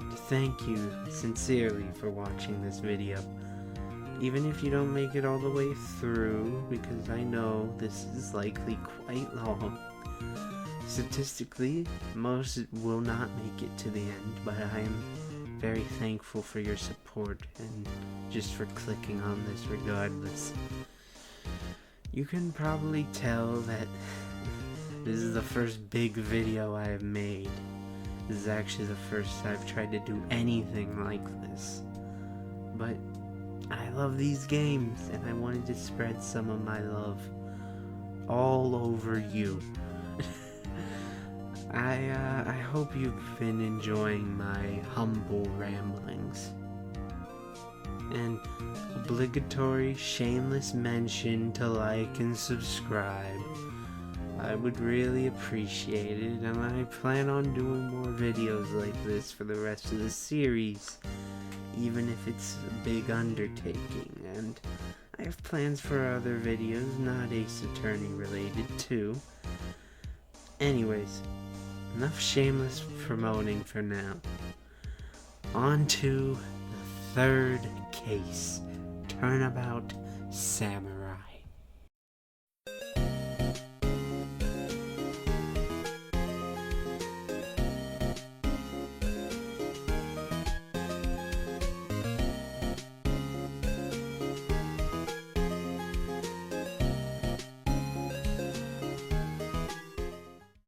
to thank you sincerely for watching this video. Even if you don't make it all the way through, because I know this is likely quite long. Statistically, most will not make it to the end, but I am very thankful for your support and just for clicking on this regardless. You can probably tell that this is the first big video I have made. This is actually the first I've tried to do anything like this. But I love these games and I wanted to spread some of my love all over you. I hope you've been enjoying my humble ramblings. And obligatory shameless mention to like and subscribe. I would really appreciate it, and I plan on doing more videos like this for the rest of the series, even if it's a big undertaking, and I have plans for other videos not Ace Attorney related too. Anyways, enough shameless promoting for now. On to the third case, Turnabout Samurai.